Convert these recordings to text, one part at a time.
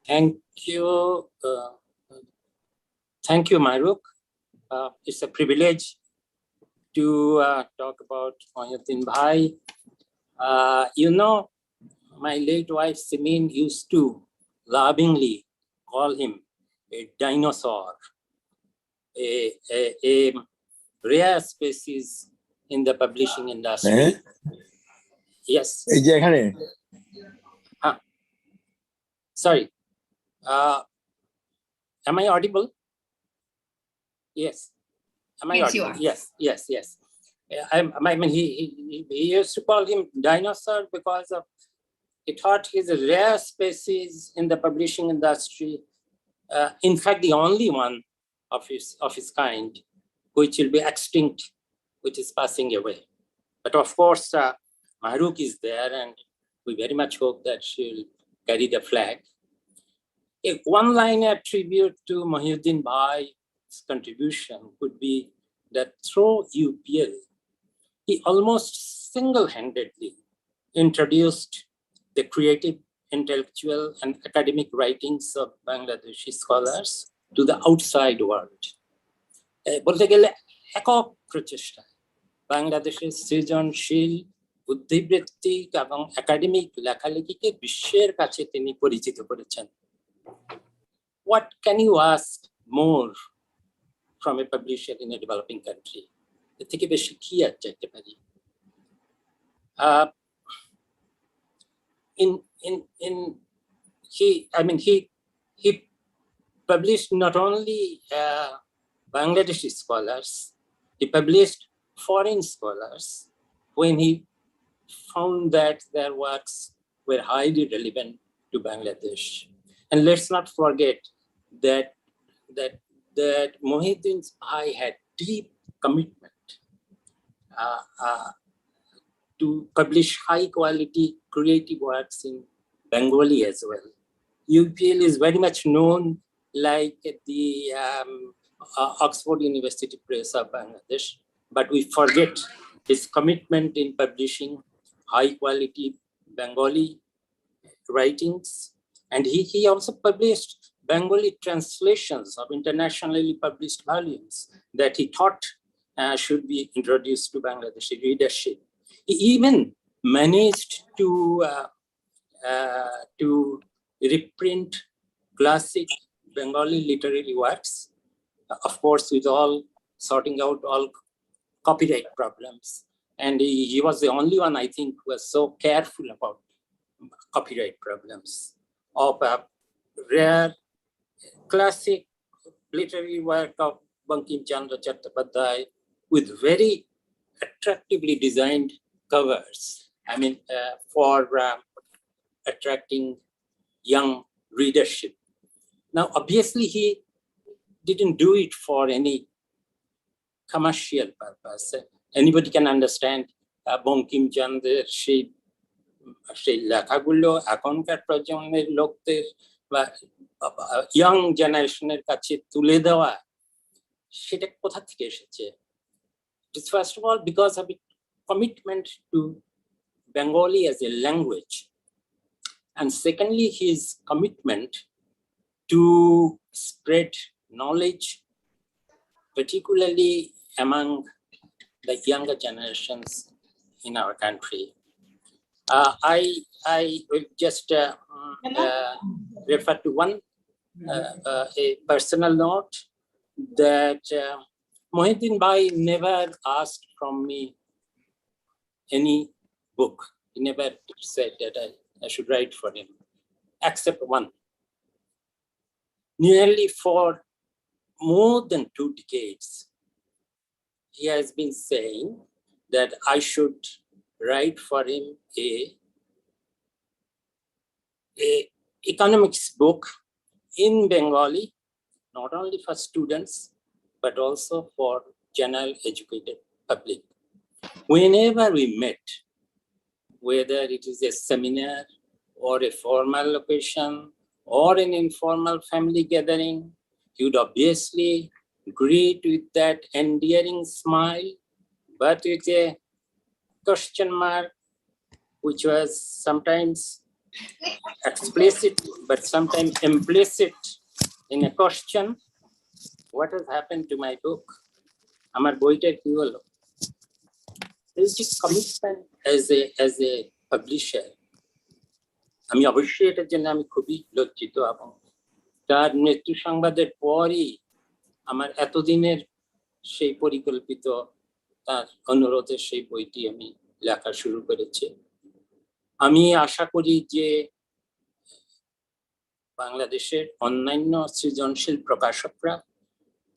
Thank you. Thank you, Maruk. It's a privilege to talk about Mohiuddin Bhai. You know, my late wife Simin used to lovingly call him a dinosaur, a rare species in the publishing industry. Yes. Sorry. Am I audible? Yes. Am I audible? You are. Yes. I mean, he used to call him dinosaur because of he thought he's a rare species in the publishing industry. In fact, the only one of his kind, which will be extinct, which is passing away. But of course, Mahrukh is there, and we very much hope that she'll carry the flag. A one-liner tribute to Mohiuddin Bhai's contribution could be that through UPL, he almost single-handedly introduced the creative, intellectual, and academic writings of Bangladeshi scholars to the outside world. বলতে গেলে একক প্রচেষ্টায় বাংলাদেশের সৃজনশীল বুদ্ধিবৃত্তিক এবং academic লেখালেখিকে বিশ্বের কাছে তিনি পরিচিত করেছেন। What can you ask more from a publisher in a developing country? এর থেকে বেশি কি আর চাইতে পারি? He published not only Bangladeshi scholars, he published foreign scholars when he found that their works were highly relevant to Bangladesh. And let's not forget that Mohiuddin Bhai had deep commitment to publish high quality creative works in Bengali as well. UPL is very much known like the Oxford University Press of Bangladesh, but we forget his commitment in publishing high quality Bengali writings. And he also published Bengali translations of internationally published volumes that he thought should be introduced to Bangladeshi readership. He even managed to reprint classic Bengali literary works, of course, with all sorting out all copyright problems. And he was the only one, I think, who was so careful about copyright problems of a rare classic literary work of Bankim Chandra Chattopadhyay with very attractively designed covers. I mean, for attracting young readership. Now, obviously, he didn't do it for any commercial purpose. Anybody can understand Bankim Chandra's সেই লেখাগুলো এখনকার প্রজন্মের লোকদের বা young জেনারেশনের কাছে তুলে দেওয়া, সেটা কোথা থেকে এসেছে? It's first of all because of its commitment to Bengali as a language, and secondly, his commitment to spread knowledge, particularly among the younger generations in our country. I will just refer to one a personal note that Mohiuddin Bhai never asked from me any book. He never said that I should write for him, except one. Nearly for more than 2 decades, he has been saying that I should write for him a economics book in Bengali, not only for students, but also for general educated public. Whenever we met, whether it is a seminar or a formal occasion or an informal family gathering, he would obviously greet with that endearing smile, but with a question mark, which was sometimes explicit, but sometimes implicit in a question. What has happened to my book? Amar boita ki holo? There is a commitment as a publisher. আমি অবশ্যই এটার জন্য আমি খুবই লজ্জিত এবং তার মৃত্যু সংবাদের পরই আমার এতদিনের সেই পরিকল্পিত তার অনুরোধে সেই বইটি আমি লেখা শুরু করেছি। আমি আশা করি যে বাংলাদেশের অন্যান্য সৃজনশীল প্রকাশকরা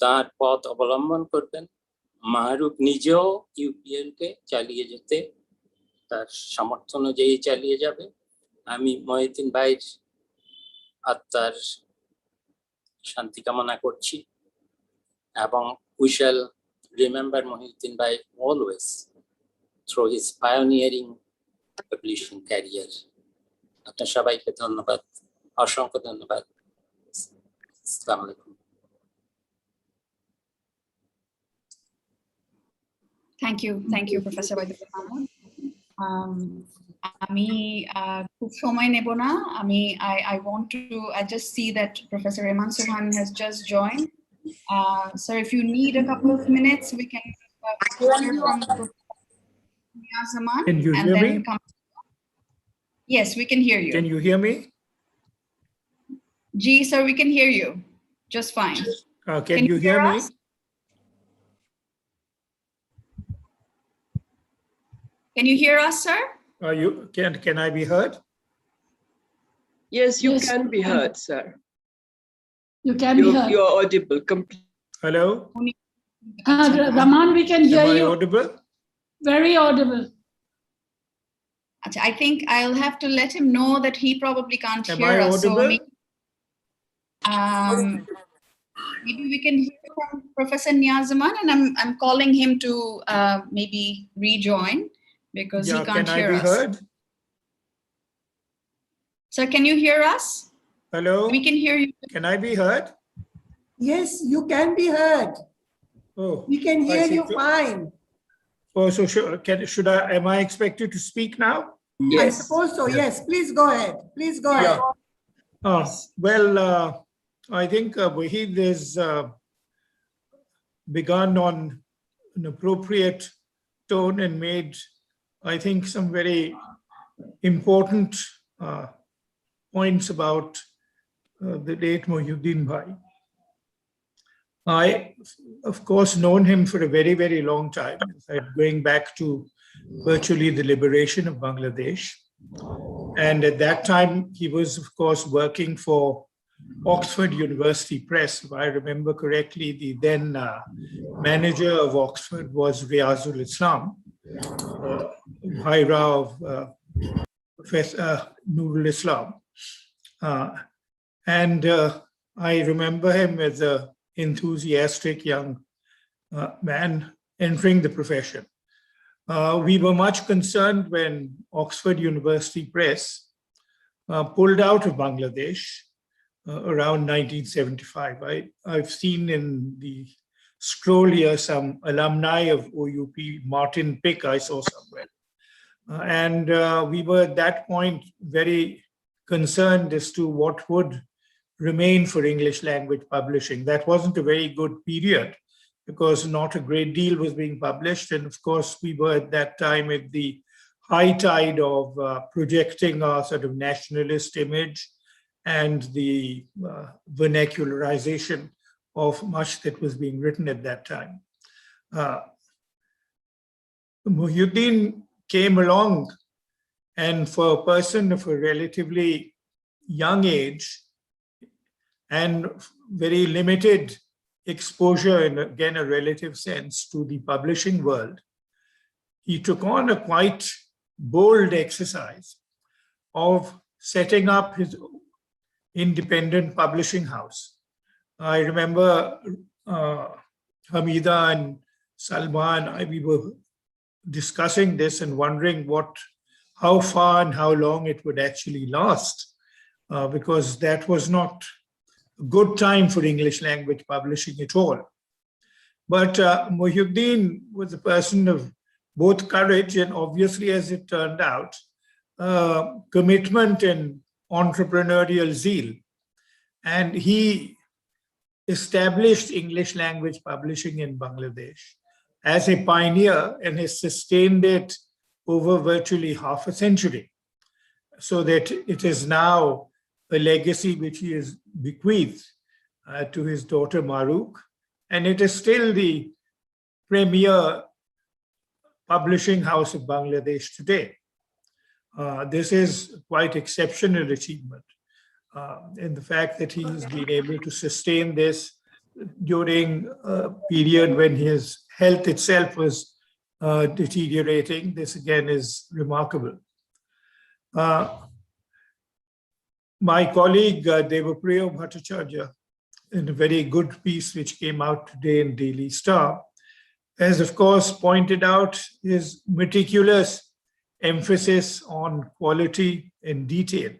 তার পথ অবলম্বন করবেন। মাহরুফ নিজেও ইউপিএল কে চালিয়ে যেতে তার সামর্থ্য অনুযায়ী চালিয়ে যাবে। আমি মহিউদ্দিন ভাইয়ের আত্মার শান্তি কামনা করছি এবং we shall remember Mohiuddin ভাই always through his pioneering publishing career. আপনার সবাইকে ধন্যবাদ, অসংখ্য ধন্যবাদ। আসসালামু আলাইকুম। Thank you, Professor Ahmed. আমি খুব সময় নেব না। I want to I just see that Professor Eman Suhan has just joined. So if you need a couple of minutes, we can hear from Zaman. Can you hear me? Yes, we can hear you. Can you hear me? Ji, sir, we can hear you just fine. Can you hear me? Us? Can you hear us, sir? Can I be heard? Yes, you can be heard, sir. You can be heard. You're audible. Hello? Raman, we can hear Am I you. audible? Very audible. I think I'll have to let him know that he probably can't Am hear I us. audible? So maybe we can hear from Professor Niazaman, and I'm calling him to maybe rejoin because he can't hear us. Can I be heard? Sir, can you hear us? Hello? We can hear you. Can I be heard? Yes, you can be heard. Oh, We can hear I see. you fine. Oh, so am I expected to speak now? Yes. I suppose so. Yes, please go ahead. Please go ahead. Well, I think Wahid has begun on an appropriate tone and made, I think, some very important points about the late Mohiuddin Bhai. I, of course, known him for a very, very long time, going back to virtually the liberation of Bangladesh. And at that time, he was, of course, working for Oxford University Press. If I remember correctly, the then manager of Oxford was Riazul Islam, Bhaira of Professor Nurul Islam. And I remember him as an enthusiastic young man entering the profession. We were much concerned when Oxford University Press pulled out of Bangladesh around 1975. I've seen in the scroll here some alumni of OUP, Martin Pick, I saw somewhere. And we were at that point very concerned as to what would remain for English language publishing. That wasn't a very good period because not a great deal was being published. And of course, we were at that time at the high tide of projecting our sort of nationalist image and the vernacularization of much that was being written at that time. Mohiuddin came along, and for a person of a relatively young age and very limited exposure in, again, a relative sense to the publishing world, he took on a quite bold exercise of setting up his independent publishing house. I remember Hamida and Salman, we were discussing this and wondering how far and how long it would actually last, because that was not a good time for English language publishing at all. But Mohiuddin was a person of both courage and, obviously, as it turned out, commitment and entrepreneurial zeal. And he established English language publishing in Bangladesh as a pioneer and has sustained it over virtually half a century, so that it is now a legacy which he has bequeathed to his daughter Maruk, and it is still the premier publishing house of Bangladesh today. This is quite exceptional achievement, in the fact that he has been able to sustain this during a period when his health itself was deteriorating. This again is remarkable. My colleague Devapriya Bhattacharya, in a very good piece which came out today in Daily Star, has of course pointed out his meticulous emphasis on quality and detail.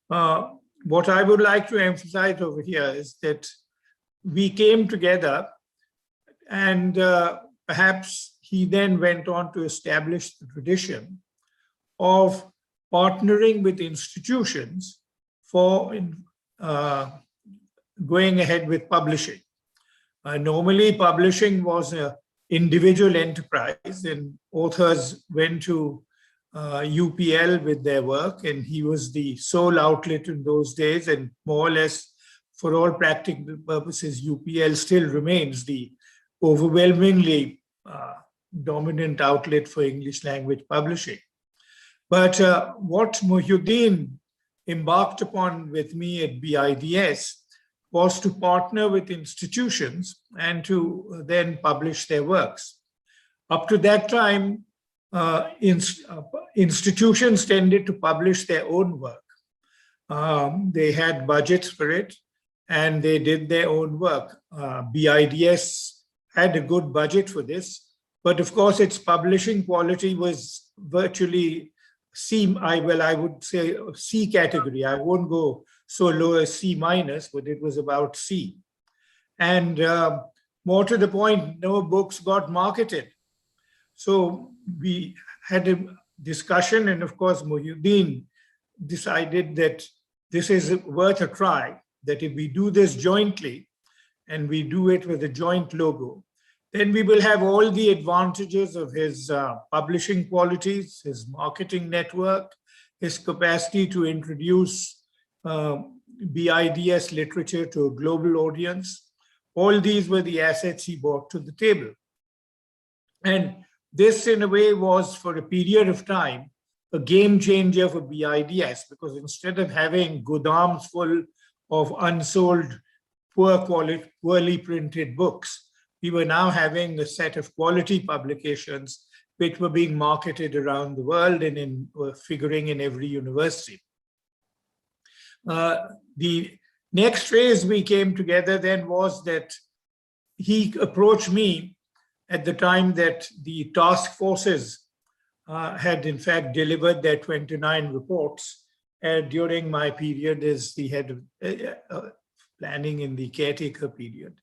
What I would like to emphasize over here is that we came together, and perhaps he then went on to establish the tradition of partnering with institutions for going ahead with publishing. Normally, publishing was an individual enterprise, and authors went to UPL with their work, and he was the sole outlet in those days, and more or less, for all practical purposes, UPL still remains the overwhelmingly dominant outlet for English language publishing. But what Mohiuddin embarked upon with me at BIDS was to partner with institutions and to then publish their works. Up to that time, institutions tended to publish their own work. They had budgets for it, and they did their own work. BIDS had a good budget for this, but of course its publishing quality was virtually I would say C category. I won't go so low as C minus, but it was about C. And more to the point, no books got marketed. So we had a discussion, and of course Mohiuddin decided that this is worth a try, that if we do this jointly and we do it with a joint logo, then we will have all the advantages of his publishing qualities, his marketing network, his capacity to introduce BIDS literature to a global audience. All these were the assets he brought to the table. And this, in a way, was for a period of time a game changer for BIDS, because instead of having godams full of unsold, poorly printed books, we were now having a set of quality publications which were being marketed around the world and figuring in every university. The next phase we came together then was that he approached me at the time that the task forces had in fact delivered their 29 reports during my period as the head of planning in the caretaker period.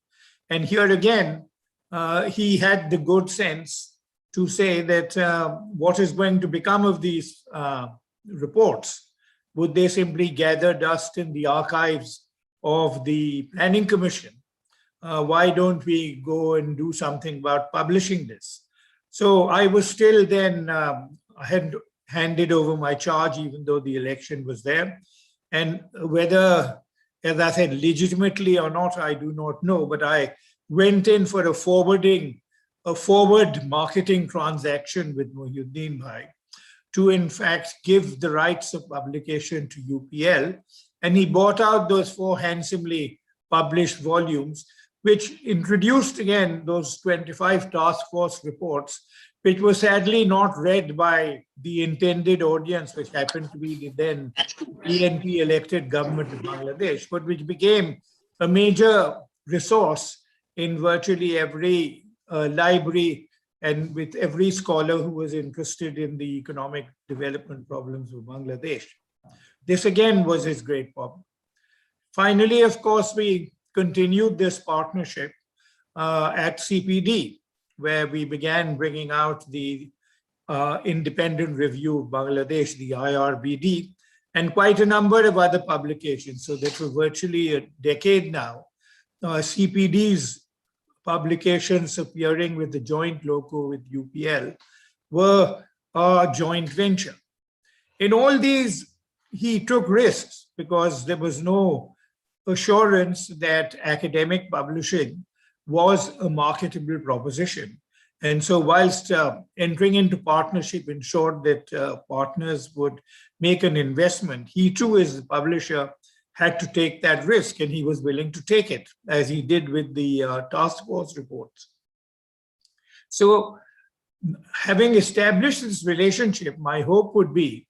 And here again, he had the good sense to say that what is going to become of these reports? Would they simply gather dust in the archives of the Planning Commission? Why don't we go and do something about publishing this? So I was still then, I had handed over my charge, even though the election was there. And whether, as I said, legitimately or not, I do not know, but I went in for a forward marketing transaction with Mohiuddin Bhai to in fact give the rights of publication to UPL. And he bought out those 4 handsomely published volumes, which introduced again those 25 task force reports, which were sadly not read by the intended audience, which happened to be the then PNP elected government of Bangladesh, but which became a major resource in virtually every library and with every scholar who was interested in the economic development problems of Bangladesh. This again was his great problem. Finally, of course, we continued this partnership at CPD, where we began bringing out the Independent Review of Bangladesh, the IRBD, and quite a number of other publications. So that for virtually a decade now, CPD's publications appearing with the joint logo with UPL were a joint venture. In all these, he took risks because there was no assurance that academic publishing was a marketable proposition. And so whilst entering into partnership ensured that partners would make an investment, he too, as the publisher, had to take that risk, and he was willing to take it, as he did with the task force reports. So having established this relationship, my hope would be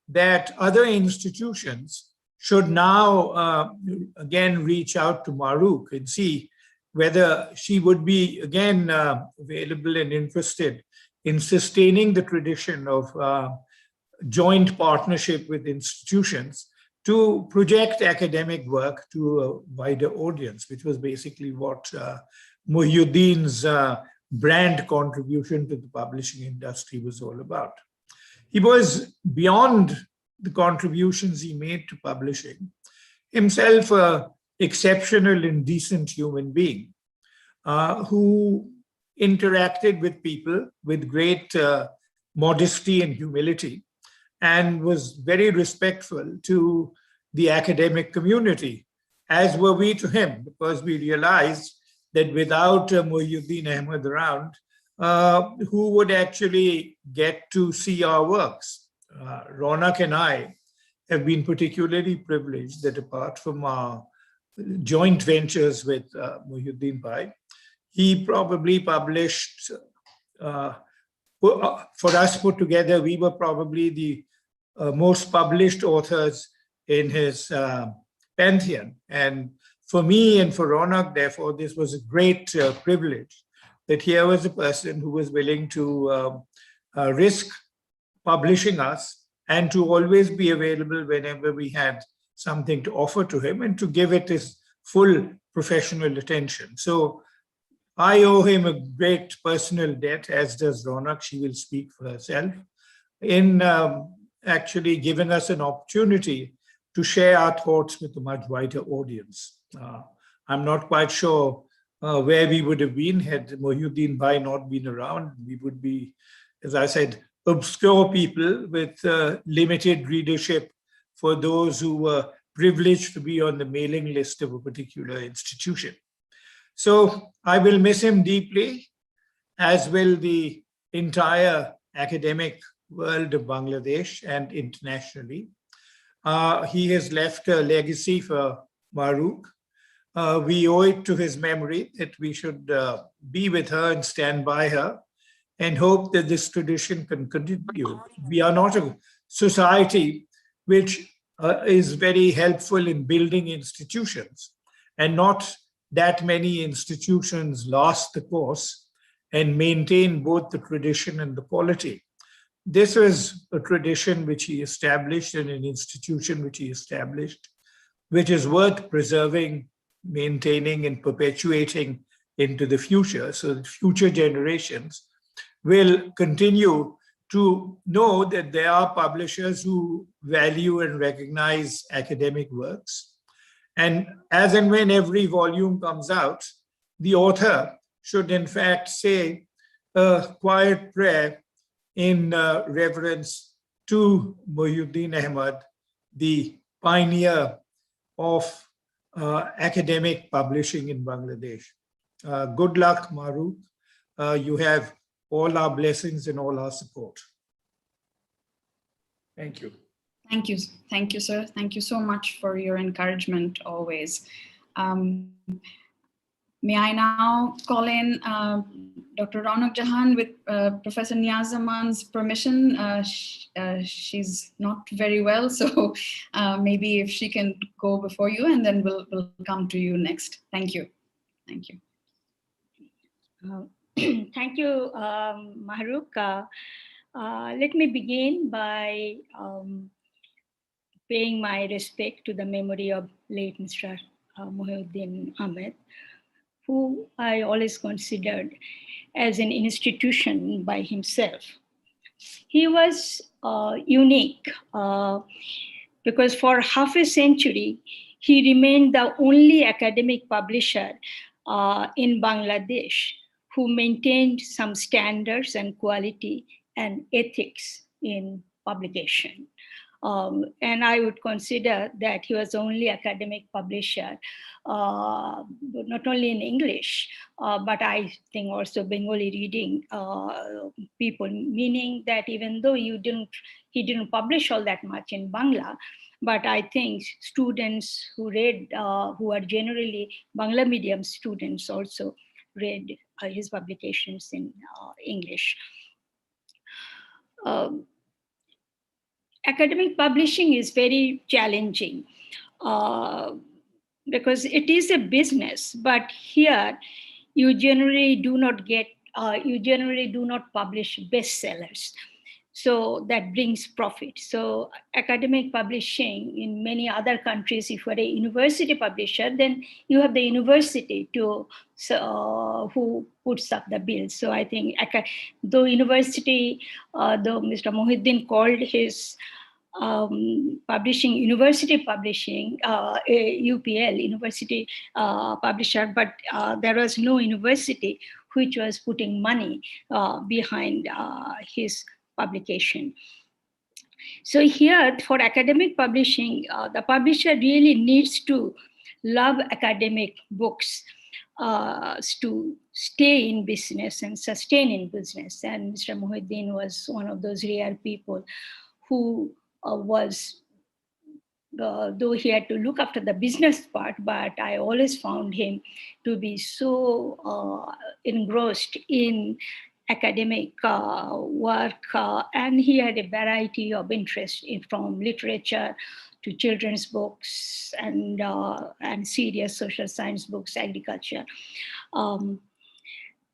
that other institutions should now again reach out to Mahrukh and see whether she would be again available and interested in sustaining the tradition of joint partnership with institutions to project academic work to a wider audience, which was basically what Mohiuddin's brand contribution to the publishing industry was all about. He was, beyond the contributions he made to publishing, himself an exceptional and decent human being who interacted with people with great modesty and humility, and was very respectful to the academic community, as were we to him, because we realized that without Mohiuddin Ahmed around, who would actually get to see our works? Ronak and I have been particularly privileged that apart from our joint ventures with Mohiuddin Bhai, he probably published, for us put together, we were probably the most published authors in his pantheon. And for me and for Ronak, therefore, this was a great privilege that here was a person who was willing to risk publishing us and to always be available whenever we had something to offer to him and to give it his full professional attention. So I owe him a great personal debt, as does Ronak. She will speak for herself, in actually giving us an opportunity to share our thoughts with a much wider audience. I'm not quite sure where we would have been had Mohiuddin Bhai not been around. We would be, as I said, obscure people with limited readership for those who were privileged to be on the mailing list of a particular institution. So I will miss him deeply, as will the entire academic world of Bangladesh and internationally. He has left a legacy for Mahrukh. We owe it to his memory that we should be with her and stand by her and hope that this tradition can continue. We are not a society which is very helpful in building institutions, and not that many institutions last the course and maintain both the tradition and the quality. This is a tradition which he established and an institution which he established, which is worth preserving, maintaining, and perpetuating into the future, so that future generations will continue to know that there are publishers who value and recognize academic works. And as and when every volume comes out, the author should in fact say a quiet prayer in reverence to Mohiuddin Ahmed, the pioneer of academic publishing in Bangladesh. Good luck, Mahrukh. You have all our blessings and all our support. Thank you. Thank you. Thank you, sir. Thank you so much for your encouragement always. May I now call in Dr. Ronak Jahan with Professor Niazaman's permission. She's not very well, so maybe if she can go before you, and then we'll come to you next. Thank you. Thank you. Thank you, Mahrukh. Let me begin by paying my respect to the memory of late Mr. Mohiuddin Ahmed, who I always considered as an institution by himself. he was unique because for half a century, he remained the only academic publisher in Bangladesh who maintained some standards and quality and ethics in publication. And I would consider that he was the only academic publisher, not only in English, but I think also Bengali reading people, meaning that even though he didn't publish all that much in Bangla, but I think students who read, who are generally Bangla medium students also read his publications in English. Academic publishing is very challenging because it is a business, but here you generally do not publish bestsellers. So that brings profit. So academic publishing in many other countries, if you're a university publisher, then you have the university to who puts up the bill. So I think though university, though Mr. Mohiuddin called his publishing, university publishing, UPL, university publisher, but there was no university which was putting money behind his publication. So here for academic publishing, the publisher really needs to love academic books to stay in business and sustain in business. And Mr. Mohiuddin was one of those rare people who was, though he had to look after the business part, but I always found him to be so engrossed in academic work, and he had a variety of interests from literature to children's books and serious social science books, agriculture.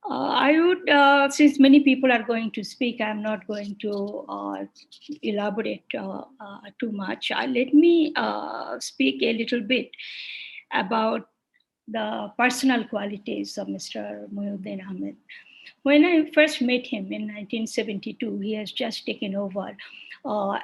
I would, since many people are going to speak, I'm not going to elaborate too much. Let me speak a little bit about the personal qualities of Mr. Mohiuddin Ahmed. When I first met him in 1972, he has just taken over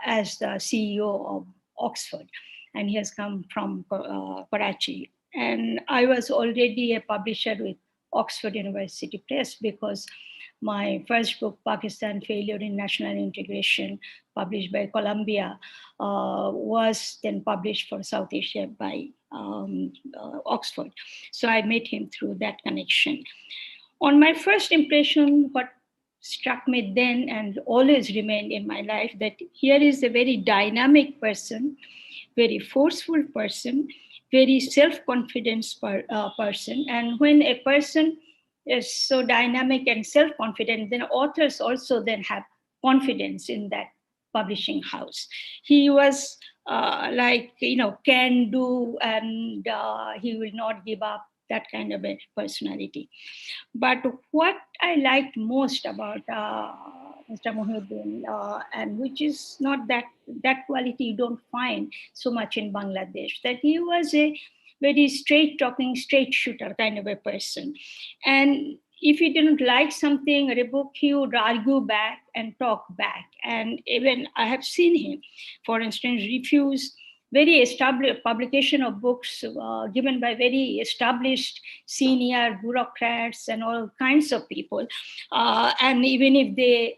as the CEO of Oxford, and he has come from Karachi. And I was already a publisher with Oxford University Press because my first book, Pakistan Failure in National Integration, published by Columbia, was then published for South Asia by Oxford. So I met him through that connection. On my first impression, what struck me then and always remained in my life, that here is a very dynamic person, very forceful person, very self-confident person. And when a person is so dynamic and self-confident, then authors also then have confidence in that publishing house. He was can do, and he will not give up, that kind of a personality. But what I liked most about Mr. Mohiuddin, and which is not that quality you don't find so much in Bangladesh, that he was a very straight talking, straight shooter kind of a person. And if he didn't like something or a book, he would argue back and talk back. And even I have seen him, for instance, refuse very established publication of books given by very established senior bureaucrats and all kinds of people. And even if they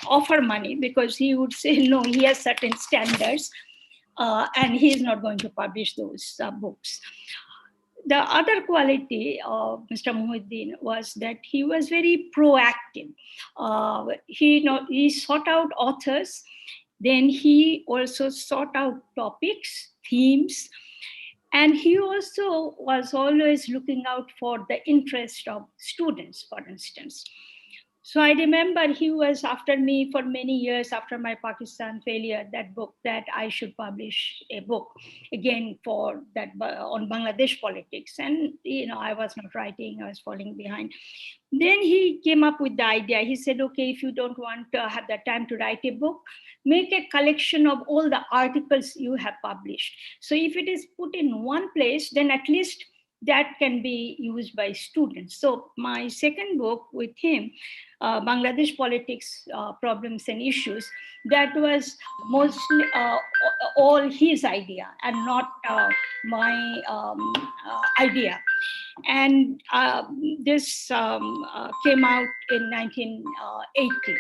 offer money, because he would say, no, he has certain standards and he is not going to publish those books. The other quality of Mr. Mohiuddin was that he was very proactive. He sought out authors. Then he also sought out topics, themes, and he also was always looking out for the interest of students, for instance. So I remember he was after me for many years after my Pakistan failure, that book, that I should publish a book again for that on Bangladesh politics. And, I was not writing, I was falling behind. Then he came up with the idea. He said, okay, if you don't want to have the time to write a book, make a collection of all the articles you have published. So if it is put in one place, then at least that can be used by students. So my second book with him, Bangladesh Politics, Problems and Issues, that was mostly all his idea and not my idea. And this came out in 1980.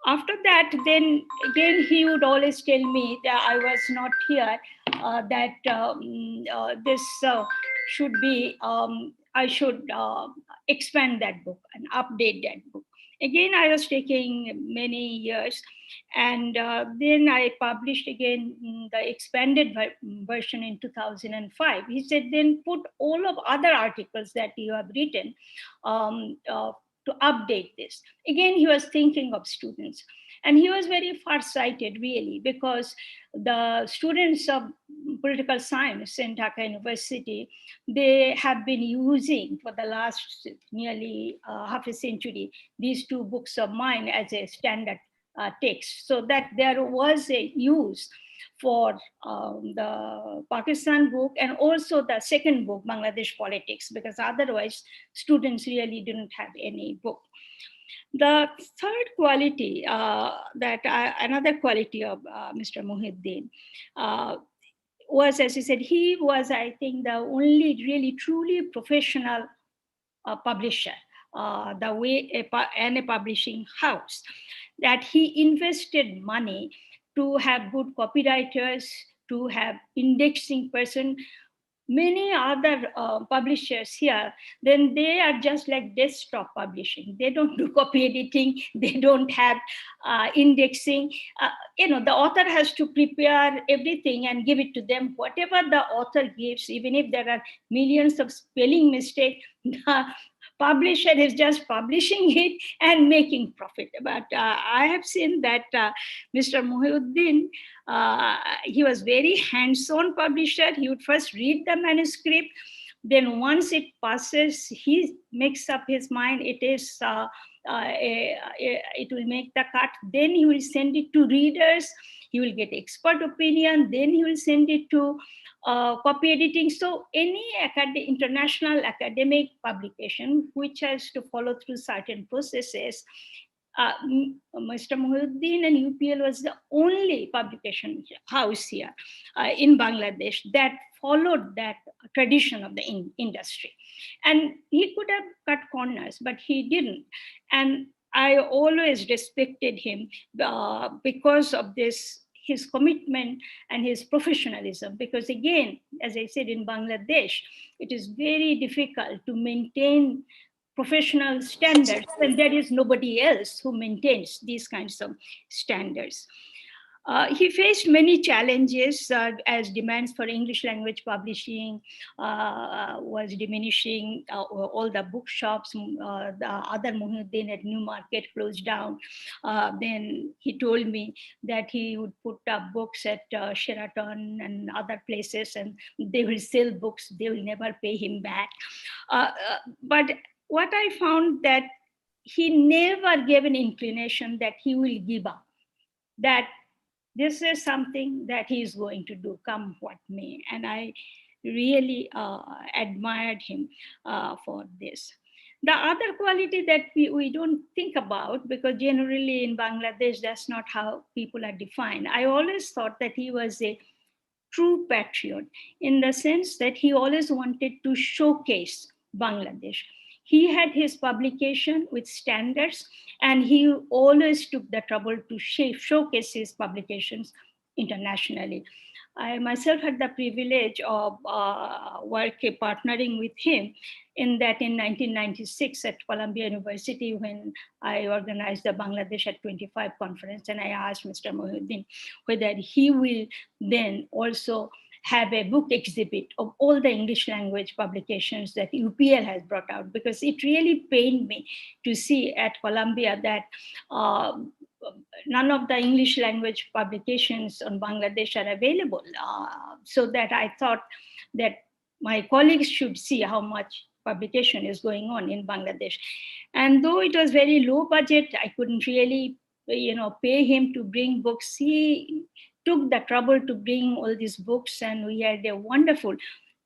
After that, then again, he would always tell me that I was not here, that this should be, I should expand that book and update that book. Again, I was taking many years, and then I published again the expanded version in 2005. He said, then put all of other articles that you have written to update this. Again, he was thinking of students. And he was very far-sighted, really, because the students of political science in Dhaka University, they have been using for the last nearly half a century these two books of mine as a standard text, so that there was a use for the Pakistan book and also the second book, Bangladesh Politics, because otherwise students really didn't have any book. The third quality, another quality of Mr. Mohiuddin was, as he said, he was, I think, the only really truly professional publisher, and a publishing house, that he invested money to have good copywriters, to have indexing person. Many other publishers here, then they are just like desktop publishing. They don't do copy editing. They don't have indexing. The author has to prepare everything and give it to them. Whatever the author gives, even if there are millions of spelling mistakes, the publisher is just publishing it and making profit. But I have seen that Mr. Mohiuddin, he was very hands-on publisher. He would first read the manuscript. Then once it passes, he makes up his mind. It will make the cut. Then he will send it to readers. He will get expert opinion. Then he will send it to copy editing. So any international academic publication which has to follow through certain processes, Mr. Mohiuddin and UPL was the only publication house here in Bangladesh that followed that tradition of the industry. And he could have cut corners, but he didn't. And I always respected him because of this, his commitment and his professionalism. Because again, as I said, in Bangladesh, it is very difficult to maintain professional standards, and there is nobody else who maintains these kinds of standards. He faced many challenges as demands for English language publishing was diminishing. All the bookshops, the other Mohiuddin at Newmarket closed down. Then he told me that he would put up books at Sheraton and other places, and they will sell books. They will never pay him back. But what I found that he never gave an inclination that he will give up, that this is something that he is going to do, come what may. And I really admired him for this. The other quality that we don't think about, because generally in Bangladesh, that's not how people are defined. I always thought that he was a true patriot in the sense that he always wanted to showcase Bangladesh. He had his publication with standards, and he always took the trouble to showcase his publications internationally. I myself had the privilege of partnering with him in 1996 at Columbia University, when I organized the Bangladesh at 25 conference, and I asked Mr. Mohiuddin whether he will then also have a book exhibit of all the English language publications that UPL has brought out, because it really pained me to see at Columbia that none of the English language publications on Bangladesh are available. So that I thought that my colleagues should see how much publication is going on in Bangladesh. And though it was very low budget, I couldn't really pay him to bring books. He took the trouble to bring all these books, and we had a wonderful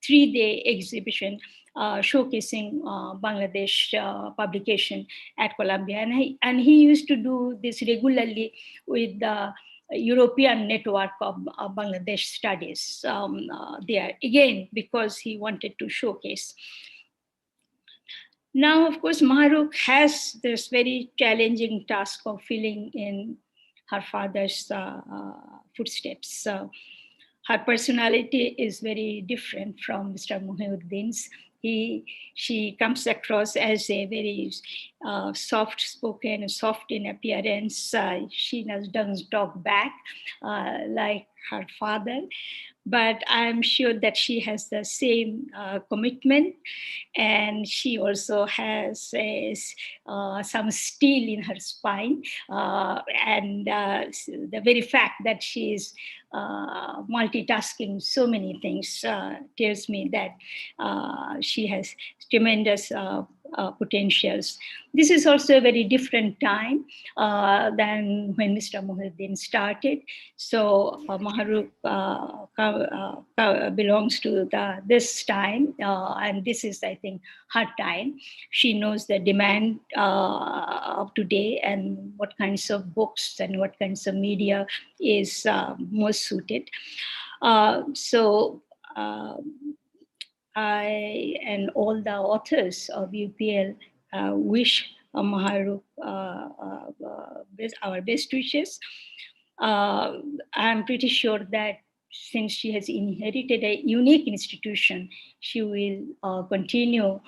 3-day exhibition showcasing Bangladesh publication at Columbia. And he used to do this regularly with the European network of Bangladesh studies there, again, because he wanted to showcase. Now, of course, Mahrukh has this very challenging task of filling in her father's footsteps. Her personality is very different from Mr. Mohiuddin's. She comes across as a very soft-spoken, soft in appearance. She doesn't talk back like her father, but I'm sure that she has the same commitment, and she also has some steel in her spine, and the very fact that she is multitasking so many things tells me that she has tremendous potentials. This is also a very different time than when Mr. Mohiuddin started. So Mahrukh belongs to this time, and this is, I think, her time. She knows the demand of today and what kinds of books and what kinds of media is most suited. So I and all the authors of UPL wish Mahrukh our best wishes. I'm pretty sure that since she has inherited a unique institution, she will continue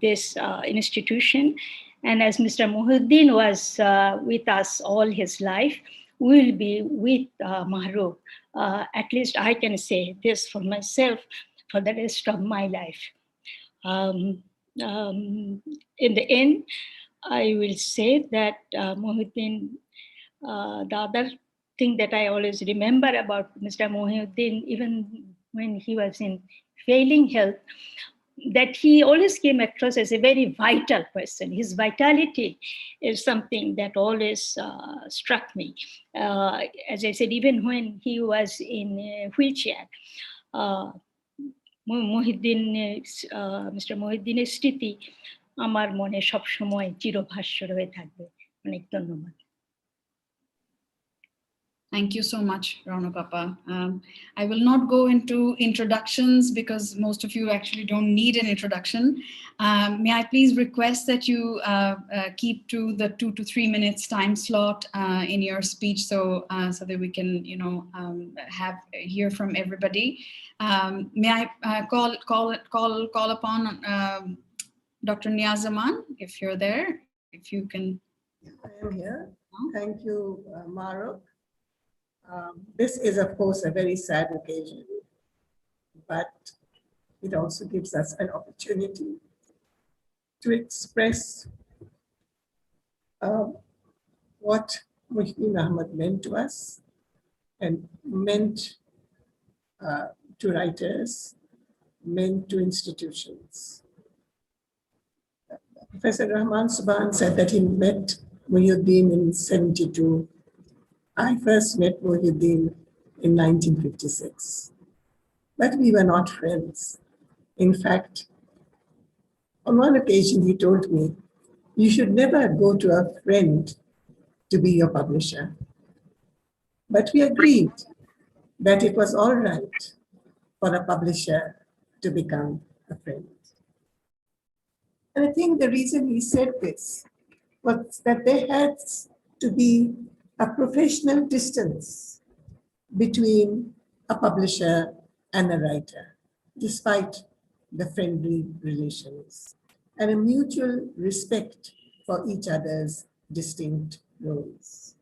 this institution. And as Mr. Mohiuddin was with us all his life, will be with Mahrukh. At least I can say this for myself for the rest of my life. In the end, I will say that Mohiuddin, the other thing that I always remember about Mr. Mohiuddin, even when he was in failing health, that he always came across as a very vital person. His vitality is something that always struck me. As I said, even when he was in a wheelchair, Mr. Mohiuddin's স্মৃতি আমার মনে সবসময় চিরভাস্বর হয়ে থাকবে। অনেক ধন্যবাদ। Thank you so much, Rana Papa. I will not go into introductions because most of you actually don't need an introduction. May I please request that you keep to the 2 to 3 minutes time slot in your speech, so that we can, hear from everybody. May I call upon Dr. Niazaman, if you're there, if you can. I am here. Thank you, Mahrukh. This is, of course, a very sad occasion, but it also gives us an opportunity to express what Mohiuddin Ahmed meant to us and meant to writers, meant to institutions. Professor Rahman Subhan said that he met Mohiuddin in 1972. I first met Mohiuddin in 1956, but we were not friends. In fact, on one occasion he told me, you should never go to a friend to be your publisher. But we agreed that it was all right for a publisher to become a friend. And I think the reason he said this was that there had to be a professional distance between a publisher and a writer, despite the friendly relations, and a mutual respect for each other's distinct roles.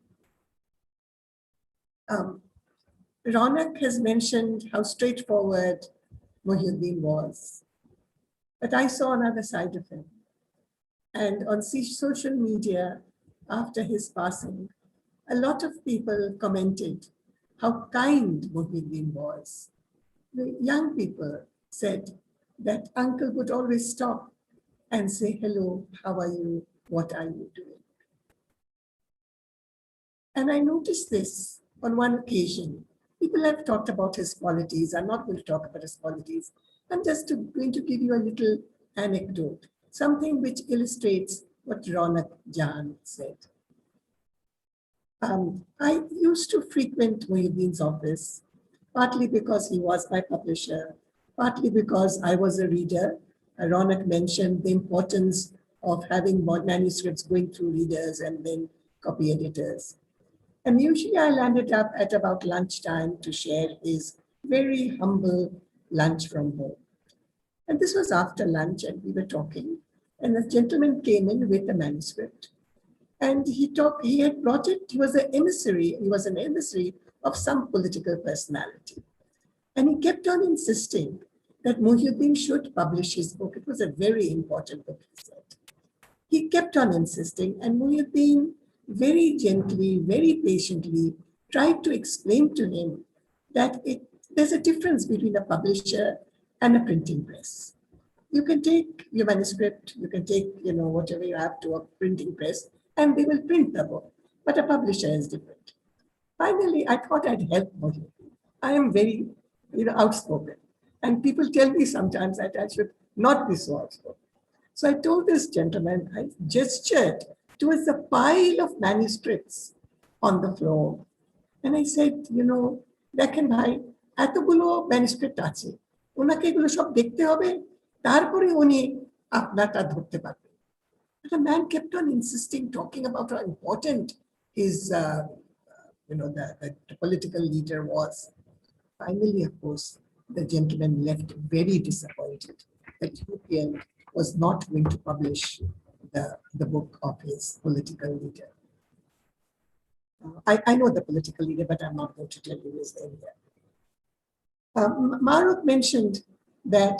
Ronak has mentioned how straightforward Mohiuddin was, but I saw another side of him. And on social media, after his passing, a lot of people commented how kind Mohiuddin was. The young people said that uncle would always stop and say, hello, how are you? What are you doing? And I noticed this on one occasion People have talked about his qualities. I'm not going to talk about his qualities. I'm just going to give you a little anecdote, something which illustrates what Ronak Jan said. I used to frequent Mohiuddin's office, partly because he was my publisher, partly because I was a reader. Ronak mentioned the importance of having manuscripts going through readers and then copy editors. And usually I landed up at about lunchtime to share his very humble lunch from home. And this was after lunch, and we were talking, and a gentleman came in with a manuscript. And he had brought it, he was an emissary of some political personality. And he kept on insisting that Mohiuddin should publish his book. It was a very important book, he said. He kept on insisting, and Mohiuddin very gently, very patiently tried to explain to him that there's a difference between a publisher and a printing press. You can take your manuscript, you can take whatever you have to a printing press, and they will print the book. But a publisher is different. Finally, I thought I'd help Mohiuddin. I am very outspoken. And people tell me sometimes that I should not be so outspoken. So I told this gentleman, I gestured towards a pile of manuscripts on the floor. And I said, দেখেন ভাই, এতগুলো manuscript আছে, ওনাকে এগুলো সব দেখতে হবে, তারপরে উনি আপনারটা ধরতে পারবেন। But the man kept on insisting, talking about how important his, the political leader was. Finally, of course, the gentleman left very disappointed that UPL was not going to publish the book of his political leader. I know the political leader, but I'm not going to tell you his name here. Maruk mentioned that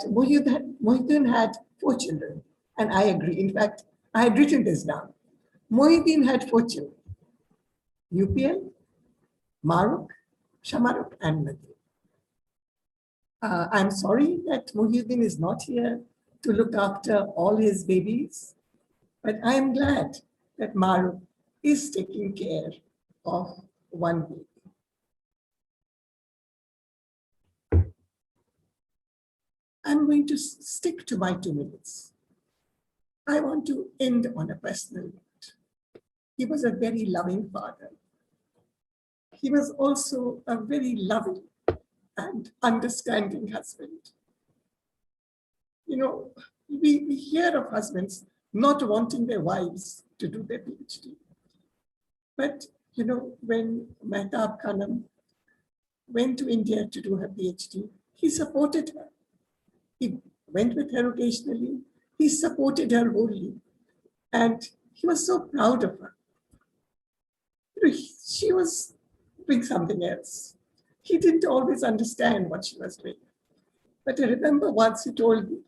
Mohiuddin had 4 children, and I agree. In fact, I had written this down. Mohiuddin had 4 children: UPL, Maruk, Shamaruk, and Nadeem. I'm sorry that Mohiuddin is not here to look after all his babies, but I am glad that Maruk is taking care of one baby. I'm going to stick to my 2 minutes. I want to end on a personal note. He was a very loving father. He was also a very loving and understanding husband. We hear of husbands not wanting their wives to do their PhD. But, when Mehtab Khanum went to India to do her PhD, he supported her. He went with her occasionally. He supported her wholly. And he was so proud of her. She was doing something else. He didn't always understand what she was doing. But I remember once he told me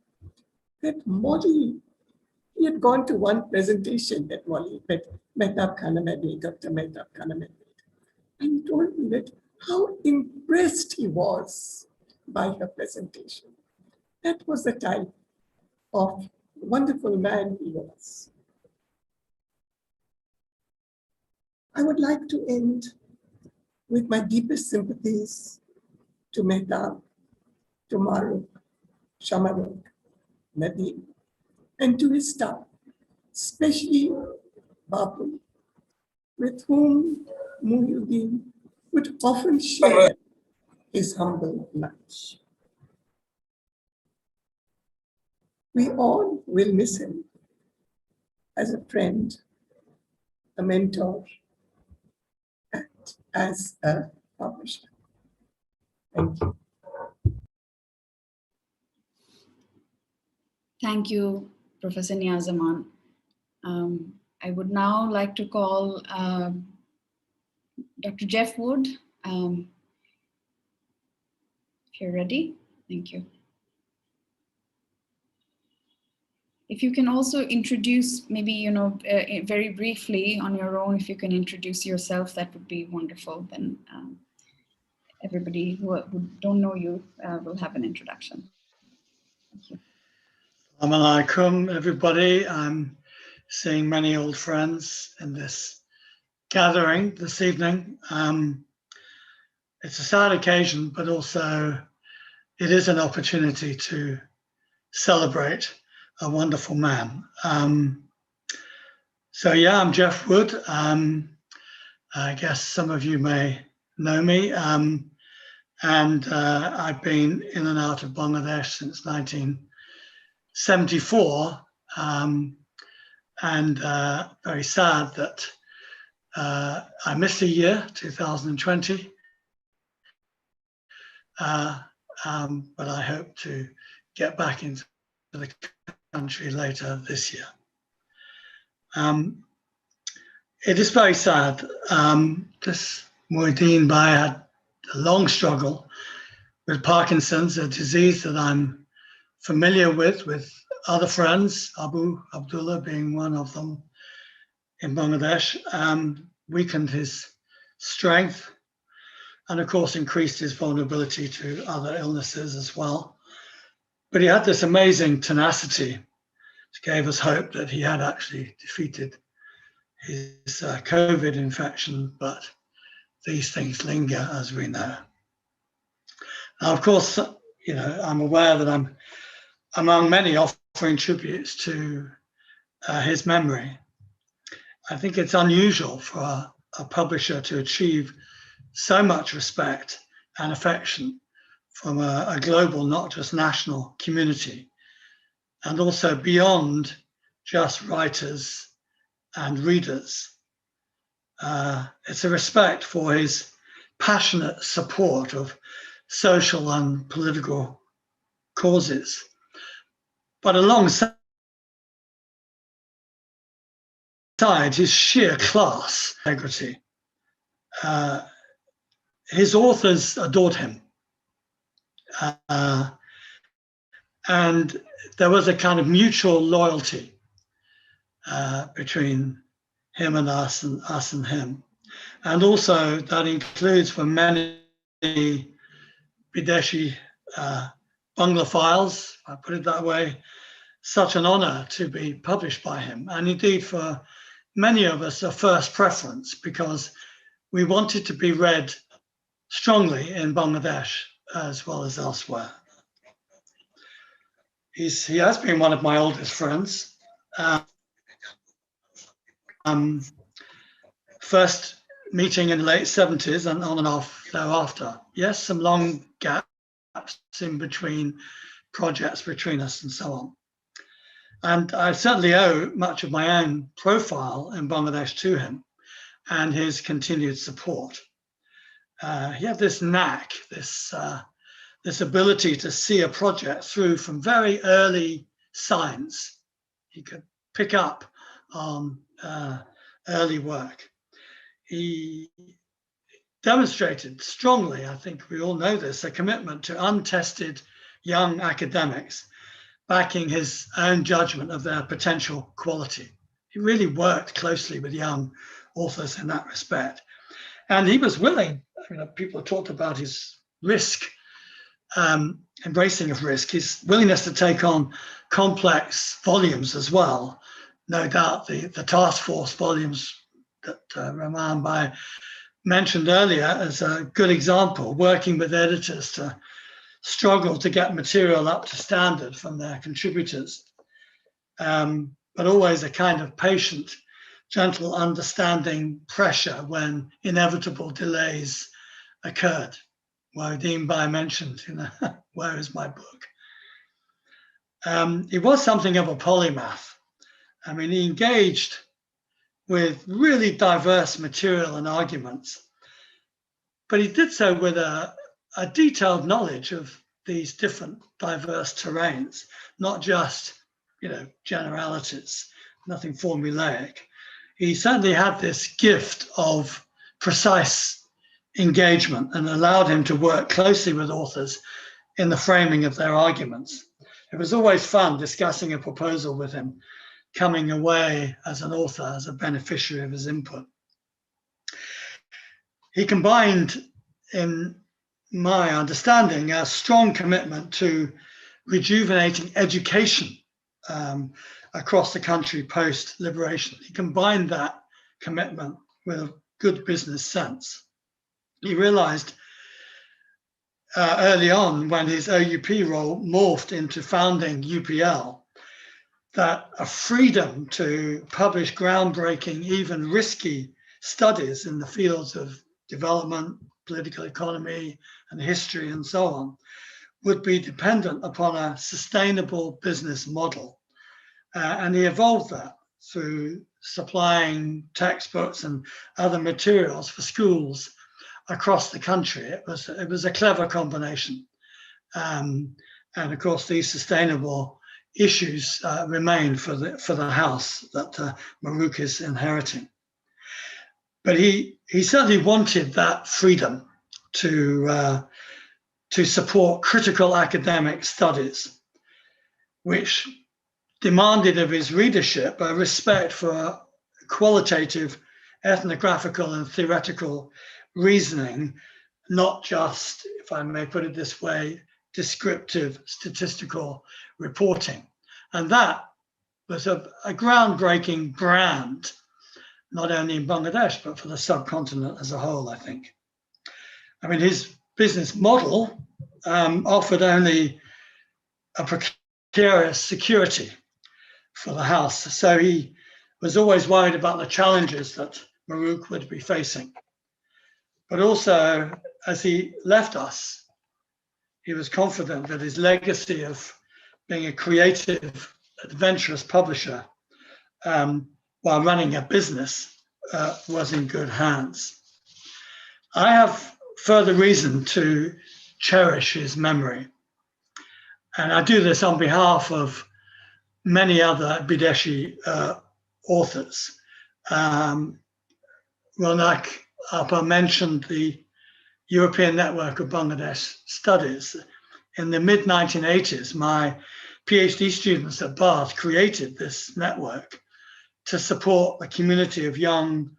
that he had gone to one presentation that Mehtab Khanum had made, Dr. Mehtab Khanum had made. And he told me that how impressed he was by her presentation. That was the type of wonderful man he was. I would like to end with my deepest sympathies to Mehtab, to Maruk, Shamaruk, Nadeem, and to his staff, especially Bapu, with whom Mohiuddin would often share his humble lunch. We all will miss him as a friend, a mentor, and as a publisher. Thank you. Thank you, Professor Niazaman. I would now like to call Dr. Jeff Wood. If you're ready, thank you. If you can also introduce, maybe, very briefly on your own, if you can introduce yourself, that would be wonderful. Then everybody who don't know you will have an introduction. Thank you. Assalamu alaikum, everybody. I'm seeing many old friends in this gathering this evening. it's a sad occasion, but also it is an opportunity to celebrate a wonderful man. So yeah, I'm Jeff Wood. I guess some of you may know me. And I've been in and out of Bangladesh since 1974. And very sad that I missed a year, 2020. But I hope to get back into the country later this year. It is very sad. This Mohiuddin Bhai had a long struggle with Parkinson's, a disease that I'm familiar with other friends, Abu Abdullah being one of them in Bangladesh, weakened his strength and of course increased his vulnerability to other illnesses as well. But he had this amazing tenacity, which gave us hope that he had actually defeated his COVID infection, but these things linger, as we know. Now, of course, you know, I'm aware that I'm among many offering tributes to his memory. I think it's unusual for a publisher to achieve so much respect and affection from a global, not just national community, and also beyond just writers and readers. It's a respect for his passionate support of social and political causes. But alongside his sheer class, integrity, his authors adored him. And there was a kind of mutual loyalty between him and us and him. And also that includes for many Bideshi Banglophiles, I put it that way, such an honor to be published by him. And indeed for many of us a first preference, because we wanted to be read strongly in Bangladesh as well as elsewhere. He has been one of my oldest friends. First meeting in the late 70s and on and off thereafter. Yes, some long gaps in between projects between us and so on. And I certainly owe much of my own profile in Bangladesh to him and his continued support. He had this knack, this ability to see a project through from very early signs. He could pick up on early work. He demonstrated strongly, I think we all know this, a commitment to untested young academics, backing his own judgment of their potential quality. He really worked closely with young authors in that respect. And he was willing, you know, people have talked about his risk, embracing of risk, his willingness to take on complex volumes as well. No doubt the task force volumes that Rahman Bhai mentioned earlier as a good example, working with editors to struggle to get material up to standard from their contributors, but always a kind of patient, gentle, understanding pressure when inevitable delays occurred. Mohiuddin Bhai mentioned, you know, where is my book? He was something of a polymath. I mean, he engaged with really diverse material and arguments, but he did so with a detailed knowledge of these different diverse terrains, not just, you know, generalities, nothing formulaic. He certainly had this gift of precise engagement and allowed him to work closely with authors in the framing of their arguments. It was always fun discussing a proposal with him, coming away as an author, as a beneficiary of his input. He combined, in my understanding, a strong commitment to rejuvenating education across the country post-liberation. He combined that commitment with a good business sense. He realized early on, when his OUP role morphed into founding UPL, that a freedom to publish groundbreaking, even risky studies in the fields of development, political economy, and history, and so on, would be dependent upon a sustainable business model. And he evolved that through supplying textbooks and other materials for schools across the country. It was a clever combination. And of course, these sustainable issues remain for the house that Maruk is inheriting. But he certainly wanted that freedom to support critical academic studies, which demanded of his readership a respect for qualitative, ethnographical, and theoretical reasoning, not just, if I may put it this way, descriptive statistical reporting. And that was a groundbreaking brand, not only in Bangladesh, but for the subcontinent as a whole, I think. I mean, his business model offered only a precarious security for the house. So he was always worried about the challenges that Maruk would be facing. But also, as he left us, he was confident that his legacy of being a creative, adventurous publisher while running a business was in good hands. I have further reason to cherish his memory. And I do this on behalf of many other Bideshi authors. Ronak Appa mentioned the European Network of Bangladesh Studies. In the mid-1980s, my PhD students at Bath created this network to support the community of young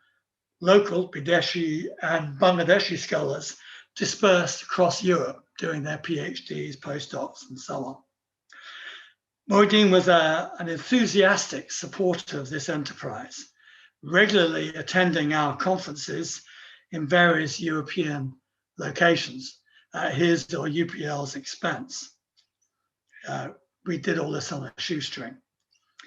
local Bideshi and Bangladeshi scholars dispersed across Europe doing their PhDs, postdocs, and so on. Mohiuddin was an enthusiastic supporter of this enterprise, regularly attending our conferences in various European locations at his or UPL's expense. We did all this on a shoestring.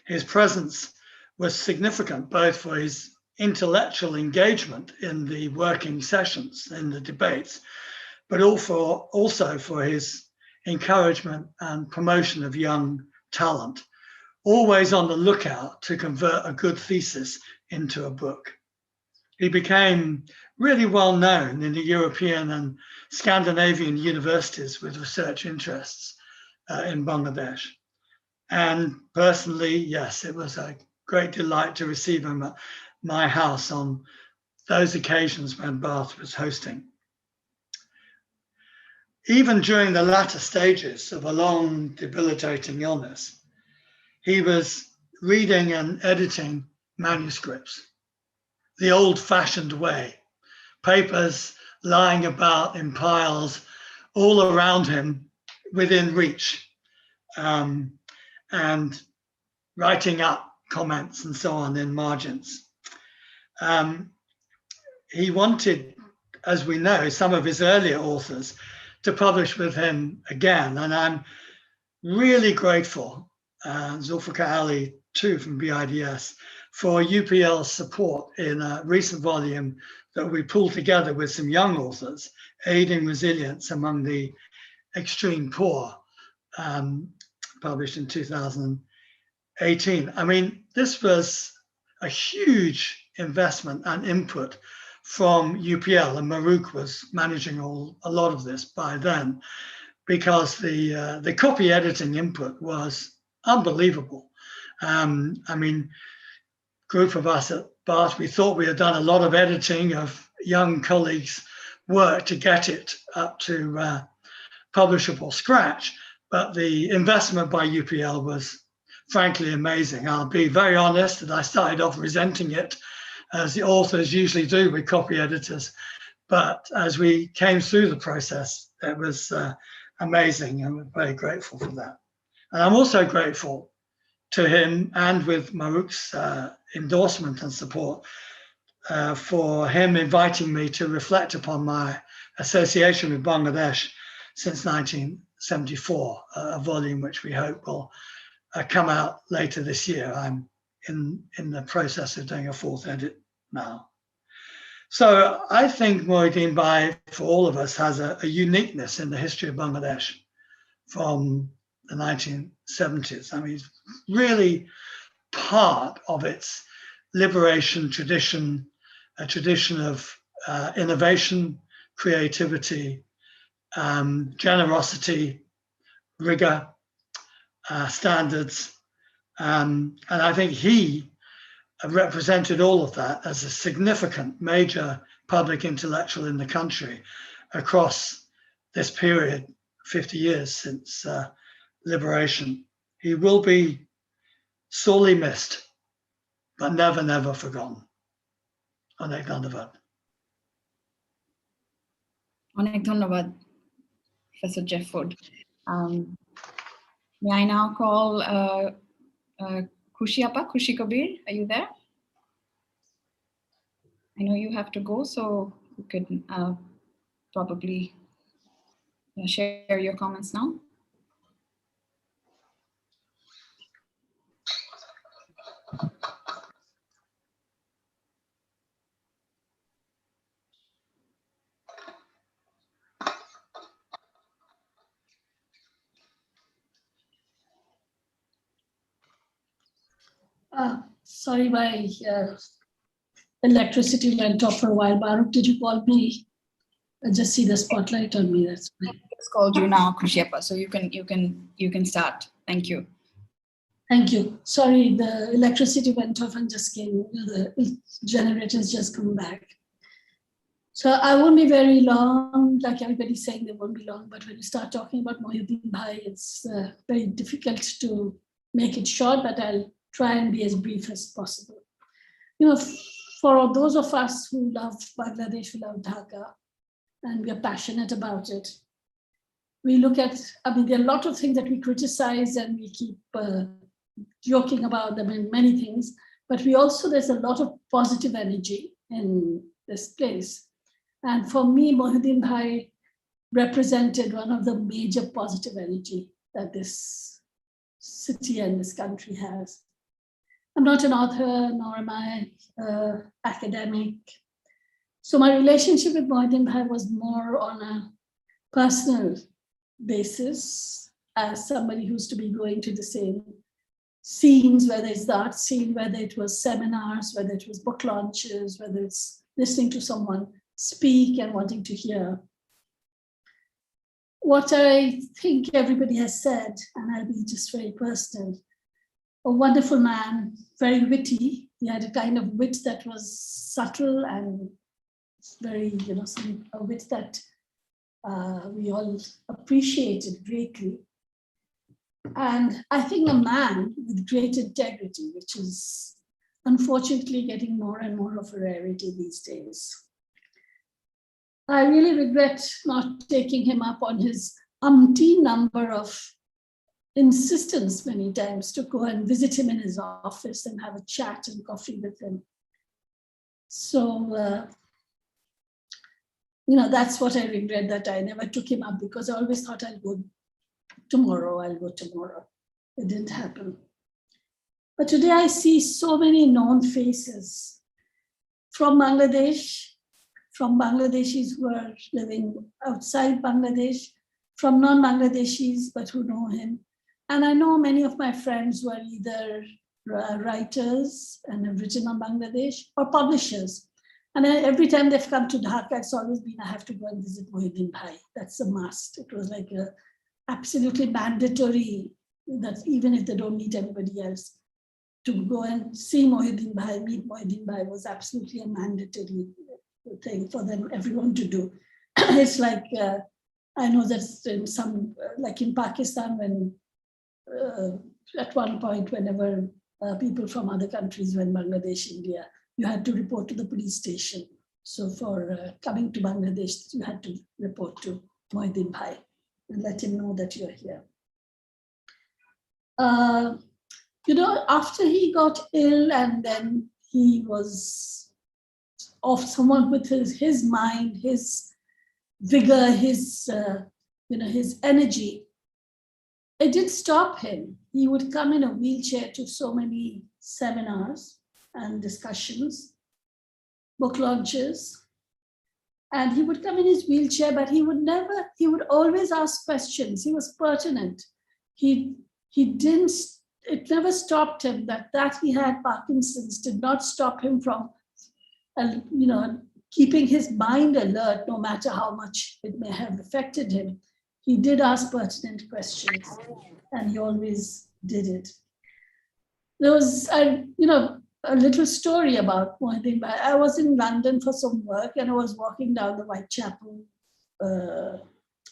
His presence was significant both for his intellectual engagement in the working sessions, in the debates, but also for his encouragement and promotion of young talent, always on the lookout to convert a good thesis into a book. He became really well known in the European and Scandinavian universities with research interests in Bangladesh. And personally, yes, it was a great delight to receive him at my house on those occasions when Bath was hosting. Even during the latter stages of a long, debilitating illness, he was reading and editing manuscripts the old-fashioned way, papers lying about in piles all around him within reach, and writing up comments and so on in margins. He wanted, as we know, some of his earlier authors to publish with him again, and I'm really grateful, Zulfikar Ali too from BIDS, for UPL's support in a recent volume that we pulled together with some young authors, Aiding Resilience Among the Extreme Poor, published in 2018. I mean, this was a huge investment and input from UPL, and Maruk was managing a lot of this by then, because the copy editing input was unbelievable. I mean, group of us at Bath, we thought we had done a lot of editing of young colleagues' work to get it up to publishable scratch, but the investment by UPL was frankly amazing. I'll be very honest that I started off resenting it, as the authors usually do with copy editors, but as we came through the process, it was amazing, and we're very grateful for that. And I'm also grateful to him, and with Maruk's endorsement and support, for him inviting me to reflect upon my association with Bangladesh since 1974, a volume which we hope will come out later this year. I'm in the process of doing a 4th edit now. So I think Mohiuddin Bhai, for all of us, has a uniqueness in the history of Bangladesh from the 1970s. I mean, he's really part of its liberation tradition, a tradition of innovation, creativity, generosity, rigor, standards. And I think he represented all of that as a significant major public intellectual in the country across this period, 50 years since liberation. He will be sorely missed, but never, never forgotten. Onek dhanyabad. Onek dhanyabad, Professor Jefford. May I now call Khushi Appa, Khushi Kabir, are you there? I know you have to go, so you could probably share your comments now. Sorry, my electricity went off for a while. Baruch, did you call me? I just see the spotlight on me. That's fine. I just called you now, Khushi Appa, so you can start. Thank you. Thank you. Sorry, the electricity went off and just came. The generators just come back. So I won't be very long. Like everybody's saying, they won't be long. But when you start talking about Mohiuddin Bhai, it's very difficult to make it short. But I'll try and be as brief as possible. You know, for those of us who love Bangladesh, who love Dhaka, and we are passionate about it, we look at, I mean, there are a lot of things that we criticize and we keep joking about them and many things, but we also, there's a lot of positive energy in this place. And for me, Mohiuddin Bhai represented one of the major positive energy that this city and this country has. I'm not an author, nor am I academic. So my relationship with Mohiuddin Bhai was more on a personal basis, as somebody who used to be going to the same scenes, whether it's the art scene, whether it was seminars, whether it was book launches, whether it's listening to someone speak and wanting to hear. What I think everybody has said, and I'll be just very personal, a wonderful man, very witty. He had a kind of wit that was subtle and very, you know, a wit that we all appreciated greatly. And I think a man with great integrity, which is unfortunately getting more and more of a rarity these days. I really regret not taking him up on his umpteen number of insistence many times to go and visit him in his office and have a chat and coffee with him. So, you know, that's what I regret, that I never took him up, because I always thought I'll go tomorrow. It didn't happen. But today I see so many known faces from Bangladesh, from Bangladeshis who are living outside Bangladesh, from non-Bangladeshis but who know him. And I know many of my friends who are either writers and have written on Bangladesh or publishers. And every time they've come to Dhaka, it's always been, I have to go and visit Mohiuddin Bhai. That's a must. It was like a absolutely mandatory, that even if they don't meet anybody else, to go and see Mohiuddin Bhai, meet Mohiuddin Bhai was absolutely a mandatory thing for them, everyone to do. It's like, I know that in some, like in Pakistan, when at one point, whenever people from other countries went Bangladesh, India, you had to report to the police station. So for coming to Bangladesh, you had to report to Mohiuddin Bhai and let him know that you're here. You know, after he got ill and then he was off, someone with his mind, his vigor, his his energy, it did stop him. He would come in a wheelchair to so many seminars and discussions, book launches, and he would come in his wheelchair, but he would always ask questions. He was pertinent. He didn't, it never stopped him. That he had Parkinson's did not stop him from, keeping his mind alert, no matter how much it may have affected him. He did ask pertinent questions, and he always did it. There was, a little story about Mohiuddin Bhai. I was in London for some work, and I was walking down the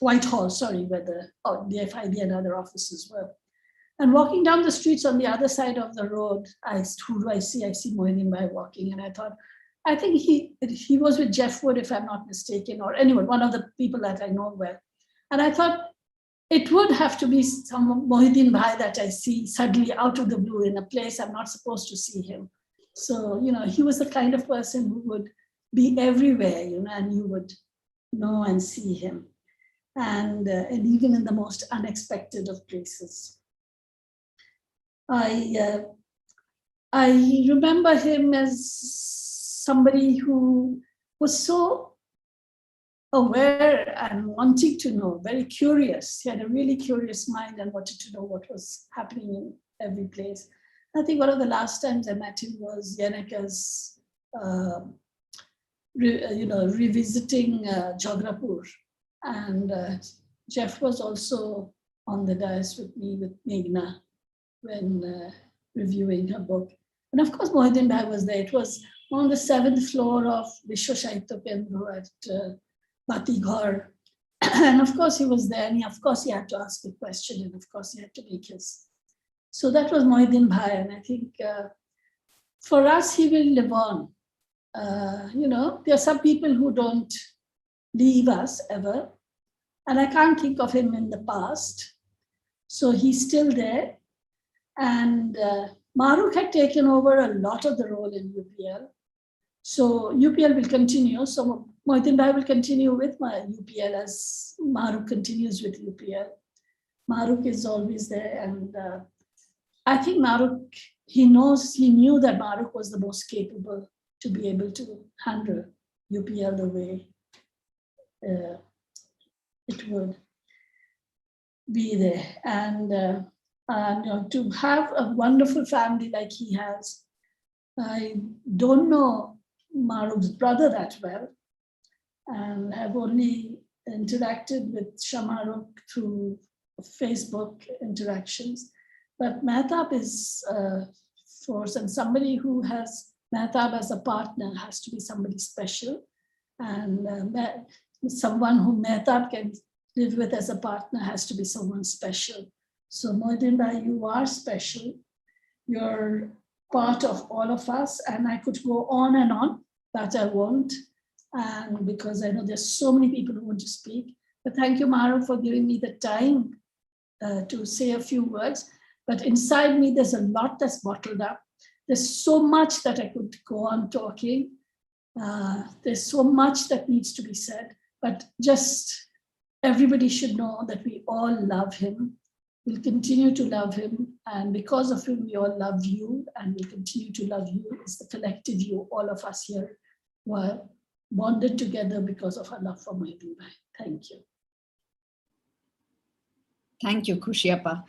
Whitehall, where the DFID and other offices were. And walking down the streets on the other side of the road, who do I see? I see Mohiuddin Bhai walking, and I thought, I think he was with Jeff Wood, if I'm not mistaken, or anyone, one of the people that I know well. And I thought it would have to be some Mohiuddin Bhai that I see suddenly out of the blue in a place I'm not supposed to see him. So, he was the kind of person who would be everywhere, and you would know and see him. And even in the most unexpected of places. I remember him as somebody who was so aware and wanting to know, very curious. He had a really curious mind and wanted to know what was happening in every place. I think one of the last times I met him was Yeneka's, revisiting Jograpur. And Jeff was also on the dais with me, with Meghna, when reviewing her book. And of course, Mohiuddin Bhai was there. It was on the 7th floor of Vishwa Sahitya Kendra at Batighar. And of course, he was there. And of course, he had to ask a question. And of course, he had to make his. So that was Mohiuddin Bhai. And I think for us, he will live on. There are some people who don't leave us ever. And I can't think of him in the past. So he's still there. And Maruk had taken over a lot of the role in UPL. So UPL will continue. So Mohiuddin Bhai will continue with my UPL as Maruk continues with UPL. Maruk is always there. And I think Maruk, he knew that Maruk was the most capable to be able to handle UPL the way it would be there. And to have a wonderful family like he has. I don't know Maruk's brother that well, and have only interacted with Shamaruk through Facebook interactions. But Mehtab is a force, and somebody who has Mehtab as a partner has to be somebody special, and someone who Mehtab can live with as a partner has to be someone special. So Mohiuddin Bhai, you are special. You're part of all of us. And I could go on, but I won't. And because I know there's so many people who want to speak. But thank you, Maruk, for giving me the time to say a few words. But inside me, there's a lot that's bottled up. There's so much that I could go on talking. There's so much that needs to be said. But just everybody should know that we all love him. We'll continue to love him, and because of him, we all love you, and we'll continue to love you. It's the collective you, all of us here, were bonded together because of our love for Mohiuddin Bhai. Thank you. Thank you, Khushiappa.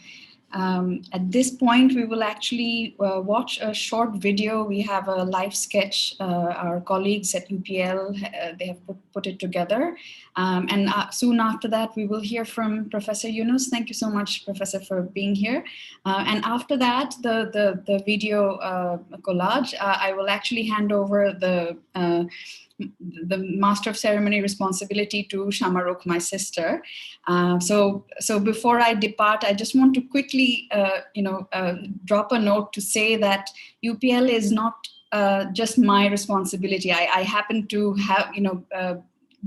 At this point, we will actually watch a short video. We have a live sketch. Our colleagues at UPL, they have put it together. And soon after that, we will hear from Professor Yunus. Thank you so much, Professor, for being here. And after that, the video collage, I will actually hand over the Master of Ceremony responsibility to Shamaruk, my sister. So before I depart, I just want to quickly, drop a note to say that UPL is not just my responsibility. I happen to have,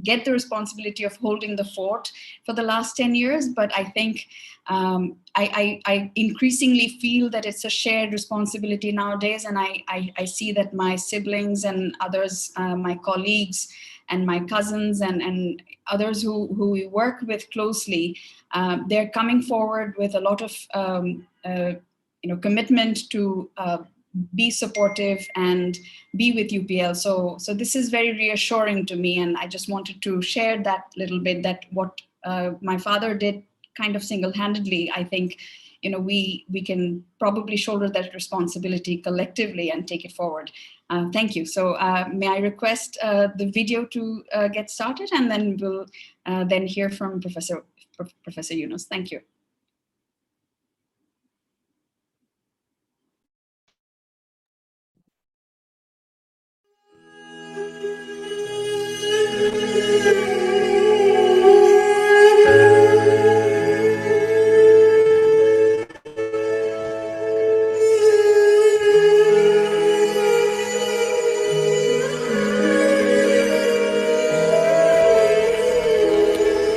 get the responsibility of holding the fort for the last 10 years, but I think I increasingly feel that it's a shared responsibility nowadays, and I see that my siblings and others, my colleagues, and my cousins and others who we work with closely, they're coming forward with a lot of commitment to be supportive and be with UPL. So this is very reassuring to me, and I just wanted to share that little bit, that what my father did kind of single-handedly, I think, we can probably shoulder that responsibility collectively and take it forward. Thank you. So may I request the video to get started, and then we'll then hear from Professor Yunus. Thank you.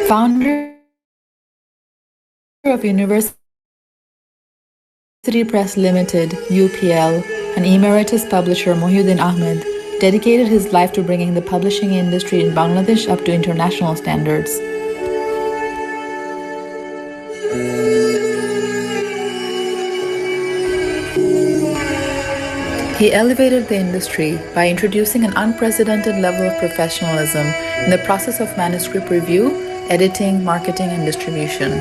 Founder of University Press Limited, UPL, and Emeritus publisher Mohiuddin Ahmed dedicated his life to bringing the publishing industry in Bangladesh up to international standards. He elevated the industry by introducing an unprecedented level of professionalism in the process of manuscript review, editing, marketing, and distribution.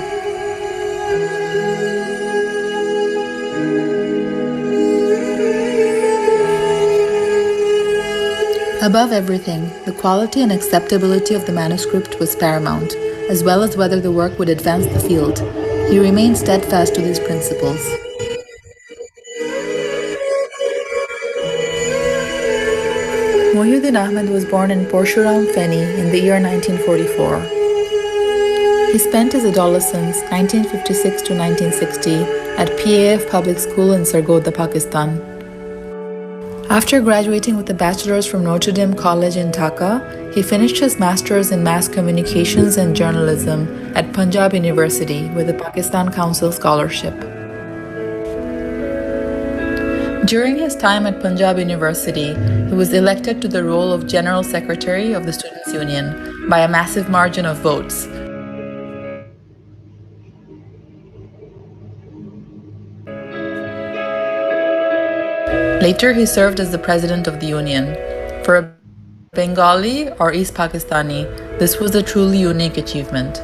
Above everything, the quality and acceptability of the manuscript was paramount, as well as whether the work would advance the field. He remained steadfast to these principles. Mohiuddin Ahmed was born in Porshuram, Feni in the year 1944. He spent his adolescence, 1956 to 1960, at PAF Public School in Sargodha, Pakistan. After graduating with a bachelor's from Notre Dame College in Dhaka, he finished his master's in mass communications and journalism at Punjab University with a Pakistan Council scholarship. During his time at Punjab University, he was elected to the role of General Secretary of the Students' Union by a massive margin of votes. Later, he served as the president of the union. For a Bengali or East Pakistani, this was a truly unique achievement.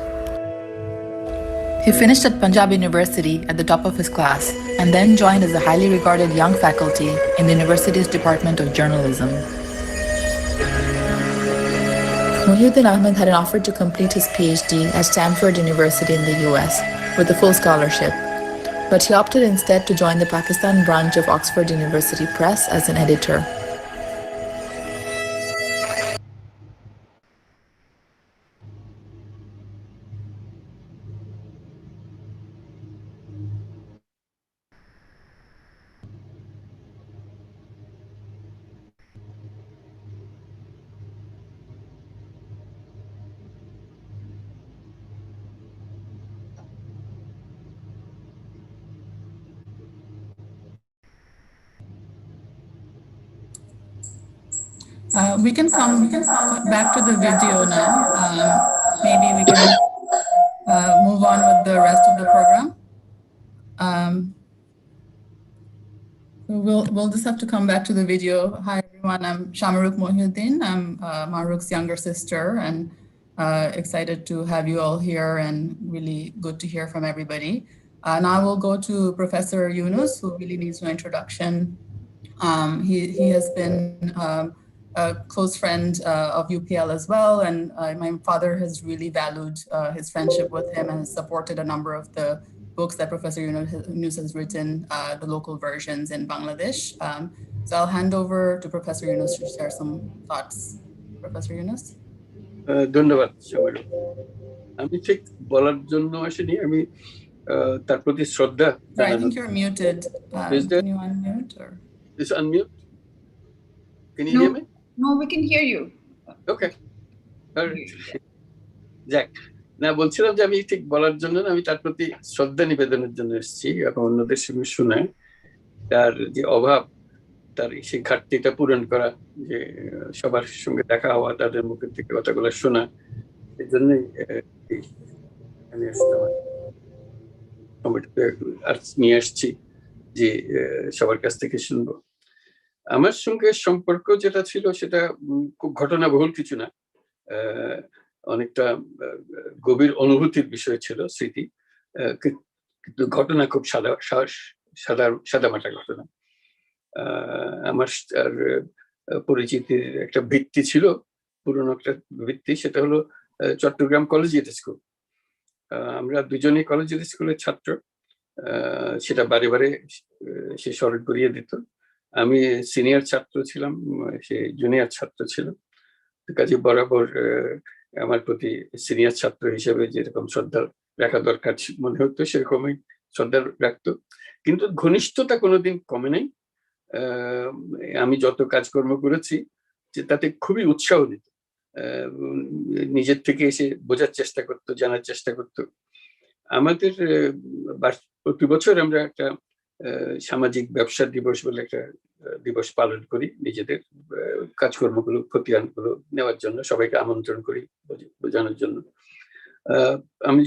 He finished at Punjab University at the top of his class and then joined as a highly regarded young faculty in the university's Department of Journalism. Mohiuddin Ahmed had an offer to complete his PhD at Stanford University in the US with a full scholarship, but he opted instead to join the Pakistan branch of Oxford University Press as an editor. We can come back to the video now. Maybe we can move on with the rest of the program. We'll just have to come back to the video. Hi everyone, I'm Shamaruk Mohiuddin. I'm Maruk's younger sister, and excited to have you all here and really good to hear from everybody. Now we'll go to Professor Yunus, who really needs no introduction. He has been a close friend of UPL as well, and my father has really valued his friendship with him and has supported a number of the books that Professor Yunus has written, the local versions in Bangladesh. So I'll hand over to Professor Yunus to share some thoughts. Professor Yunus? ধন্যবাদ সবাইকে। আমি ঠিক বলার জন্য আসিনি, আমি তার প্রতি শ্রদ্ধা। I think you're muted. Can you unmute? Or? Is unmute? Can you hear me? No, we can hear you. Okay. যাক, না বলছিলাম যে আমি ঠিক বলার জন্য আমি তার প্রতি শ্রদ্ধা নিবেদনের জন্য এসেছি এবং অন্যদের সঙ্গে শুনে তার যে অভাব তার সেই ঘাটতিটা পূরণ করা, যে সবার সঙ্গে দেখা হওয়া, তাদের মুখের থেকে কথাগুলো শোনা, এই জন্যই এখানে আসলাম, নিয়ে আসছি যে সবার কাছ থেকে শুনবো। আমার সঙ্গে সম্পর্ক যেটা ছিল সেটা খুব ঘটনাবহুল কিছু না, অনেকটা গভীর অনুভূতির বিষয় ছিল, স্মৃতি, কিন্তু ঘটনা খুব সাদামাটা ঘটনা। আমার পরিচিতির একটা ভিত্তি ছিল, পুরনো একটা ভিত্তি, সেটা হলো চট্টগ্রাম কলেজিয়েট স্কুল। আমরা দুজনেই কলেজিয়েট স্কুলের ছাত্র, সেটা বারে বারে সে স্মরণ করিয়ে দিত। আমি সিনিয়র ছাত্র ছিলাম, সে জুনিয়র ছাত্র ছিল, কাজে বরাবর আমার প্রতি সিনিয়র ছাত্র হিসেবে যেরকম শ্রদ্ধা রাখা দরকার মনে হতো সেরকমই শ্রদ্ধা রাখতো, কিন্তু ঘনিষ্ঠতা কোনোদিন কমে নাই। আমি যত কাজকর্ম করেছি যে তাতে খুবই উৎসাহ দিত, নিজের থেকে এসে বোঝার চেষ্টা করতো, জানার চেষ্টা করতো। আমাদের প্রতি বছর আমরা একটা সামাজিক ব্যবসা দিবস বলে একটা দিবস পালন করি, নিজেদের কাজকর্মগুলো, খতিয়ানগুলো নেওয়ার জন্য সবাইকে আমন্ত্রণ করি, বোঝানোর জন্য। আমি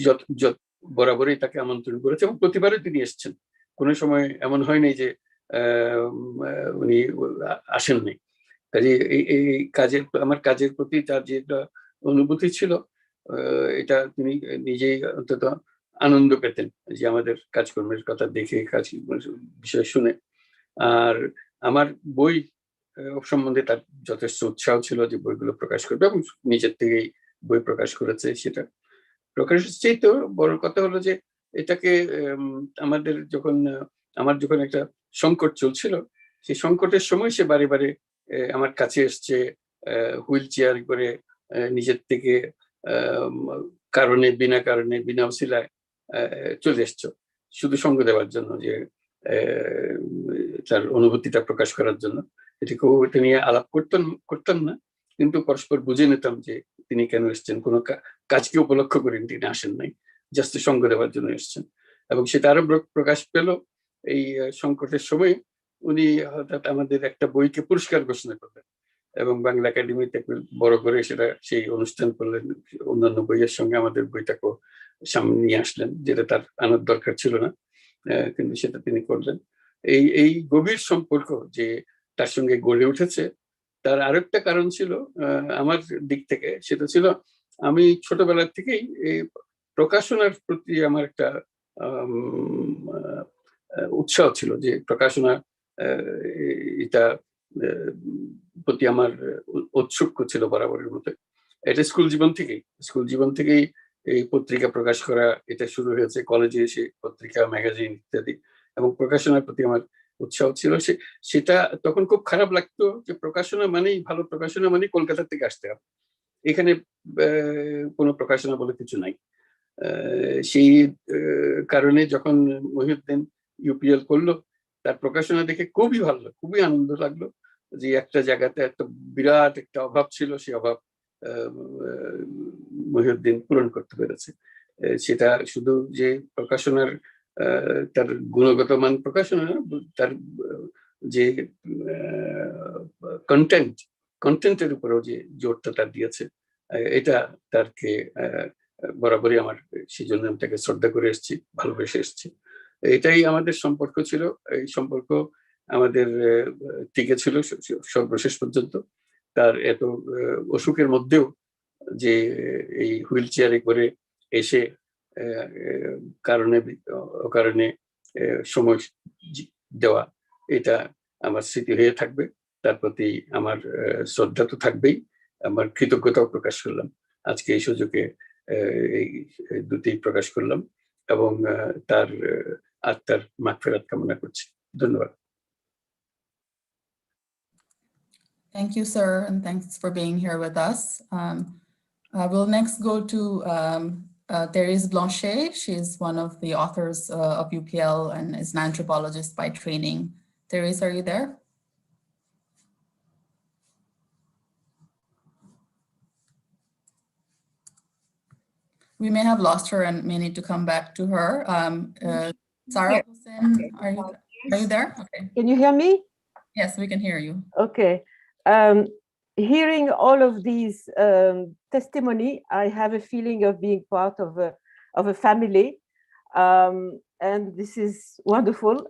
বরাবরই তাকে আমন্ত্রণ করেছি এবং প্রতিবারই তিনি এসেছেন, কোনো সময় এমন হয়নি যে উনি আসেননি। কাজে এই কাজের, আমার কাজের প্রতি তার যে একটা অনুভূতি ছিল, এটা তিনি নিজেই অন্তত আনন্দ পেতেন যে আমাদের কাজকর্মের কথা দেখে, কাজ বিষয় শুনে। আর আমার বই সম্বন্ধে তার যথেষ্ট উৎসাহ ছিল যে বইগুলো প্রকাশ করবে, এবং নিজের থেকেই বই প্রকাশ করেছে। সেটা প্রকাশের চেয়েতেও বড় কথা হলো যে এটাকে আমার যখন একটা সংকট চলছিল, সেই সংকটের সময় সে বারে বারে আমার কাছে এসছে, হুইল চেয়ার করে নিজের থেকে বিনা কারণে বিনা অসিলায় চলে এসছো, শুধু সঙ্গ দেওয়ার জন্য, যে তার অনুভূতিটা প্রকাশ করার জন্য। এটা নিয়ে আলাপ করতাম না, কিন্তু পরস্পর বুঝে নিতাম যে তিনি কেন এসছেন। কোনো কাজকে উপলক্ষ করেন তিনি আসেন নাই, জাস্ট সঙ্গ দেওয়ার জন্য এসছেন। এবং সেটা আরো প্রকাশ পেল এই সংকটের সময়। উনি হঠাৎ আমাদের একটা বইকে পুরস্কার ঘোষণা করলেন এবং বাংলা একাডেমিতে বড় করে সেটা সেই অনুষ্ঠান করলেন। অন্যান্য বইয়ের সঙ্গে আমাদের বইটাকেও সামনে নিয়ে আসলেন, যেটা তার আনার দরকার ছিল না, কিন্তু সেটা তিনি করলেন। এই গভীর সম্পর্ক যে তার সঙ্গে গড়ে উঠেছে, তার আরেকটা কারণ ছিল আমার দিক থেকে, সেটা ছিল আমি ছোটবেলার থেকেই এই প্রকাশনার প্রতি আমার একটা উৎসাহ ছিল, যে প্রকাশনা এটা প্রতি আমার ঔৎসুক্য ছিল বরাবরের মতো। এটা স্কুল জীবন থেকেই এই পত্রিকা প্রকাশ করা এটা শুরু হয়েছে, কলেজে এসে পত্রিকা, ম্যাগাজিন ইত্যাদি, এবং প্রকাশনার প্রতি আমার উৎসাহ ছিল। সেটা তখন খুব খারাপ লাগতো যে প্রকাশনা মানেই, ভালো প্রকাশনা মানেই কলকাতা থেকে আসতে হবে, এখানে কোনো প্রকাশনা বলে কিছু নাই। সেই কারণে যখন মহিউদ্দিন ইউপিএল করলো, তার প্রকাশনা দেখে খুবই ভালো, খুবই আনন্দ লাগলো যে একটা জায়গাতে একটা বিরাট একটা অভাব ছিল, সেই অভাব মহিউদ্দিন পূরণ করতে পেরেছে। সেটা শুধু যে প্রকাশনার তার গুণগত মান প্রকাশনা, তার যে কন্টেন্টের উপরেও যে জোরটা তার দিয়েছে, এটা তারকে বরাবরই আমার, সেই জন্য আমি তাকে শ্রদ্ধা করে এসেছি, ভালোবেসে এসেছি। এটাই আমাদের সম্পর্ক ছিল। এই সম্পর্ক আমাদের টিকে ছিল সর্বশেষ পর্যন্ত। তার এত অসুখের মধ্যেও যে এই হুইল চেয়ারে করে এসে অকারণে সময় দেওয়া, এটা আমার স্মৃতি হয়ে থাকবে। তার প্রতি আমার শ্রদ্ধা তো থাকবেই, আমার কৃতজ্ঞতাও প্রকাশ করলাম। আজকে এই সুযোগে এই দুটি প্রকাশ করলাম এবং তার আত্মার মাগফিরাত কামনা করছি। ধন্যবাদ। Thank you, sir, and thanks for being here with us. We'll next go to Therese Blanchet. She's one of the authors of UPL and is an anthropologist by training. Therese, are you there? We may have lost her and may need to come back to her. Sarah Hussain, are you there? Okay. Can you hear me? Yes, we can hear you. Okay. Hearing all of these testimony, I have a feeling of being part of a family, and this is wonderful.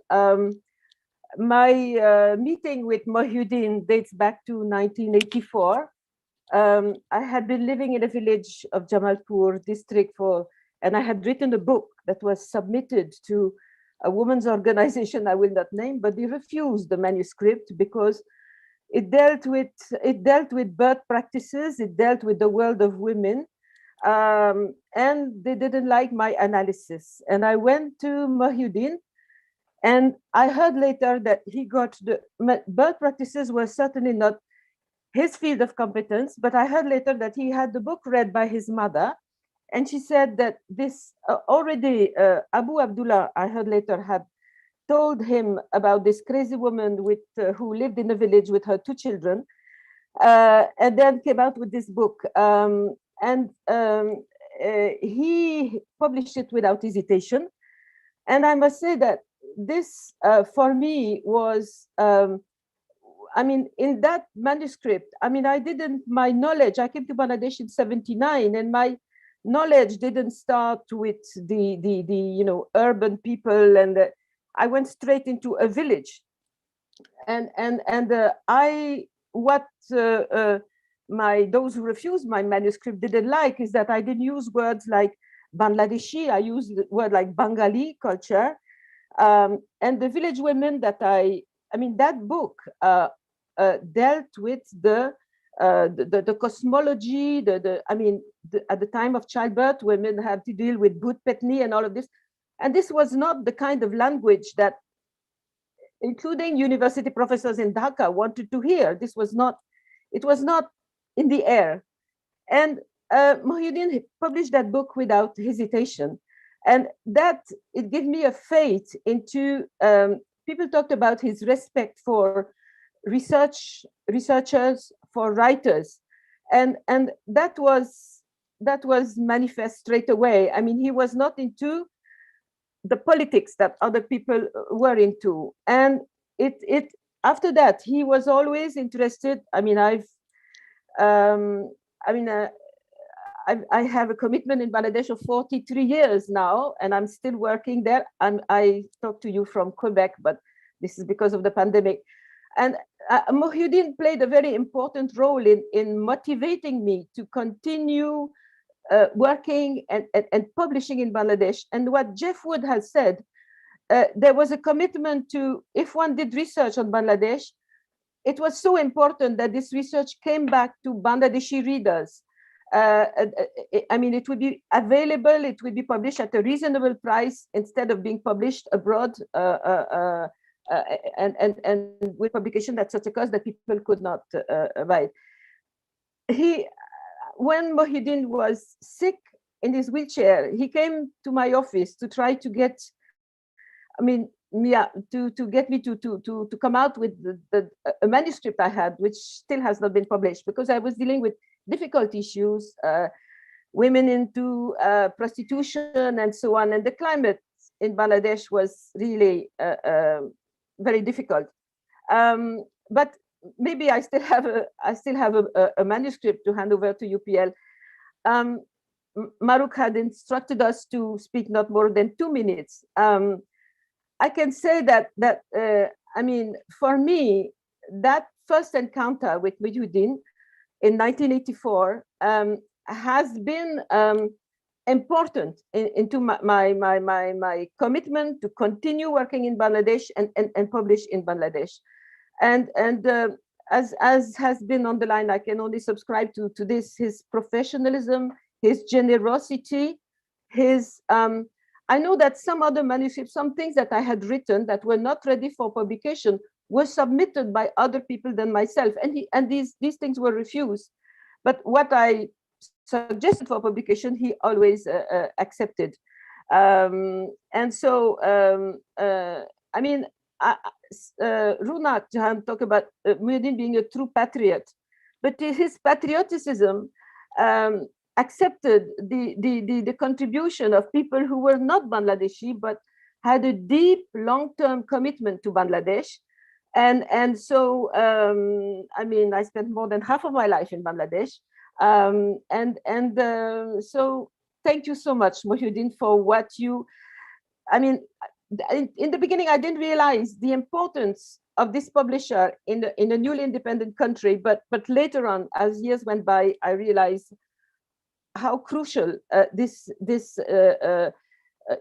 My meeting with Mohiuddin dates back to 1984. I had been living in a village of Jamalpur district and I had written a book that was submitted to a women's organization I will not name, but they refused the manuscript because it dealt with birth practices, it dealt with the world of women, and they didn't like my analysis. And I went to Mohiuddin, and I heard later that birth practices were certainly not his field of competence, but I heard later that he had the book read by his mother, and she said that this already Abu Abdullah, I heard later, had told him about this crazy woman who lived in a village with her 2 children, and then came out with this book. He published it without hesitation. And I must say that this, for me, was, in that manuscript, my knowledge, I came to Bangladesh in 79, and my knowledge didn't start with the urban people, and I went straight into a village. Those who refused my manuscript didn't like is that I didn't use words like Bangladeshi, I used the word like Bengali culture. And the village women that that book dealt with the cosmology, at the time of childbirth, women had to deal with Bhut Petni and all of this. And this was not the kind of language that, including university professors in Dhaka, wanted to hear. It was not in the air. And Mohiuddin published that book without hesitation. And that, it gave me a faith into, people talked about his respect for researchers, for writers. And that was manifest straight away. He was not into the politics that other people were into. And after that, he was always interested. I have a commitment in Bangladesh of 43 years now, and I'm still working there. And I talk to you from Quebec, but this is because of the pandemic. And Mohiuddin played a very important role in motivating me to continue working and publishing in Bangladesh. And what Jeff Wood has said, there was a commitment to, if one did research on Bangladesh, it was so important that this research came back to Bangladeshi readers. It would be available, it would be published at a reasonable price instead of being published abroad, and with publication at such a cost that people could not buy it. When Mohiuddin was sick in his wheelchair, he came to my office to try to get, to get me to come out with a manuscript I had, which still has not been published, because I was dealing with difficult issues, women into prostitution and so on. And the climate in Bangladesh was really very difficult. But maybe I still have a manuscript to hand over to UPL. Maruk had instructed us to speak not more than 2 minutes. I can say that for me, that first encounter with Mohiuddin in 1984 has been important into my commitment to continue working in Bangladesh and publish in Bangladesh. And as has been on the line, I can only subscribe to this: his professionalism, his generosity, his. I know that some other manuscripts, some things that I had written that were not ready for publication, were submitted by other people than myself, and these things were refused. But what I suggested for publication, he always accepted. And so, Runak Jahan talked about Mohiuddin being a true patriot, but his patriotism accepted the contribution of people who were not Bangladeshi, but had a deep long-term commitment to Bangladesh. And so, I mean, I spent more than half of my life in Bangladesh. So thank you so much, Mohiuddin, for what you, I mean, in the beginning, I didn't realize the importance of this publisher in a newly independent country, but later on, as years went by, I realized how crucial this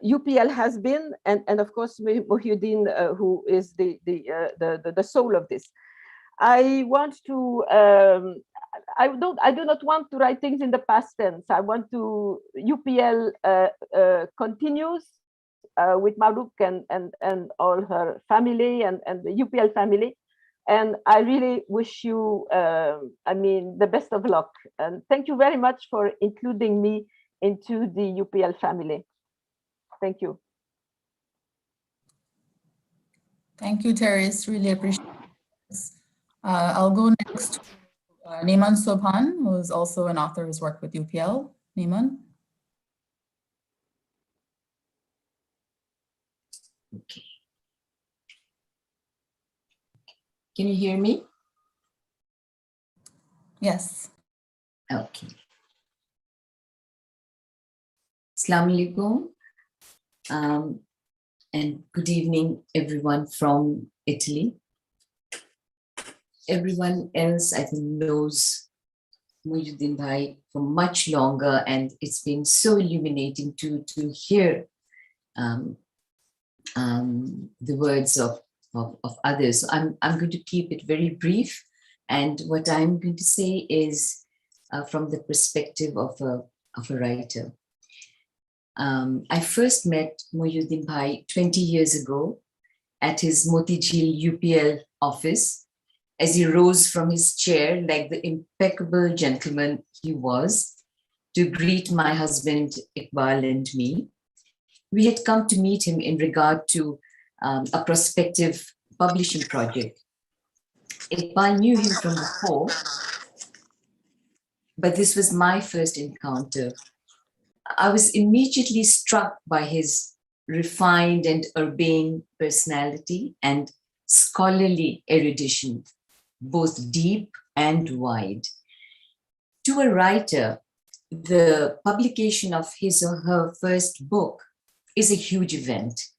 UPL has been, and of course Mohiuddin, who is the soul of this. I want to. I do not want to write things in the past tense. I want to UPL continues with Maruk and all her family and the UPL family. And I really wish you, I mean, the best of luck. And thank you very much for including me into the UPL family. Thank you. Thank you, Therese. Really appreciate this. I'll go next to Neeman Sobhan, who is also an author who's worked with UPL. Neeman. Okay. Can you hear me? Yes. Okay. Assalamu alaikum. And good evening, everyone from Italy. Everyone else, I think, knows Mohiuddin Bhai for much longer, and it's been so illuminating to hear the words of others. So I'm going to keep it very brief, and what I'm going to say is from the perspective of a writer. I first met Mohiuddin Bhai 20 years ago at his Motijil UPL office as he rose from his chair like the impeccable gentleman he was to greet my husband Iqbal and me. We had come to meet him in regard to a prospective publishing project. Iqbal knew him from before, but this was my first encounter. I was immediately struck by his refined and urbane personality and scholarly erudition, both deep and wide. To a writer, the publication of his or her first book is a huge event.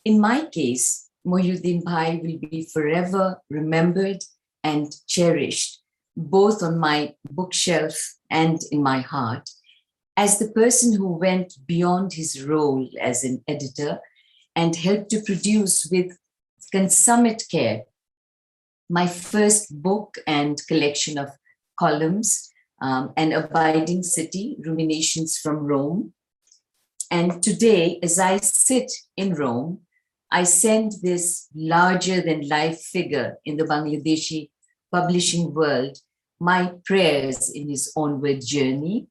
In my case, Mohiuddin Bhai will be forever remembered and cherished, both on my bookshelf and in my heart, as the person who went beyond his role as an editor and helped to produce with consummate care my first book and collection of columns, An Abiding City, Ruminations from Rome. And today, as I sit in Rome, I send this larger-than-life figure in the Bangladeshi publishing world my prayers in his onward journey.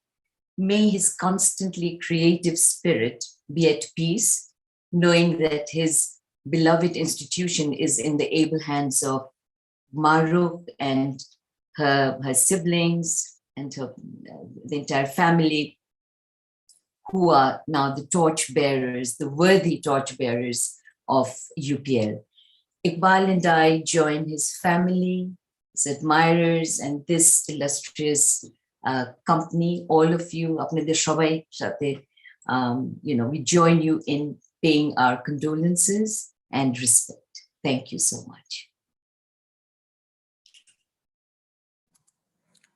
May his constantly creative spirit be at peace, knowing that his beloved institution is in the able hands of Maruk and her siblings and the entire family, who are now the torchbearers, the worthy torchbearers of UPL. Iqbal and I join his family, his admirers, and this illustrious company, all of you, apneder shobai sathe, we join you in paying our condolences and respect. Thank you so much.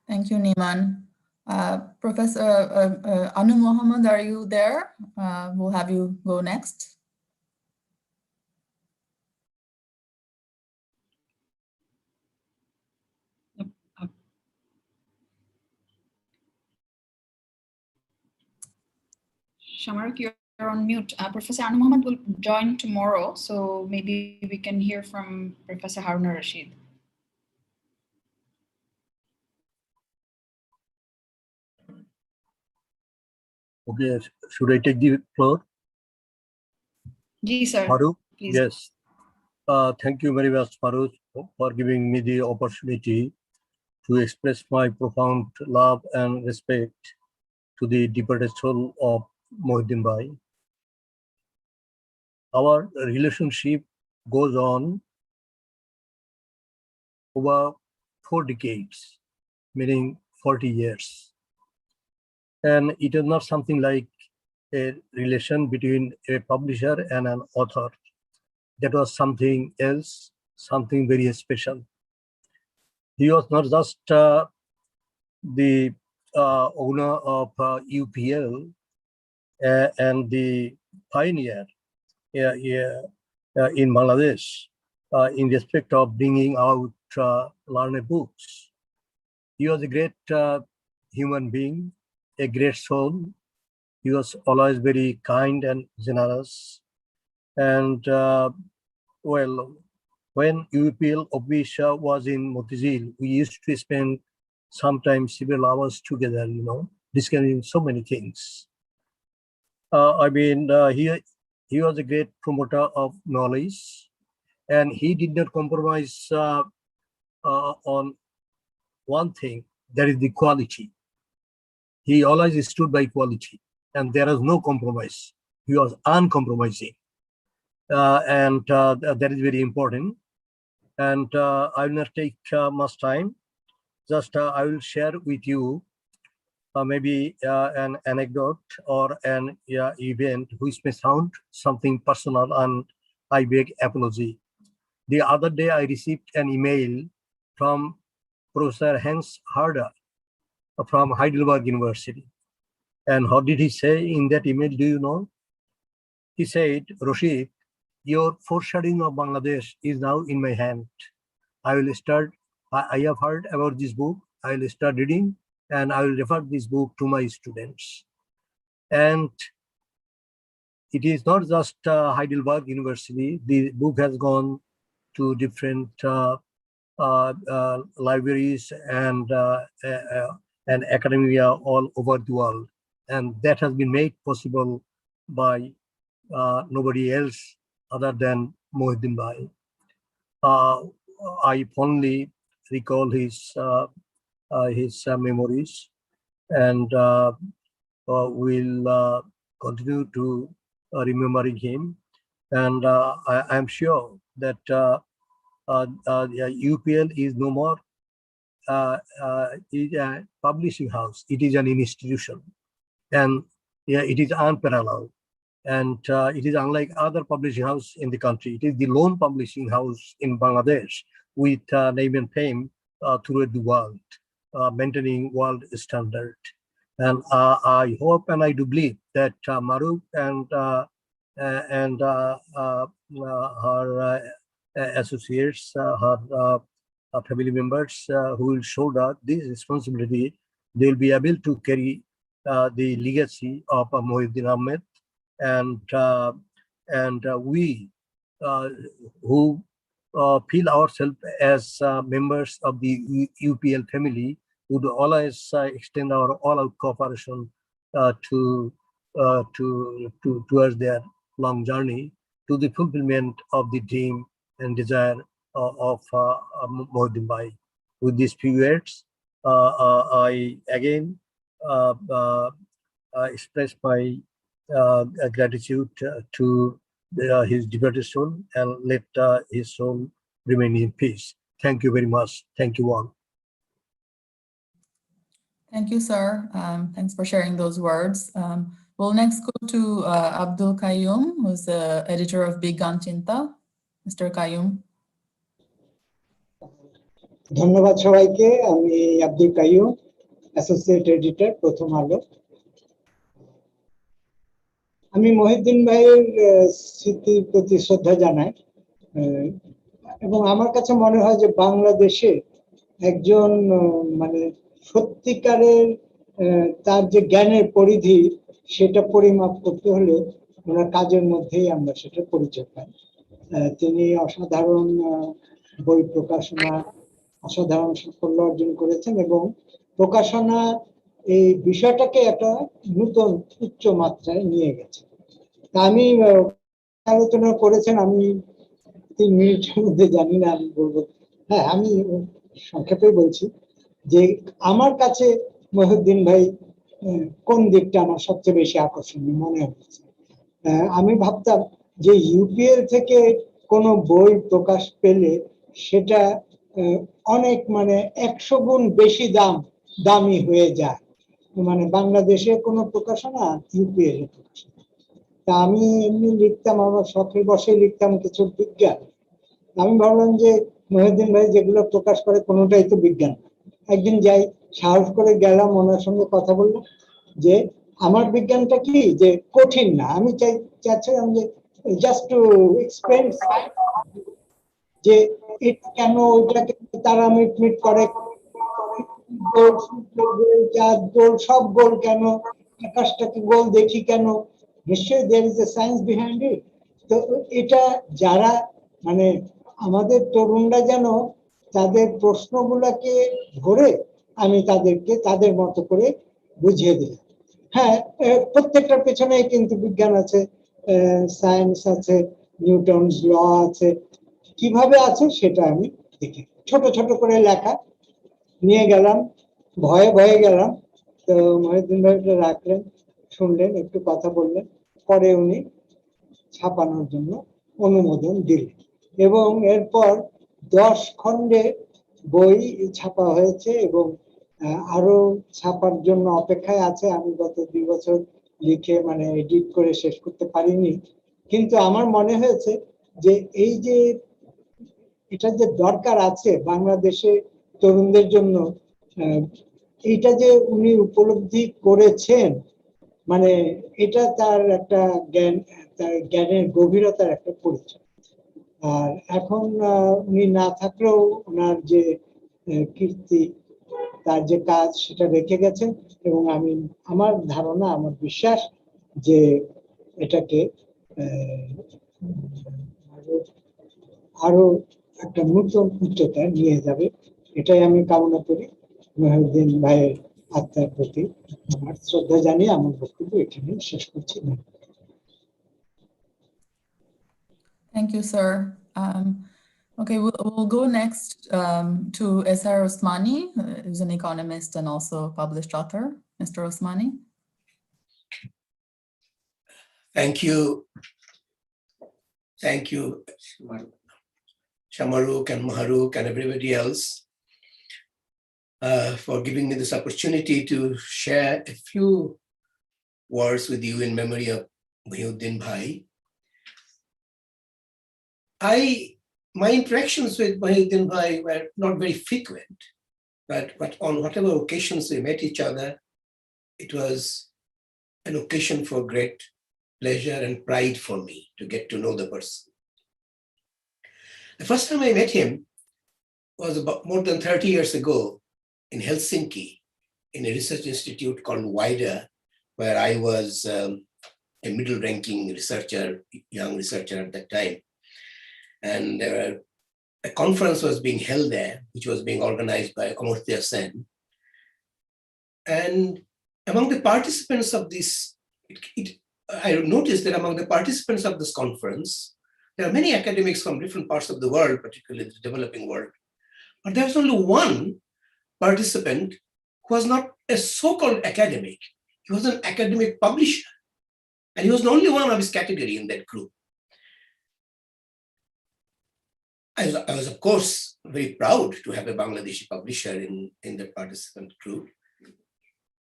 Thank you, Neeman. Professor Anu Mohammed, are you there? We'll have you go next. Shamaruk, you're on mute. Professor Anu Mohammed will join tomorrow, so maybe we can hear from Professor Haruna Rashid. Okay, should I take the floor? Ji, sir. Farooq? Please. Yes. Thank you very much, Farooq, for giving me the opportunity to express my profound love and respect to the departed soul of Mohiuddin Bhai. Our relationship goes on over 4 decades, meaning 40 years. And it is not something like a relation between a publisher and an author. That was something else, something very special. He was not just the owner of UPL and the pioneer in Bangladesh in respect of bringing out learned books. He was a great human being, a great soul. He was always very kind and generous. And well, when UPL office was in Motizil, we used to spend sometimes several hours together, discussing so many things. He was a great promoter of knowledge, and he did not compromise on one thing, that is the quality. He always stood by quality, and there was no compromise. He was uncompromising, and that is very important. And I will not take much time. Just I will share with you maybe an anecdote or an event which may sound something personal, and I beg apology. The other day I received an email from Professor Hans Harder from Heidelberg University. And what did he say in that email, do you know? He said, Rashid, your foreshadowing of Bangladesh is now in my hand. I will start, I have heard about this book, I will start reading, and I will refer this book to my students. And it is not just Heidelberg University, the book has gone to different libraries and academia all over the world. And that has been made possible by nobody else other than Mohiuddin Bhai. I fondly recall his memories, and will continue to remembering him. And I am sure that UPL is no more is a publishing house. It is an institution, and it is unparalleled. And it is unlike other publishing house in the country. It is the lone publishing house in Bangladesh with name and fame throughout the world, maintaining world standard. And I hope and I do believe that Maruk and her associates, her family members who will shoulder this responsibility, they'll be able to carry the legacy of Mohiuddin Ahmed. And we who feel ourselves as members of the UPL family would always extend our all-out cooperation towards their long journey to the fulfillment of the dream and desire of Mohiuddin Bhai. With these few words, I again express my gratitude to his departed soul, and let his soul remain in peace. Thank you very much. Thank you all. Thank you, sir. Thanks for sharing those words. We'll next go to Abdul Qayyum, who's the editor of Big Gun Chinta. Mr. Qayyum. ধন্যবাদ সবাইকে। আমি Abdul Qayyum, associate editor, প্রথম আলো। আমি মহিউদ্দিন ভাইয়ের স্মৃতির প্রতি শ্রদ্ধা জানাই, এবং আমার কাছে মনে হয় যে বাংলাদেশে একজন মানে সত্যিকারের তার যে জ্ঞানের পরিধি সেটা পরিমাপ করতে হলে ওনার কাজের মধ্যেই আমরা সেটা পরিচয় পাই। তিনি অসাধারণ বই প্রকাশনা, অসাধারণ সাফল্য অর্জন করেছেন, এবং প্রকাশনা এই বিষয়টাকে একটা নতুন উচ্চ মাত্রায় নিয়ে গেছে। আমি আলোচনা করেছেন, আমি 3 মিনিটের মধ্যে জানি না আমি বলবো। হ্যাঁ, আমি সংক্ষেপে বলছি যে আমার কাছে মহিউদ্দিন ভাই কোন দিকটা আমার সবচেয়ে বেশি আকর্ষণীয় মনে হচ্ছে। আমি ভাবতাম যে ইউপিএল থেকে কোনো বই প্রকাশ পেলে সেটা অনেক মানে 100 গুণ বেশি দামি হয়ে যায়, মানে বাংলাদেশে কোনো প্রকাশনা ইউপিএর প্রকাশনা। তা আমি এমনি লিখতাম, আমার শখের বসে লিখতাম কিছু বিজ্ঞান। আমি ভাবলাম যে মহিউদ্দিন ভাই যেগুলো প্রকাশ করে কোনোটাই তো বিজ্ঞান। একদিন যাই, সাহস করে গেলাম, ওনার সঙ্গে কথা বললাম যে আমার বিজ্ঞানটা কি যে কঠিন না, আমি চাচ্ছিলাম যে জাস্ট টু এক্সপ্লেন যে এটা কেন, ওইটাকে তারা মিট করে, সব গোল কেন, আকাশটাকে গোল দেখি কেন, নিশ্চয়ই there is a science behind it। তো এটা যারা মানে আমাদের তরুণরা যেন তাদের প্রশ্নগুলোকে ধরে আমি তাদেরকে তাদের মতো করে বুঝিয়ে দিলাম। হ্যাঁ, প্রত্যেকটার পেছনে কিন্তু বিজ্ঞান আছে, সায়েন্স আছে, নিউটনস ল আছে, কিভাবে আছে সেটা আমি দেখি। ছোট ছোট করে লেখা নিয়ে গেলাম, ভয়ে ভয়ে গেলাম। তো মহিউদ্দিন ভাই রাখলেন, শুনলেন, একটু কথা বললেন, পরে উনি ছাপানোর জন্য অনুমোদন দিলেন এবং এরপর 10 খণ্ডে বই ছাপা হয়েছে এবং আরো ছাপার জন্য অপেক্ষায় আছে। আমি গত 2 বছর লিখে মানে এডিট করে শেষ করতে পারিনি, কিন্তু আমার মনে হয়েছে যে এই যে এটা যে দরকার আছে বাংলাদেশে তরুণদের জন্য, এইটা যে উনি উপলব্ধি করেছেন, মানে এটা তার একটা জ্ঞান, তার জ্ঞানের গভীরতার একটা পরিচয়। আর এখন উনি না থাকলেও ওনার যে কীর্তি, তার যে কাজ, সেটা রেখে গেছেন এবং আমার ধারণা, আমার বিশ্বাস যে এটাকে আরো একটা নতুন উচ্চতায় নিয়ে যাবে, এটাই আমি কামনা করি। মহিউদ্দিন ভাইয়ের আত্মার প্রতি আমার শ্রদ্ধা জানিয়ে আমার বক্তব্য এখানে শেষ করছি। Thank you, sir. Okay, we'll go next to Esar Osmani, who's an economist and also published author. Mr. Osmani. Thank you. Thank you, Shamaruk and Maharuk and everybody else for giving me this opportunity to share a few words with you in memory of Mohiuddin Bhai. My interactions with Mohiuddin Bhai were not very frequent, but on whatever occasions we met each other, it was an occasion for great pleasure and pride for me to get to know the person. The first time I met him was about more than 30 years ago in Helsinki, in a research institute called WIDA, where I was a middle-ranking researcher, young researcher at that time. And a conference was being held there, which was being organized by Amartya Sen. And among the participants of this, I noticed that among the participants of this conference, there are many academics from different parts of the world, particularly the developing world. But there was only one participant who was not a so-called academic. He was an academic publisher. And he was the only one of his category in that group. I was, of course, very proud to have a Bangladeshi publisher in the participant group.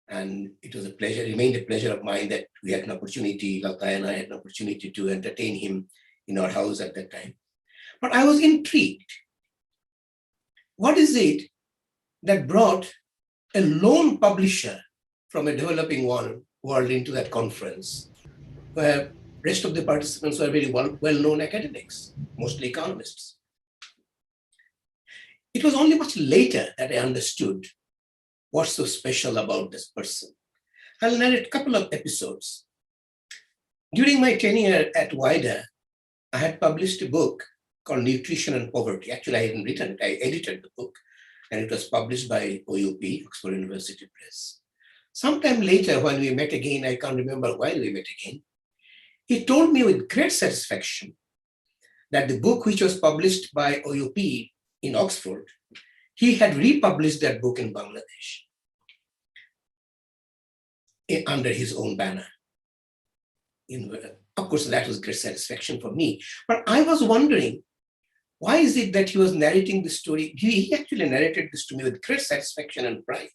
And it was a pleasure, remained a pleasure of mine that we had an opportunity, Laltai and I had an opportunity to entertain him in our house at that time. But I was intrigued. What is it that brought a lone publisher from a developing world into that conference, where rest of the participants were very well-known academics, mostly economists? It was only much later that I understood what's so special about this person. I'll narrate a couple of episodes. During my tenure at WIDA, I had published a book called Nutrition and Poverty. Actually, I hadn't written it, I edited the book, and it was published by OUP, Oxford University Press. Sometime later, when we met again, I can't remember why we met again, he told me with great satisfaction that the book which was published by OUP in Oxford, he had republished that book in Bangladesh under his own banner. Of course, that was great satisfaction for me. But I was wondering, why is it that he was narrating the story? He actually narrated this to me with great satisfaction and pride.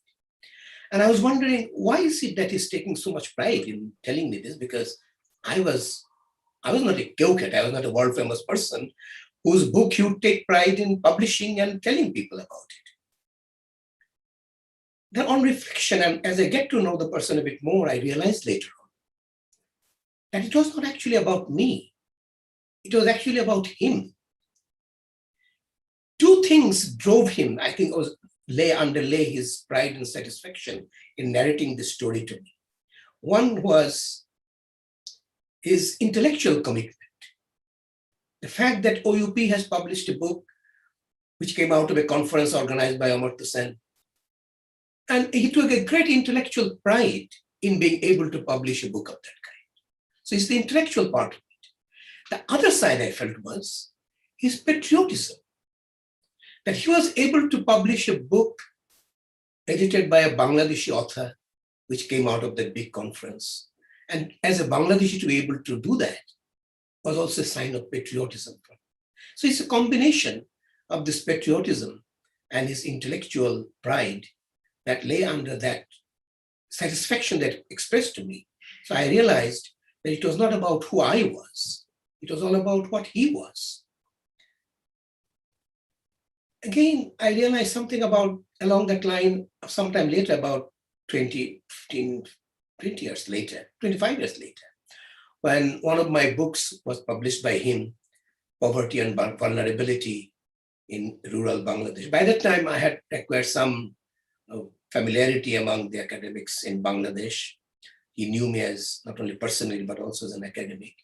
And I was wondering, why is it that he's taking so much pride in telling me this? Because I was not a coquette. I was not a world famous person whose book he would take pride in publishing and telling people about it. Then on reflection, and as I get to know the person a bit more, I realized later on that it was not actually about me. It was actually about him. Two things drove him, I think, underlay his pride and satisfaction in narrating this story to me. One was his intellectual commitment. The fact that OUP has published a book which came out of a conference organized by Emeritus, and he took a great intellectual pride in being able to publish a book of that kind. So it's the intellectual part of it. The other side I felt was his patriotism, that he was able to publish a book edited by a Bangladeshi author, which came out of that big conference. And as a Bangladeshi, to be able to do that was also a sign of patriotism. So it's a combination of this patriotism and his intellectual pride that lay under that satisfaction that expressed to me. So I realized that it was not about who I was. It was all about what he was. Again, I realized something about along that line sometime later, about 20 years later, 25 years later, when one of my books was published by him, Poverty and Vulnerability in Rural Bangladesh. By that time, I had acquired some familiarity among the academics in Bangladesh. He knew me as not only personally, but also as an academic.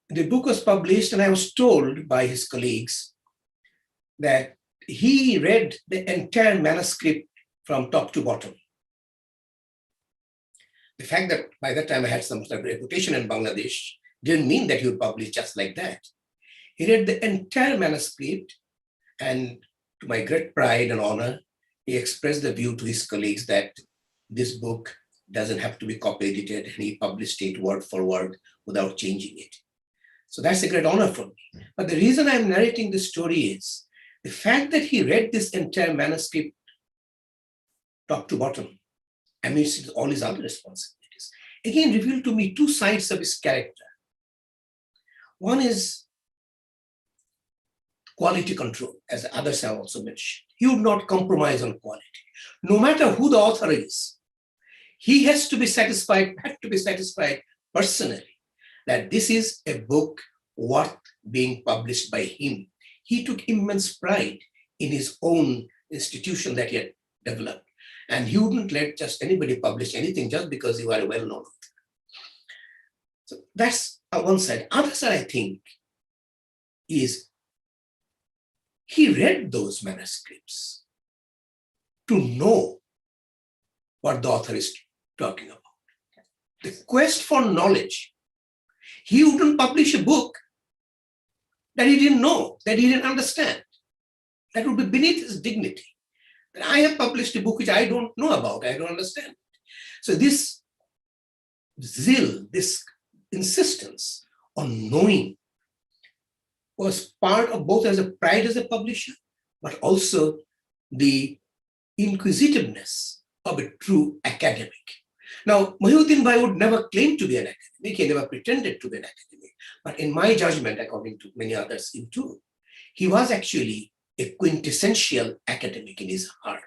The book was published, and I was told by his colleagues that he read the entire manuscript from top to bottom. The fact that by that time I had some sort of reputation in Bangladesh didn't mean that he would publish just like that. He read the entire manuscript, and to my great pride and honor, he expressed the view to his colleagues that this book doesn't have to be copy edited, and he published it word for word without changing it. So that's a great honor for me. But the reason I'm narrating this story is the fact that he read this entire manuscript top to bottom, amidst all his other responsibilities, again revealed to me two sides of his character. One is quality control, as others have also mentioned. He would not compromise on quality. No matter who the author is, he had to be satisfied personally that this is a book worth being published by him. He took immense pride in his own institution that he had developed. And he wouldn't let just anybody publish anything just because he were a well-known author. So that's one side. Other side, I think, is he read those manuscripts to know what the author is talking about. The quest for knowledge. He wouldn't publish a book that he didn't know, that he didn't understand. That would be beneath his dignity. And I have published a book which I don't know about, I don't understand. So this zeal, this insistence on knowing was part of both as a pride as a publisher, but also the inquisitiveness of a true academic. Now, Mohiuddin Bhai would never claim to be an academic, he never pretended to be an academic, but in my judgment, according to many others too, he was actually a quintessential academic in his heart.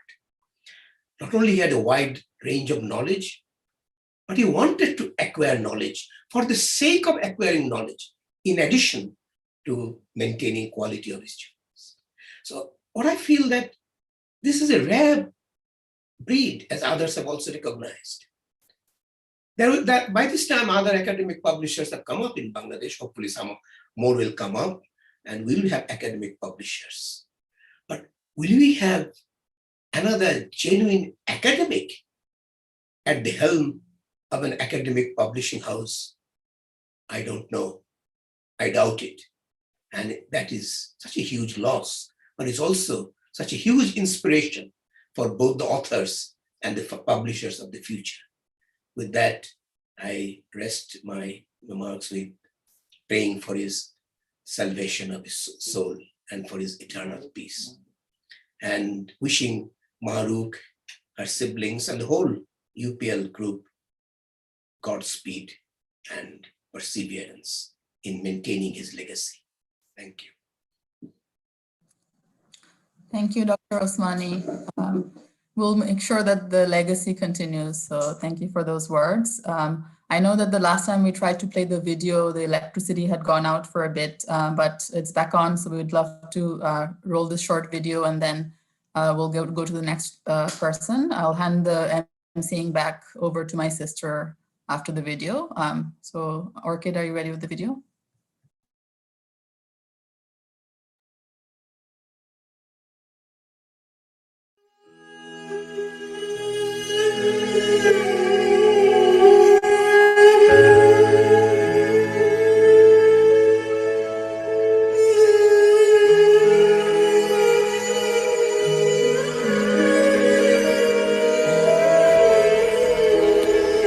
Not only he had a wide range of knowledge, but he wanted to acquire knowledge for the sake of acquiring knowledge, in addition to maintaining quality of his journals. So what I feel that this is a rare breed, as others have also recognized. By this time, other academic publishers have come up in Bangladesh. Hopefully some more will come up, and we will have academic publishers. But will we have another genuine academic at the helm of an academic publishing house? I don't know. I doubt it. And that is such a huge loss, but it's also such a huge inspiration for both the authors and the publishers of the future. With that, I rest my remarks with praying for his salvation of his soul and for his eternal peace. And wishing Mahrukh, her siblings, and the whole UPL group Godspeed and perseverance in maintaining his legacy. Thank you. Thank you, Dr. Osmani. We'll make sure that the legacy continues. So thank you for those words. I know that the last time we tried to play the video, the electricity had gone out for a bit, but it's back on. So we would love to roll this short video, and then we'll go to the next person. I'll hand the emceeing back over to my sister after the video. So Orchid, are you ready with the video?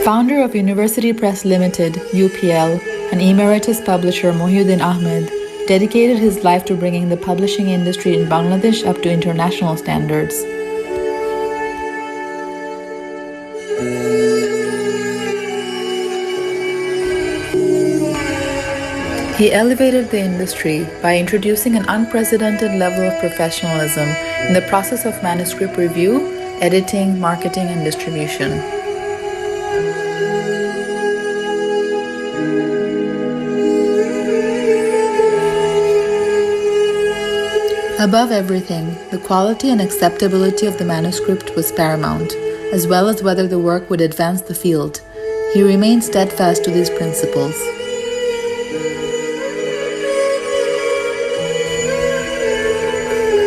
Founder of University Press Limited, UPL, and Emeritus publisher Mohiuddin Ahmed dedicated his life to bringing the publishing industry in Bangladesh up to international standards. He elevated the industry by introducing an unprecedented level of professionalism in the process of manuscript review, editing, marketing, and distribution. Above everything, the quality and acceptability of the manuscript was paramount, as well as whether the work would advance the field. He remained steadfast to these principles.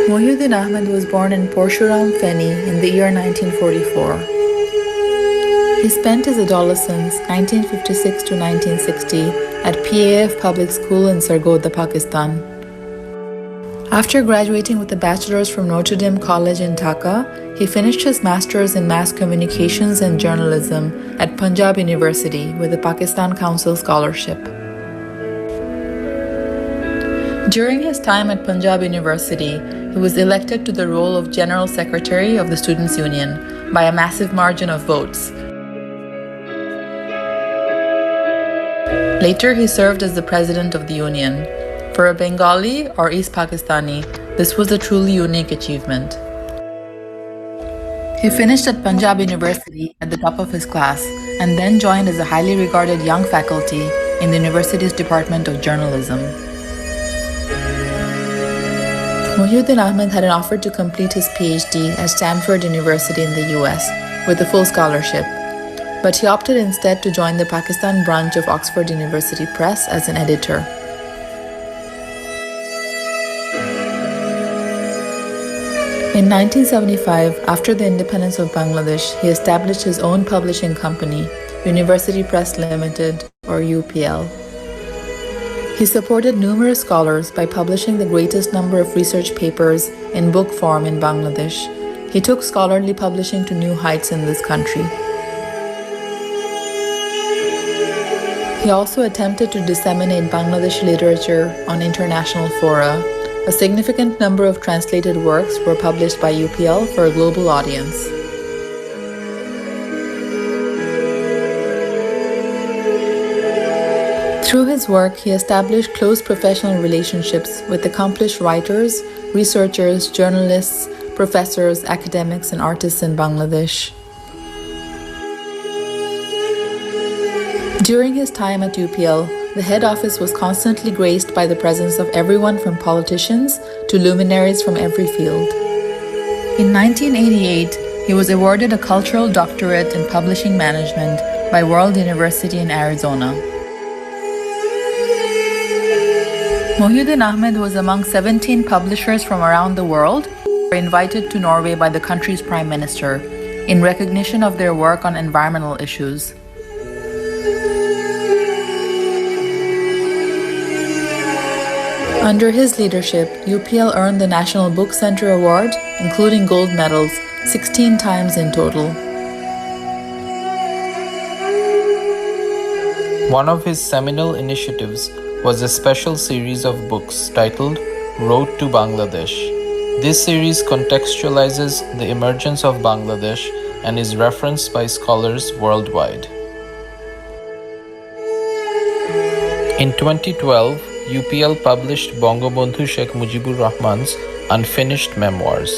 Mohiuddin Ahmed was born in Porshuram, Feni in the year 1944. He spent his adolescence, 1956 to 1960, at PAF Public School in Sargodha, Pakistan. After graduating with a bachelor's from Notre Dame College in Dhaka, he finished his master's in mass communications and journalism at Punjab University with a Pakistan Council scholarship. During his time at Punjab University, he was elected to the role of General Secretary of the Students' Union by a massive margin of votes. Later, he served as the president of the union. For a Bengali or East Pakistani, this was a truly unique achievement. He finished at Punjab University at the top of his class and then joined as a highly regarded young faculty in the university's Department of Journalism. Mohiuddin Ahmed had an offer to complete his PhD at Stanford University in the US with a full scholarship, but he opted instead to join the Pakistan branch of Oxford University Press as an editor. In 1975, after the independence of Bangladesh, he established his own publishing company, University Press Limited, or UPL. He supported numerous scholars by publishing the greatest number of research papers in book form in Bangladesh. He took scholarly publishing to new heights in this country. He also attempted to disseminate Bangladeshi literature on international fora. A significant number of translated works were published by UPL for a global audience. Through his work, he established close professional relationships with accomplished writers, researchers, journalists, professors, academics, and artists in Bangladesh. During his time at UPL, the head office was constantly graced by the presence of everyone from politicians to luminaries from every field. In 1988, he was awarded a cultural doctorate in publishing management by World University in Arizona. Mohiuddin Ahmed was among 17 publishers from around the world who were invited to Norway by the country's prime minister in recognition of their work on environmental issues. Under his leadership, UPL earned the National Book Center Award, including gold medals, 16 times in total. One of his seminal initiatives was a special series of books titled Road to Bangladesh. This series contextualizes the emergence of Bangladesh and is referenced by scholars worldwide. In 2012, UPL published Bangabandhu Sheikh Mujibur Rahman's unfinished memoirs.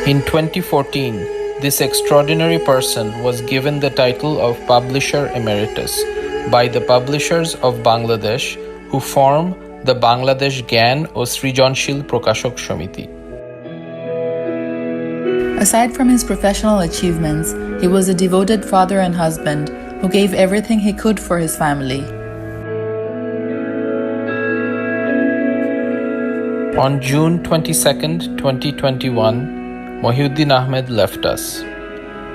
In 2014, this extraordinary person was given the title of Publisher Emeritus by the publishers of Bangladesh, who form the Bangladesh Gyan o Srijanshil Prokashok Samiti. Aside from his professional achievements, he was a devoted father and husband who gave everything he could for his family. On June 22, 2021, Mohiuddin Ahmed left us.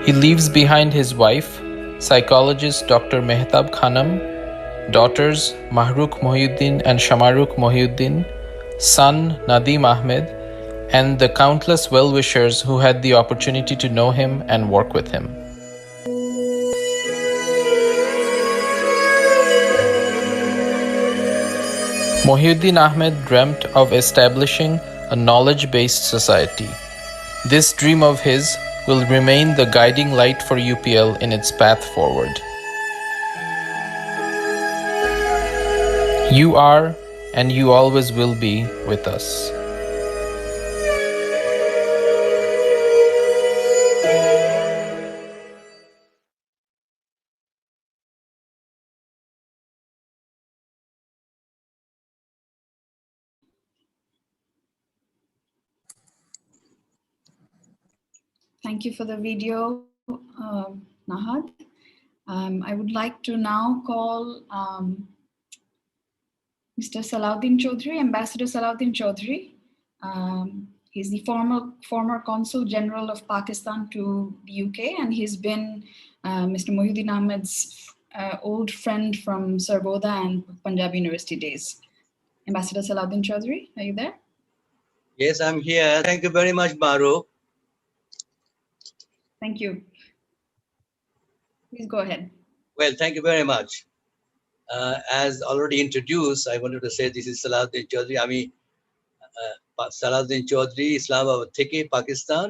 He leaves behind his wife, psychologist Dr. Mehtab Khanam, daughters Mahrukh Mohiuddin and Shamarukh Mohiuddin, son Nadim Ahmed, and the countless well-wishers who had the opportunity to know him and work with him. Mohiuddin Ahmed dreamt of establishing a knowledge-based society. This dream of his will remain the guiding light for UPL in its path forward. You are, and you always will be, with us. Thank you for the video, Nahad. I would like to now call Mr. Salahuddin Chaudhry, Ambassador Salahuddin Chaudhry. He's the former Consul General of Pakistan to the UK, and he's been Mr. Mohiuddin Ahmed's old friend from Sargodha and Punjab University days. Ambassador Salahuddin Chaudhry, are you there? Yes, I'm here. Thank you very much, Maru. Thank you. Please go ahead. Well, thank you very much. As already introduced, I wanted to say this is Salahuddin Chaudhry. Salahuddin Chaudhry, Islamabad থেকে Pakistan.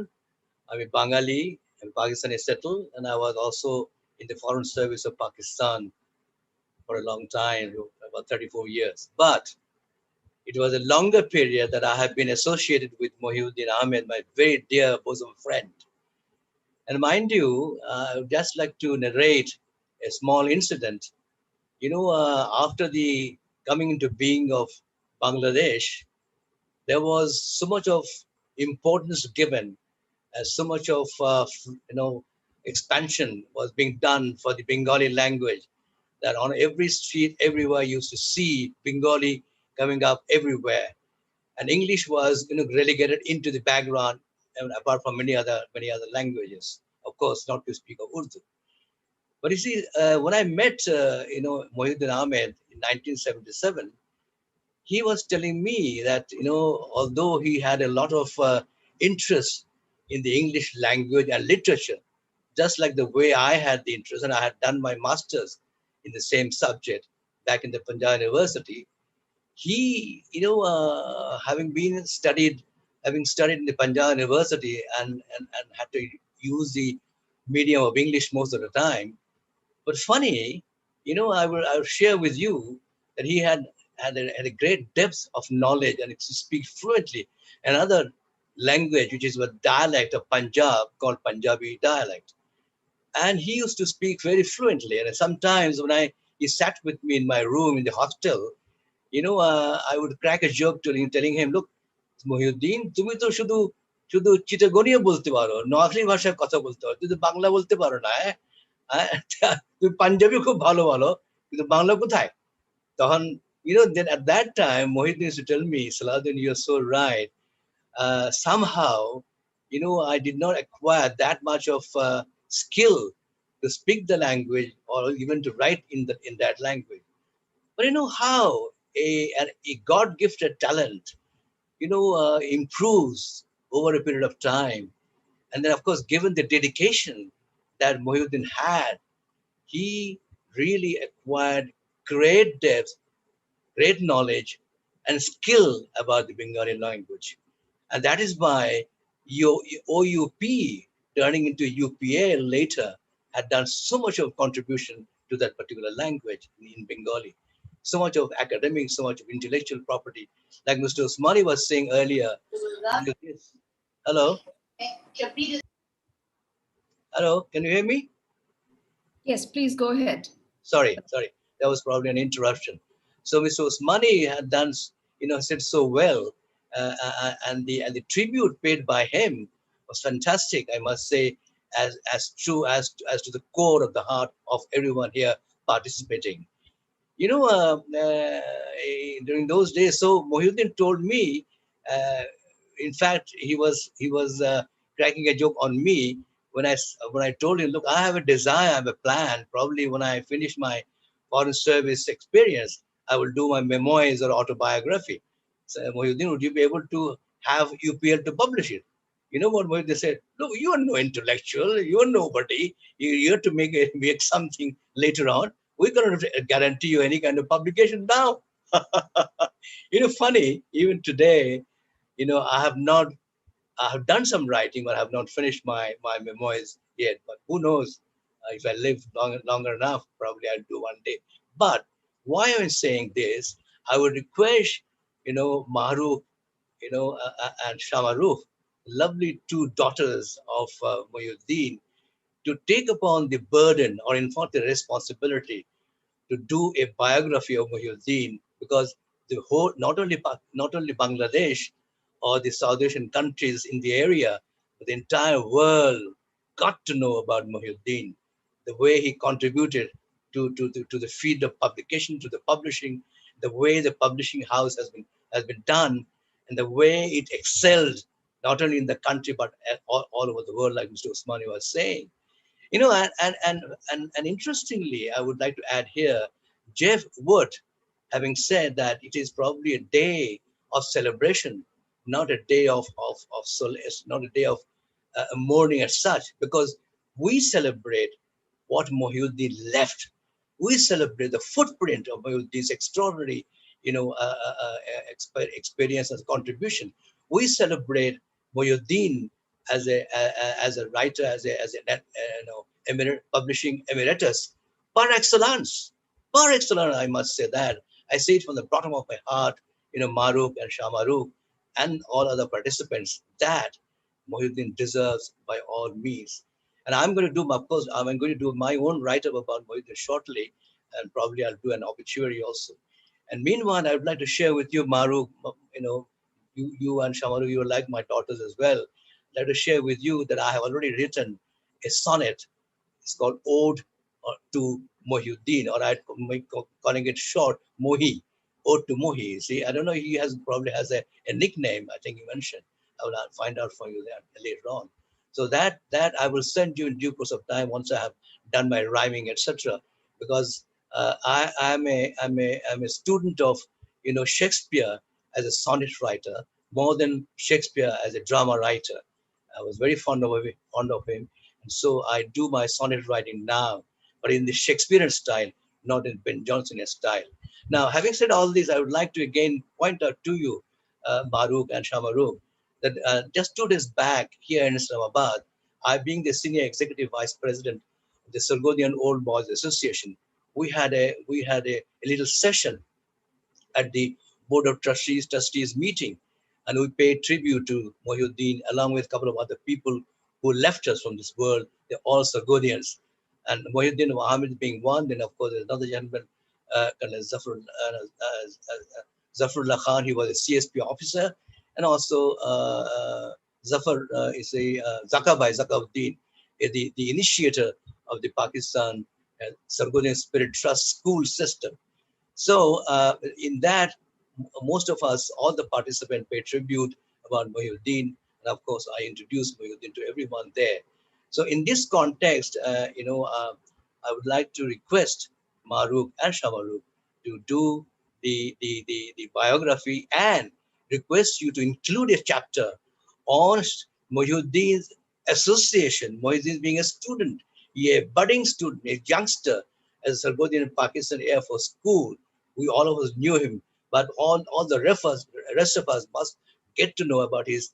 আমি Bangali and Pakistan is settled, and I was also in the Foreign Service of Pakistan for a long time, about 34 years. But it was a longer period that I have been associated with Mohiuddin Ahmed, my very dear bosom friend. And mind you, I would just like to narrate a small incident. You know, after the coming into being of Bangladesh, there was so much of importance given, so much of expansion was being done for the Bengali language, that on every street, everywhere, you used to see Bengali coming up everywhere, and English was relegated into the background, and apart from many other languages, of course, not to speak of Urdu. But you see, when I met Mohiuddin Ahmed in 1977, he was telling me that although he had a lot of interest in the English language and literature, just like the way I had the interest, and I had done my master's in the same subject back in the Punjab University. He, having studied in the Punjab University and had to use the medium of English most of the time. But funny, I will share with you that he had a great depth of knowledge and to speak fluently another language, which is a dialect of Punjab called Punjabi dialect. And he used to speak very fluently. And sometimes when he sat with me in my room in the hostel, I would crack a joke to him, telling him, look, Mohiuddin, তুমি তো শুধু চিটাগনিয়া বলতে পারো, নোয়াখালী ভাষায় কথা বলতে পারো, তুমি বাংলা বলতে পারো না, তুমি পাঞ্জাবি খুব ভালো বলো, কিন্তু বাংলা কোথায়? তখন, then at that time, Mohiuddin used to tell me, Salahuddin, you're so right. Somehow, I did not acquire that much of skill to speak the language or even to write in that language. But how a God-gifted talent, improves over a period of time. And then, of course, given the dedication that Mohiuddin had, he really acquired great depth, great knowledge, and skill about the Bengali language. And that is why OUP, turning into UPA later, had done so much of contribution to that particular language in Bengali. So much of academic, so much of intellectual property. Like Mr. Usmani was saying earlier. Hello? Hello, can you hear me? Yes, please go ahead. Sorry, that was probably an interruption. So Mr. Usmani had done, said so well, and the tribute paid by him was fantastic, I must say, as true as to the core of the heart of everyone here participating. During those days, so Mohiuddin told me, in fact, he was cracking a joke on me when I told him, look, I have a desire, I have a plan. Probably when I finish my foreign service experience, I will do my memoirs or autobiography. So Mohiuddin, would you be able to have UPL to publish it? You know what Mohiuddin said? Look, you are no intellectual, you are nobody. You have to make something later on. We cannot guarantee you any kind of publication now. Funny, even today, I have done some writing, but I have not finished my memoirs yet. But who knows? If I live longer enough, probably I'll do one day. But why am I saying this? I would request, Mahrukh, and Shamarukh, lovely two daughters of Mohiuddin, to take upon the burden, or in fact the responsibility, to do a biography of Mohiuddin, because the whole, not only Bangladesh or the South Asian countries in the area, but the entire world got to know about Mohiuddin, the way he contributed to the field of publication, to the publishing, the way the publishing house has been done, and the way it excelled not only in the country but all over the world, like Mr. Usmani was saying. And interestingly, I would like to add here, Jeff Wood, having said that it is probably a day of celebration, not a day of solace, not a day of mourning as such, because we celebrate what Mohiuddin left. We celebrate the footprint of Mohiuddin's extraordinary, experience and contribution. We celebrate Mohiuddin as a writer, as a publishing emeritus, par excellence. Par excellence, I must say that. I say it from the bottom of my heart, Mahrukh and Shamarukh and all other participants, that Mohiuddin deserves by all means. And I'm going to do my own write-up about Mohiuddin shortly, and probably I'll do an obituary also. And meanwhile, I would like to share with you, Mahrukh, you and Shamarukh, you are like my daughters as well. I'd like to share with you that I have already written a sonnet. It's called Ode to Mohiuddin, or I'm calling it short, Mohi. Ode to Mohi. See, I don't know, he probably has a nickname, I think you mentioned. I will find out for you that later on. So that I will send you in due course of time once I have done my rhyming, etc. Because I'm a student of Shakespeare as a sonnet writer more than Shakespeare as a drama writer. I was very fond of him, and so I do my sonnet writing now, but in the Shakespearean style, not in Ben Jonsonian style. Now, having said all this, I would like to again point out to you, Mahrukh and Shamarukh, that just 2 days back here in Islamabad, I, being the senior executive vice president of the Sargodian Old Boys Association, we had a little session at the Board of Trustees meeting, and we paid tribute to Mohiuddin along with a couple of other people who left us from this world. They're all Sargodians, and Mohiuddin Ahmed being one. Then of course there's another gentleman, Zafrullah Khan. He was a CSP officer, and also Zafar is a Zakauddin, the initiator of the Pakistan Sargodian Spirit Trust school system. So in that, most of us, all the participants, pay tribute about Mohiuddin, and of course I introduced Mohiuddin to everyone there. So in this context, I would like to request Mahrukh and Shamarukh to do the biography, and request you to include a chapter on Mohiuddin's association, Mohiuddin being a student, a budding student, a youngster, as a Sargodhi in Pakistan Air Force School. We all of us knew him, but all the rest of us must get to know about his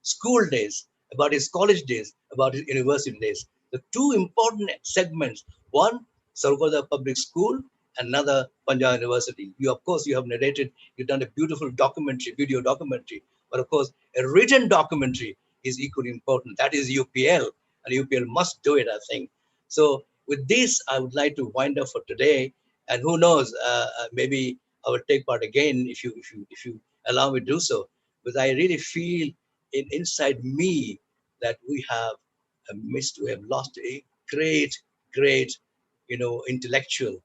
school days, about his college days, about his university days. The two important segments: one, Sargodha Public School, another Punjab University. Of course, you have narrated, you've done a beautiful documentary, video documentary, but of course, a written documentary is equally important. That is UPL, and UPL must do it, I think. So with this, I would like to wind up for today. And who knows, maybe I will take part again if you allow me to do so. But I really feel inside me that we have missed, we have lost a great intellectual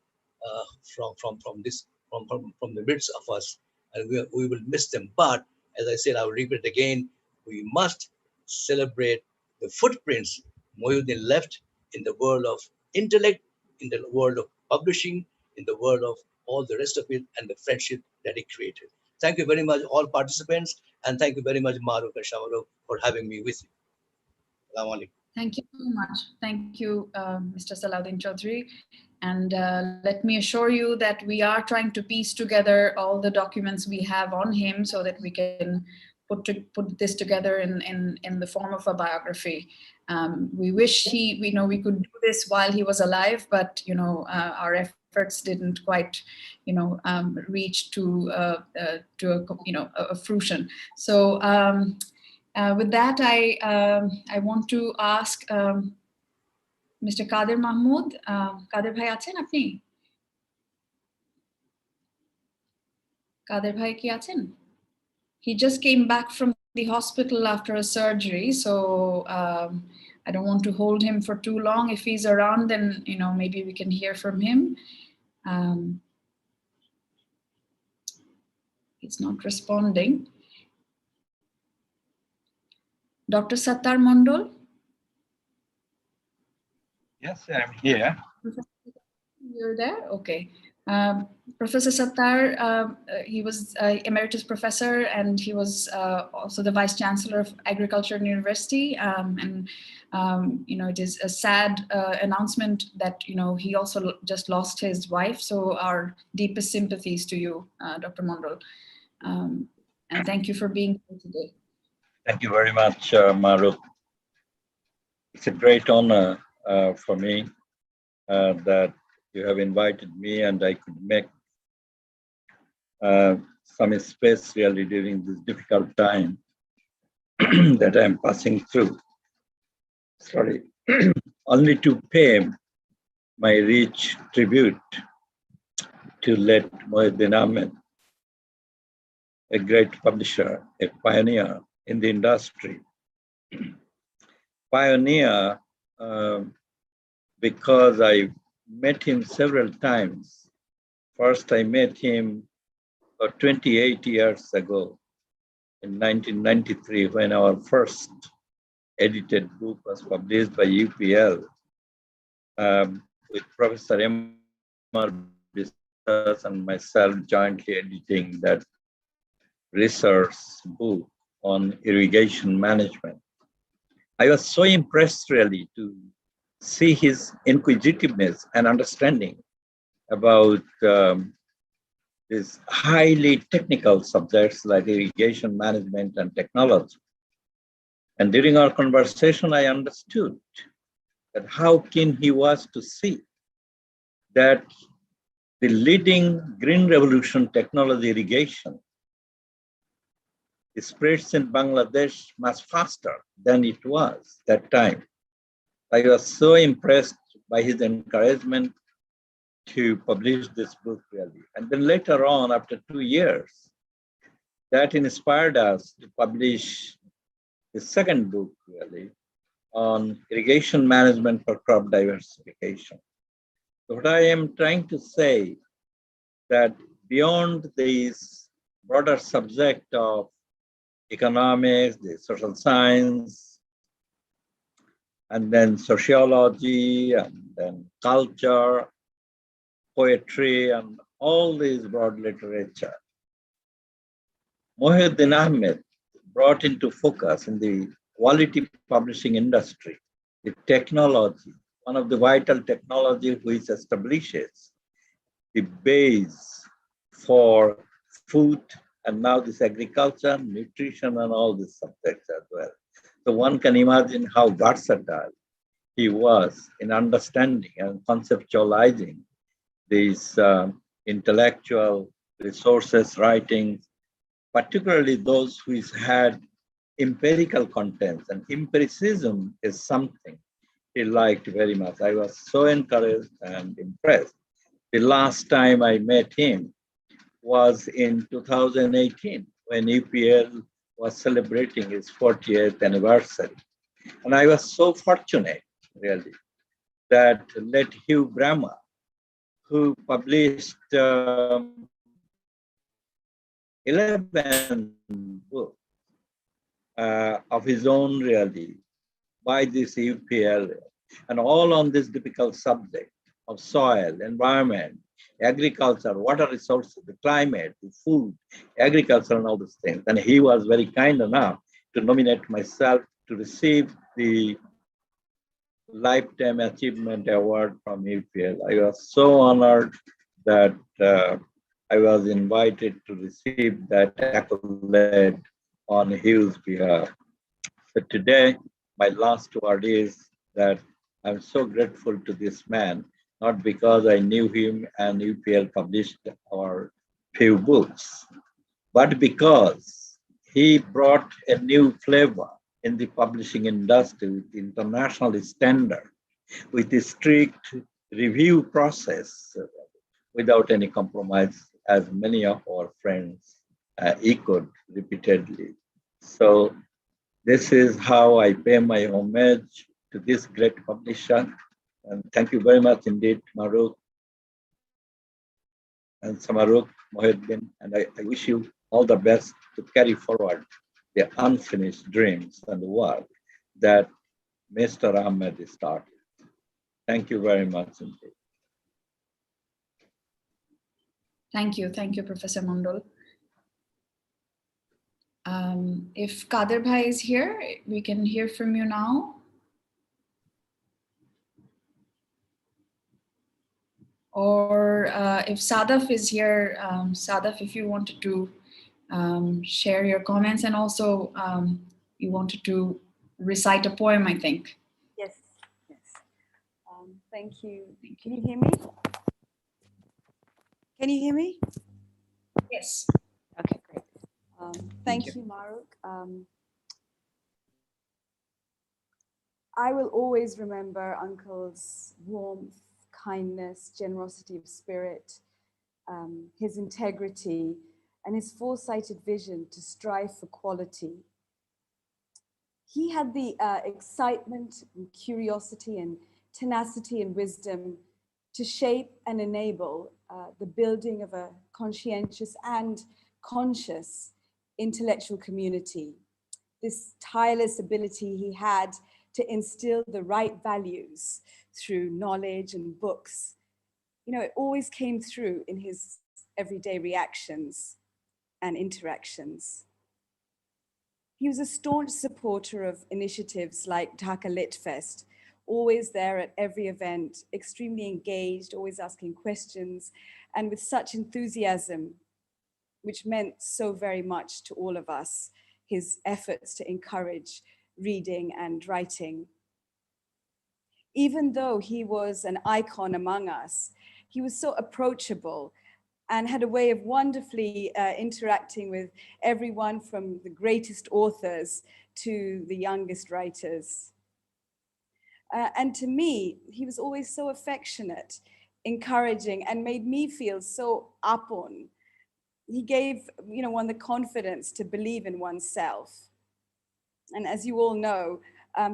from the midst of us, and we will miss them. But as I said, I will repeat it again: we must celebrate the footprints Mohiuddin left in the world of intellect, in the world of publishing, in the world of all the rest of it, and the friendship that he created. Thank you very much, all participants, and thank you very much, Maruk and Shamaruk, for having me with you. Assalamu alaikum. Thank you so much. Thank you, Mr. Salahuddin Chaudhary. And let me assure you that we are trying to piece together all the documents we have on him so that we can put this together in the form of a biography. We wish we could do this while he was alive, but our efforts didn't quite reach to a fruition. So with that, I want to ask Mr. Kader Mahmood. Kader bhai achen apni? Kader bhai ki achen? He just came back from the hospital after a surgery, so I don't want to hold him for too long. If he's around, then maybe we can hear from him. He's not responding. Dr. Sattar Mondol? Yes, I'm here. You're there? Okay. Professor Sattar, he was Emeritus Professor, and he was also the Vice Chancellor of Agriculture University. It is a sad announcement that, he also just lost his wife. So our deepest sympathies to you, Dr. Mondol. And thank you for being here today. Thank you very much, Maruk. It's a great honor for me that you have invited me, and I could make some space really during this difficult time that I'm passing through. Sorry, only to pay my rich tribute to late Mohiuddin Ahmed, a great publisher, a pioneer in the industry. Pioneer because I met him several times. First, I met him 28 years ago in 1993 when our first edited book was published by UPL with Professor Emeritus and myself jointly editing that research book on irrigation management. I was so impressed really to see his inquisitiveness and understanding about these highly technical subjects like irrigation management and technology. And during our conversation, I understood that how keen he was to see that the leading green revolution technology irrigation spreads in Bangladesh much faster than it was that time. I was so impressed by his encouragement to publish this book really. And then later on, after 2 years, that inspired us to publish the second book really on irrigation management for crop diversification. So what I am trying to say that beyond this broader subject of economics, the social science, and then sociology, and then culture, poetry, and all these broad literature, Mohiuddin Ahmed brought into focus in the quality publishing industry, the technology, one of the vital technology which establishes the base for food and now this agriculture, nutrition, and all these subjects as well. So one can imagine how versatile he was in understanding and conceptualizing these intellectual resources, writings, particularly those which had empirical contents. And empiricism is something he liked very much. I was so encouraged and impressed. The last time I met him was in 2018 when UPL was celebrating its 40th anniversary. And I was so fortunate, really, that let Hugh Brammer, who published 11 books of his own, really, by this UPL, and all on this difficult subject of soil, environment, agriculture, water resources, the climate, the food, agriculture, and all these things. And he was very kind enough to nominate myself to receive the Lifetime Achievement Award from UPL. I was so honored that I was invited to receive that accolade on Hugh's behalf. So today, my last word is that I'm so grateful to this man, not because I knew him and UPL published our few books, but because he brought a new flavor in the publishing industry with international standard, with a strict review process without any compromise, as many of our friends echoed repeatedly. So this is how I pay my homage to this great publisher. And thank you very much indeed, Maruk and Samaruk, Mohiuddin, and I wish you all the best to carry forward the unfinished dreams and the work that Mr. Ahmed started. Thank you very much indeed. Thank you, Professor Mondal. If Kader Bhai is here, we can hear from you now. Or if Sadaf is here, Sadaf, if you wanted to share your comments, and also you wanted to recite a poem, I think. Yes. Thank you. Can you hear me? Can you hear me? Yes. Okay, great. Thank you, Maruk. I will always remember Uncle's warmth, kindness, generosity of spirit, his integrity, and his foresighted vision to strive for quality. He had the excitement and curiosity and tenacity and wisdom to shape and enable the building of a conscientious and conscious intellectual community. This tireless ability he had to instill the right values through knowledge and books. You know, it always came through in his everyday reactions and interactions. He was a staunch supporter of initiatives like Dhaka Lit Fest, always there at every event, extremely engaged, always asking questions, and with such enthusiasm, which meant so very much to all of us, his efforts to encourage reading and writing. Even though he was an icon among us, he was so approachable and had a way of wonderfully interacting with everyone from the greatest authors to the youngest writers. And to me, he was always so affectionate, encouraging, and made me feel so apon. He gave, one the confidence to believe in oneself. And as you all know,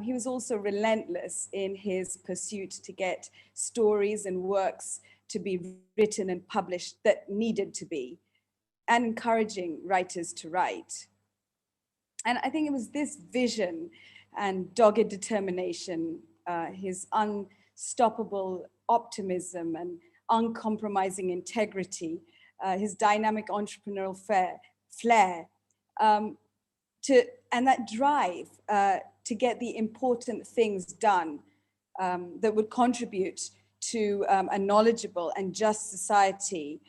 he was also relentless in his pursuit to get stories and works to be written and published that needed to be, and encouraging writers to write. And I think it was this vision and dogged determination, his unstoppable optimism and uncompromising integrity, his dynamic entrepreneurial flair, and that drive to get the important things done that would contribute to a knowledgeable and just society,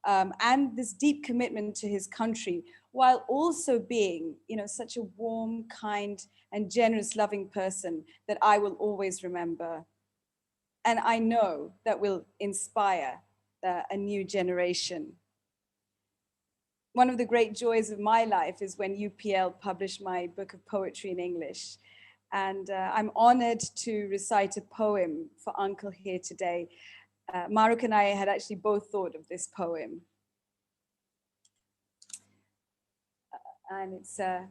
and this deep commitment to his country, while also being, such a warm, kind, and generous, loving person that I will always remember. And I know that will inspire a new generation. One of the great joys of my life is when UPL published my book of poetry in English. And I'm honored to recite a poem for Uncle here today. Maruk and I had actually both thought of this poem. And it's an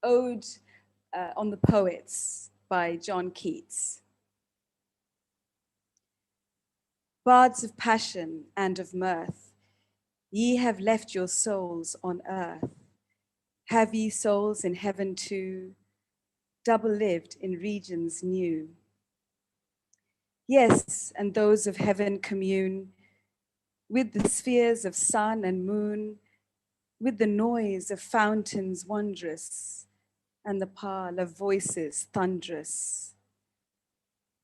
ode on the poets by John Keats. Bards of passion and of mirth, ye have left your souls on earth. Have ye souls in heaven too, double-lived in regions new? Yes, and those of heaven commune with the spheres of sun and moon, with the noise of fountains wondrous, and the pall of voices thunderous,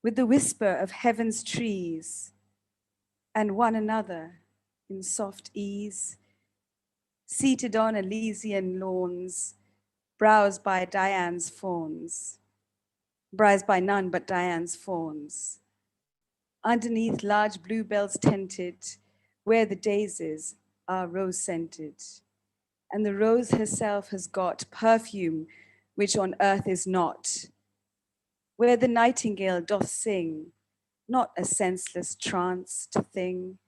with the whisper of heaven's trees, and one another in soft ease, seated on Elysian lawns, browsed by Dian's fawns, browsed by none but Dian's fawns, underneath large bluebells tented, where the daisies are rose-scented, and the rose herself has got perfume which on earth is not, where the nightingale doth sing, not a senseless tranced thing,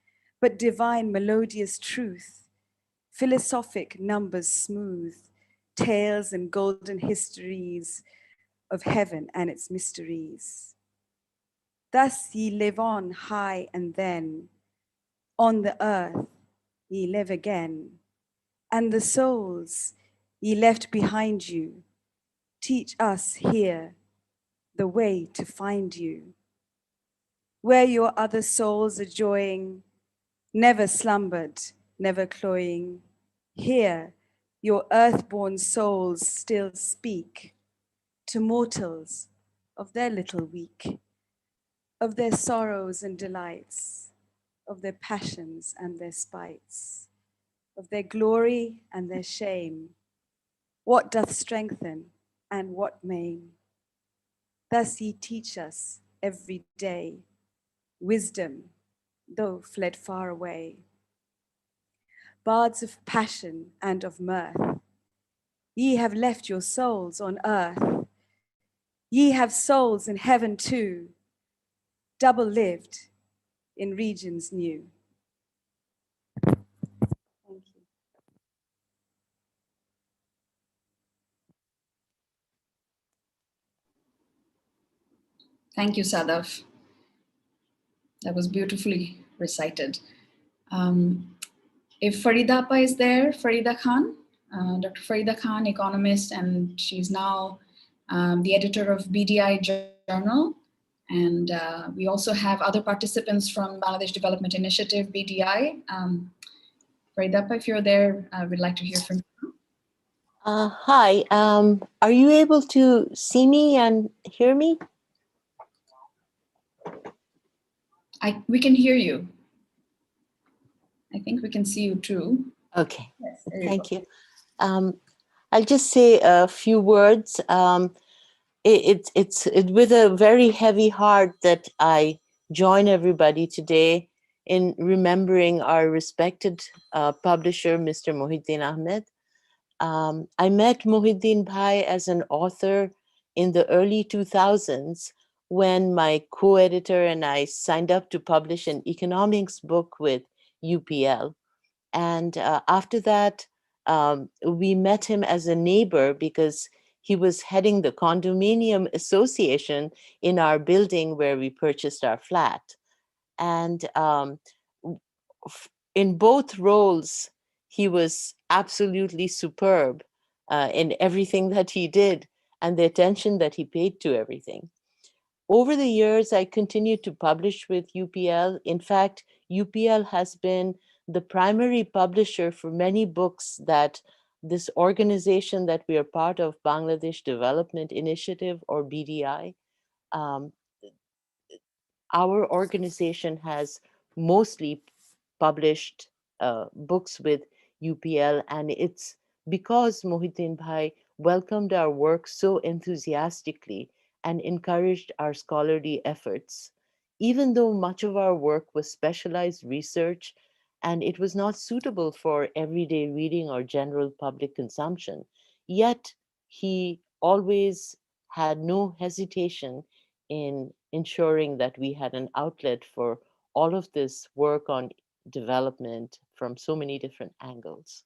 but divine melodious truth, philosophic numbers smooth, tales and golden histories of heaven and its mysteries. Thus ye live on high, and then on the earth ye live again, and the souls ye left behind you teach us here the way to find you. Where your other souls are joying, never slumbered, never cloying, here your earthborn souls still speak to mortals of their little week, of their sorrows and delights, of their passions and their spites, of their glory and their shame, what doth strengthen and what maim. Thus ye teach us every day wisdom, though fled far away. Bards of passion and of mirth, ye have left your souls on earth. Ye have souls in heaven too, double lived in regions new. Thank you. Thank you, Sadaf. That was beautifully recited. If Farida Appa is there, Farida Khan, Dr. Farida Khan, economist, and she's now the editor of BDI Journal. And we also have other participants from Bangladesh Development Initiative, BDI. Farida Appa, if you're there, we'd like to hear from you. Hi, are you able to see me and hear me? We can hear you. I think we can see you too. Okay, yes, thank you. I'll just say a few words. It's with a very heavy heart that I join everybody today in remembering our respected publisher, Mr. Mohiuddin Ahmed. I met Mohiuddin Bhai as an author in the early 2000s when my co-editor and I signed up to publish an economics book with UPL. And after that, we met him as a neighbor because he was heading the condominium association in our building where we purchased our flat. And in both roles, he was absolutely superb in everything that he did and the attention that he paid to everything. Over the years, I continued to publish with UPL. In fact, UPL has been the primary publisher for many books that this organization that we are part of, Bangladesh Development Initiative, or BDI, our organization has mostly published books with UPL, and it's because Mohiuddin Bhai welcomed our work so enthusiastically and encouraged our scholarly efforts. Even though much of our work was specialized research and it was not suitable for everyday reading or general public consumption, yet he always had no hesitation in ensuring that we had an outlet for all of this work on development from so many different angles.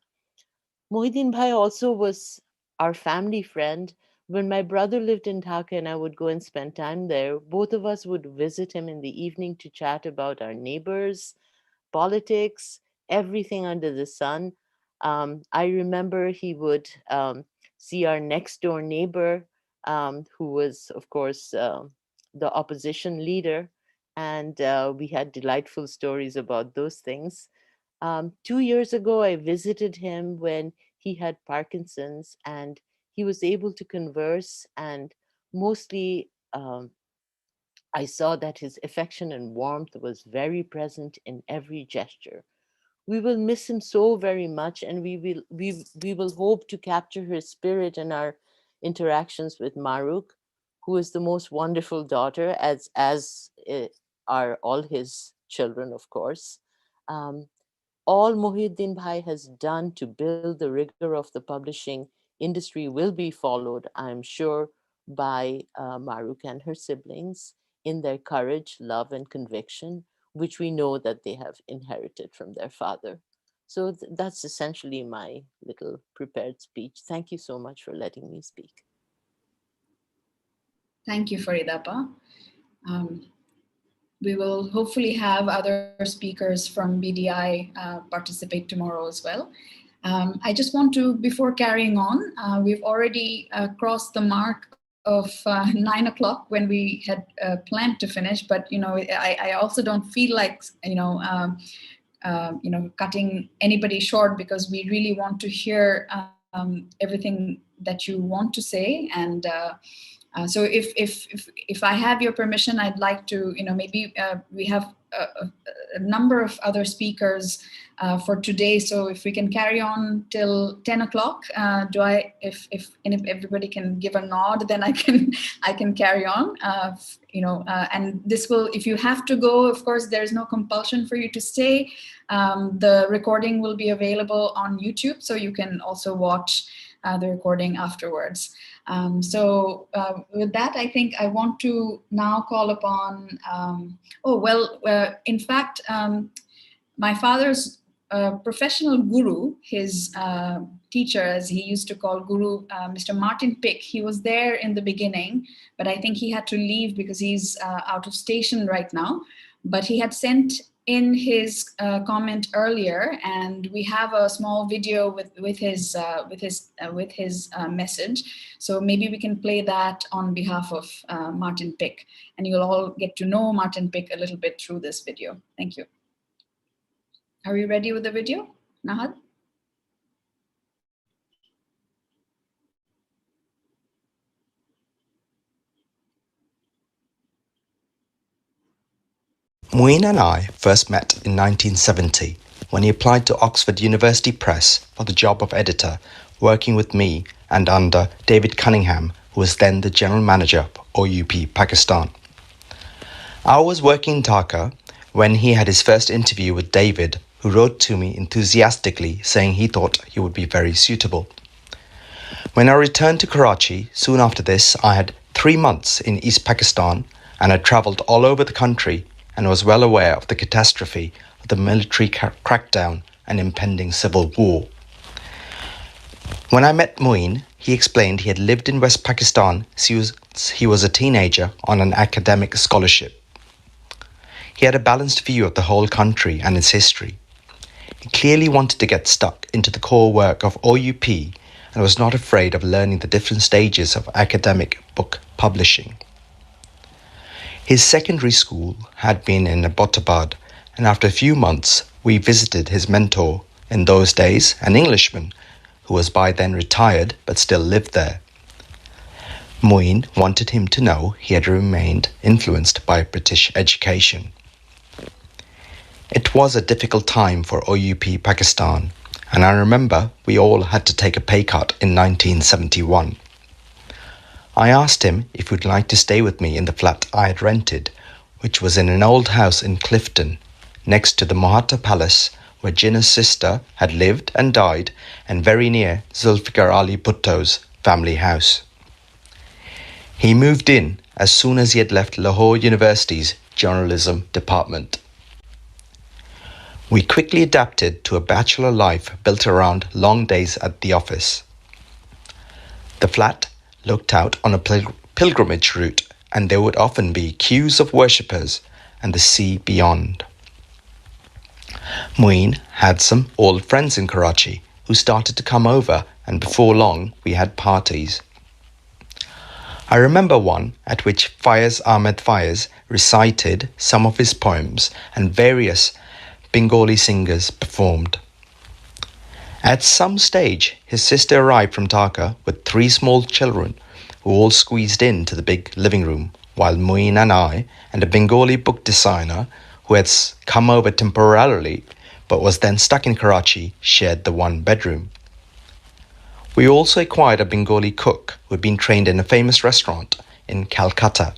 Mohiuddin Bhai also was our family friend. When my brother lived in Dhaka and I would go and spend time there, both of us would visit him in the evening to chat about our neighbors, politics, everything under the sun. I remember he would see our next door neighbor, who was, of course, the opposition leader, and we had delightful stories about those things. 2 years ago, I visited him when he had Parkinson's, and he was able to converse, and mostly I saw that his affection and warmth was very present in every gesture. We will miss him so very much, and we will hope to capture his spirit in our interactions with Maruk, who is the most wonderful daughter, as are all his children, of course. All Mohiuddin Bhai has done to build the rigor of the publishing industry will be followed, I'm sure, by Maruk and her siblings in their courage, love, and conviction, which we know that they have inherited from their father. So that's essentially my little prepared speech. Thank you so much for letting me speak. Thank you, Faridappa. We will hopefully have other speakers from BDI participate tomorrow as well. I just want to, before carrying on, we've already crossed the mark of 9 o'clock when we had planned to finish, but I also don't feel like cutting anybody short, because we really want to hear everything that you want to say. And so if I have your permission, I'd like to, maybe we have a number of other speakers for today. So if we can carry on till 10 o'clock, if everybody can give a nod, then I can carry on. And this will, if you have to go, of course, there's no compulsion for you to stay. The recording will be available on YouTube, so you can also watch the recording afterwards. With that, I think I want to now call upon, in fact, my father's professional guru, his teacher, as he used to call guru, Mr. Martin Pick, he was there in the beginning, but I think he had to leave because he's out of station right now. But he had sent in his comment earlier, and we have a small video with his message. So maybe we can play that on behalf of Martin Pick, and you'll all get to know Martin Pick a little bit through this video. Thank you. Are we ready with the video, Nahad? Mohiuddin and I first met in 1970 when he applied to Oxford University Press for the job of editor, working with me and under David Cunningham, who was then the general manager of OUP Pakistan. I was working in Dhaka when he had his first interview with David, who wrote to me enthusiastically saying he thought he would be very suitable. When I returned to Karachi soon after this, I had 3 months in East Pakistan and had travelled all over the country and was well aware of the catastrophe of the military crackdown and impending civil war. When I met Mohiuddin, he explained he had lived in West Pakistan since he was a teenager on an academic scholarship. He had a balanced view of the whole country and its history. He clearly wanted to get stuck into the core work of OUP and was not afraid of learning the different stages of academic book publishing. His secondary school had been in Abbottabad, and after a few months we visited his mentor, in those days an Englishman, who was by then retired but still lived there. Mohiuddin wanted him to know he had remained influenced by British education. It was a difficult time for OUP Pakistan, and I remember we all had to take a pay cut in 1971. I asked him if he'd like to stay with me in the flat I had rented, which was in an old house in Clifton, next to the Mahatma Palace, where Jinnah's sister had lived and died, and very near Zulfikar Ali Bhutto's family house. He moved in as soon as he had left Lahore University's journalism department. We quickly adapted to a bachelor life built around long days at the office. The flat looked out on a pilgrimage route, and there would often be queues of worshippers and the sea beyond. Mohiuddin had some old friends in Karachi who started to come over, and before long we had parties. I remember one at which Ahmed recited some of his poems and various Bengali singers performed. At some stage, his sister arrived from Dhaka with 3 small children who all squeezed into the big living room, while Mohiuddin and I and a Bengali book designer who had come over temporarily but was then stuck in Karachi shared the one bedroom. We also acquired a Bengali cook who had been trained in a famous restaurant in Calcutta,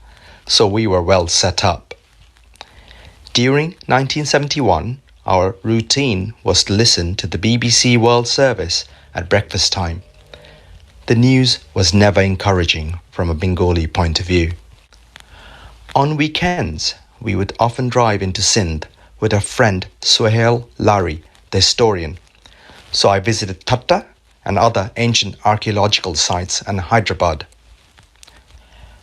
so we were well set up. During 1971, our routine was to listen to the BBC World Service at breakfast time. The news was never encouraging from a Bengali point of view. On weekends, we would often drive into Sindh with our friend Suhail Lari, the historian. So I visited Thatta and other ancient archaeological sites and Hyderabad.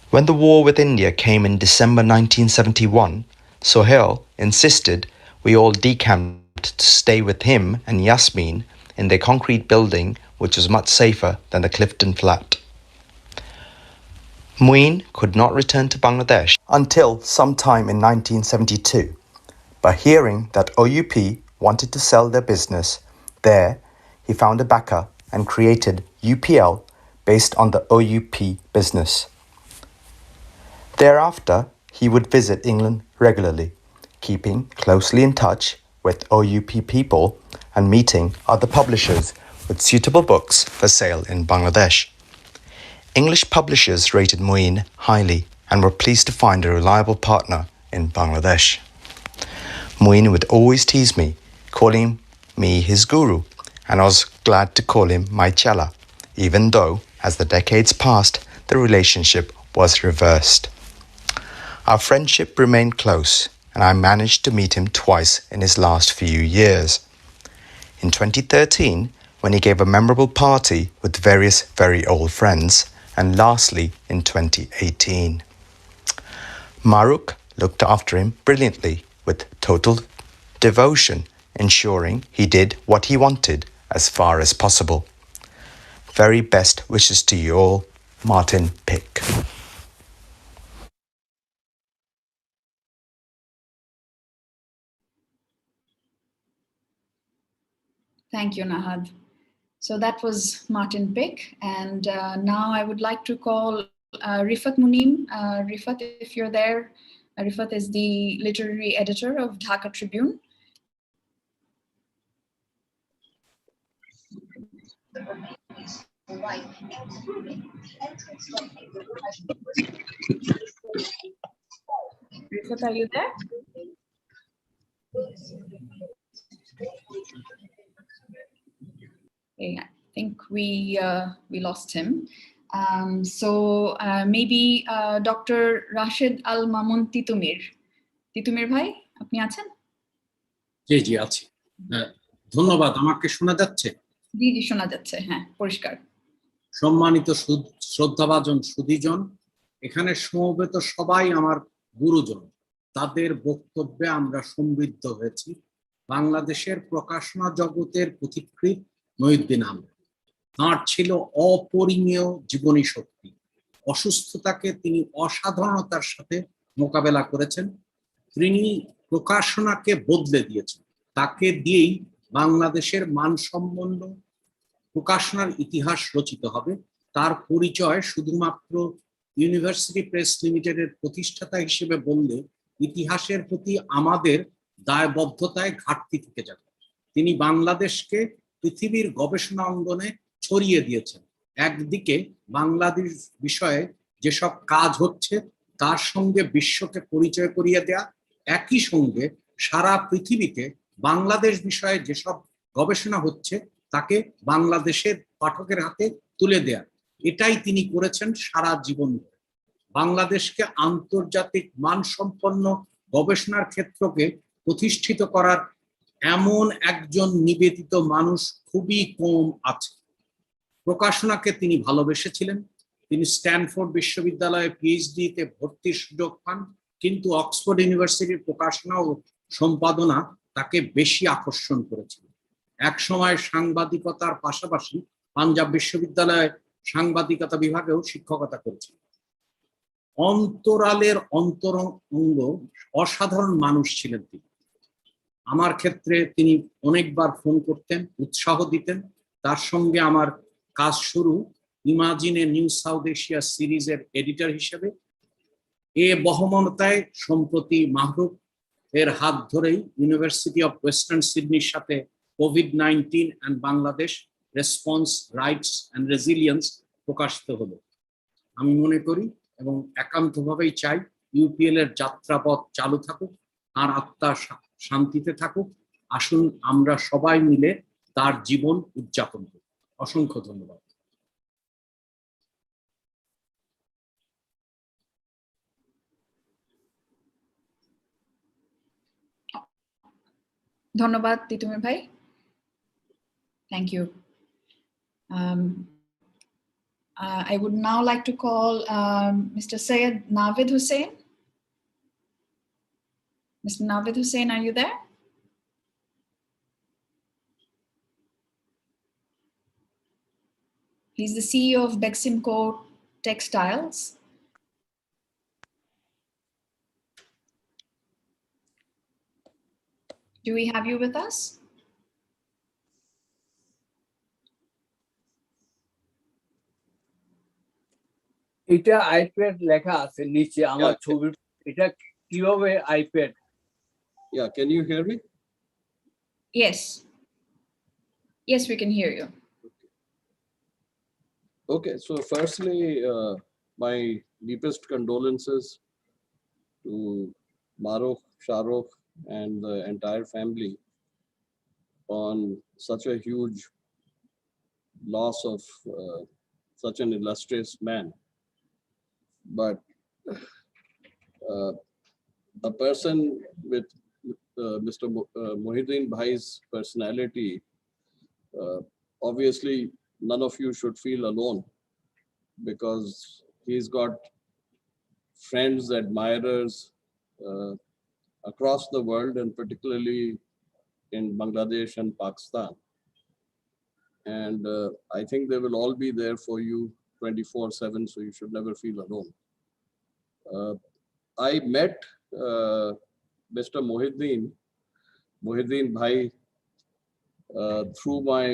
When the war with India came in December 1971, Suhail insisted we all decamped to stay with him and Yasmin in their concrete building, which was much safer than the Clifton flat. Mohiuddin could not return to Bangladesh until sometime in 1972, but hearing that OUP wanted to sell their business there, he found a backer and created UPL based on the OUP business. Thereafter, he would visit England regularly, keeping closely in touch with OUP people and meeting other publishers with suitable books for sale in Bangladesh. English publishers rated Mohiuddin highly and were pleased to find a reliable partner in Bangladesh. Mohiuddin would always tease me, calling me his guru, and I was glad to call him my chela, even though, as the decades passed, the relationship was reversed. Our friendship remained close, and I managed to meet him twice in his last few years. In 2013, when he gave a memorable party with various very old friends, and lastly in 2018. Maruk looked after him brilliantly with total devotion, ensuring he did what he wanted as far as possible. Very best wishes to you all, Martin Pick. Thank you, Nahad. So that was Martin Pick, and now I would like to call Rifat Munim. Rifat, if you're there, Rifat is the literary editor of Dhaka Tribune. Rifat, are you there? Okay, I think we lost him. So maybe Dr. Rashid Al Mamun Titumir. Titumir bhai, আপনি আছেন? জি জি আছি। ধন্যবাদ। আমাকে শোনা যাচ্ছে? জি জি শোনা যাচ্ছে, হ্যাঁ, পরিষ্কার। সম্মানিত শ্রদ্ধাভাজন সুধীজন, এখানে সমবেত সবাই আমার গুরুজন। তাদের বক্তব্যে আমরা সমৃদ্ধ হয়েছি। বাংলাদেশের প্রকাশনা জগতের পথিকৃৎ মহিউদ্দিন আহমেদ। তাঁর ছিল অপরিমেয় জীবনী শক্তি। অসুস্থতাকে তিনি অসাধারণতার সাথে মোকাবেলা করেছেন। তিনি প্রকাশনাকে বদলে দিয়েছেন। তাকে দিয়েই বাংলাদেশের মানসম্পন্ন প্রকাশনার ইতিহাস রচিত হবে। তার পরিচয় শুধুমাত্র ইউনিভার্সিটি প্রেস লিমিটেডের প্রতিষ্ঠাতা হিসেবে বললে ইতিহাসের প্রতি আমাদের দায়বদ্ধতায় ঘাটতি থেকে যাবে। তিনি বাংলাদেশকে পৃথিবীর গবেষণা অঙ্গনে ছড়িয়ে দিয়েছেন। একদিকে বাংলাদেশ বিষয়ে যেসব কাজ হচ্ছে তার সঙ্গে বিশ্বকে পরিচয় করিয়ে দেয়া, একই সঙ্গে সারা পৃথিবীতে বাংলাদেশ বিষয়ে যেসব গবেষণা হচ্ছে তাকে বাংলাদেশের পাঠকের হাতে তুলে দেয়া, এটাই তিনি করেছেন সারা জীবন। বাংলাদেশকে আন্তর্জাতিক মানসম্পন্ন গবেষণার ক্ষেত্রকে প্রতিষ্ঠিত করার এমন একজন নিবেদিত মানুষ খুবই কম আছে। প্রকাশনাকে তিনি ভালোবেসেছিলেন। তিনি স্ট্যানফোর্ড বিশ্ববিদ্যালয়ে পিএইচডিতে ভর্তির সুযোগ পান, কিন্তু অক্সফোর্ড ইউনিভার্সিটির প্রকাশনা ও সম্পাদনা তাকে বেশি আকর্ষণ করেছিল। এক সময় সাংবাদিকতার পাশাপাশি পাঞ্জাব বিশ্ববিদ্যালয়ে সাংবাদিকতা বিভাগেও শিক্ষকতা করেছিলেন। অন্তরালের অন্তরঙ্গ অসাধারণ মানুষ ছিলেন তিনি। আমার ক্ষেত্রে তিনি অনেকবার ফোন করতেন, উৎসাহ দিতেন। তার সঙ্গে আমার কাজ শুরু imagine a new south Asia সিরিজের এডিটর হিসেবে। এ বহমনতায় সম্প্রতি মাহরুফ এর হাত ধরেই ইউনিভার্সিটি অফ ওয়েস্টার্ন সিডনির সাথে COVID-19 and Bangladesh response, rights and resilience প্রকাশিত হলো। আমি মনে করি এবং একান্তভাবেই চাই ইউপিএল এর যাত্রাপথ চালু থাকুক, আর আত্মা শান্তিতে থাকুক। আসুন আমরা সবাই মিলে তার জীবন উদযাপন করি। অসংখ্য ধন্যবাদ। ধন্যবাদ তিতুমির ভাই। Thank you. I would now like to call Mr. Syed Navid Hussain. Mr. Navid Hussain, are you there? He's the CEO of Beximco Textiles. Do we have you with us? এটা আইপ্যাড লেখা আছে নিচে আমার ছবি, এটা কিভাবে iPad? Yeah, can you hear me? Yes. Yes, we can hear you. Okay, so firstly, my deepest condolences to Maruf, Shahrukh, and the entire family on such a huge loss of such an illustrious man. But a person with Mr. Mohiuddin Bhai's personality, obviously none of you should feel alone, because he's got friends, admirers across the world, and particularly in Bangladesh and Pakistan. And I think they will all be there for you 24/7, so you should never feel alone. I met Mr. Mohiuddin Bhai through my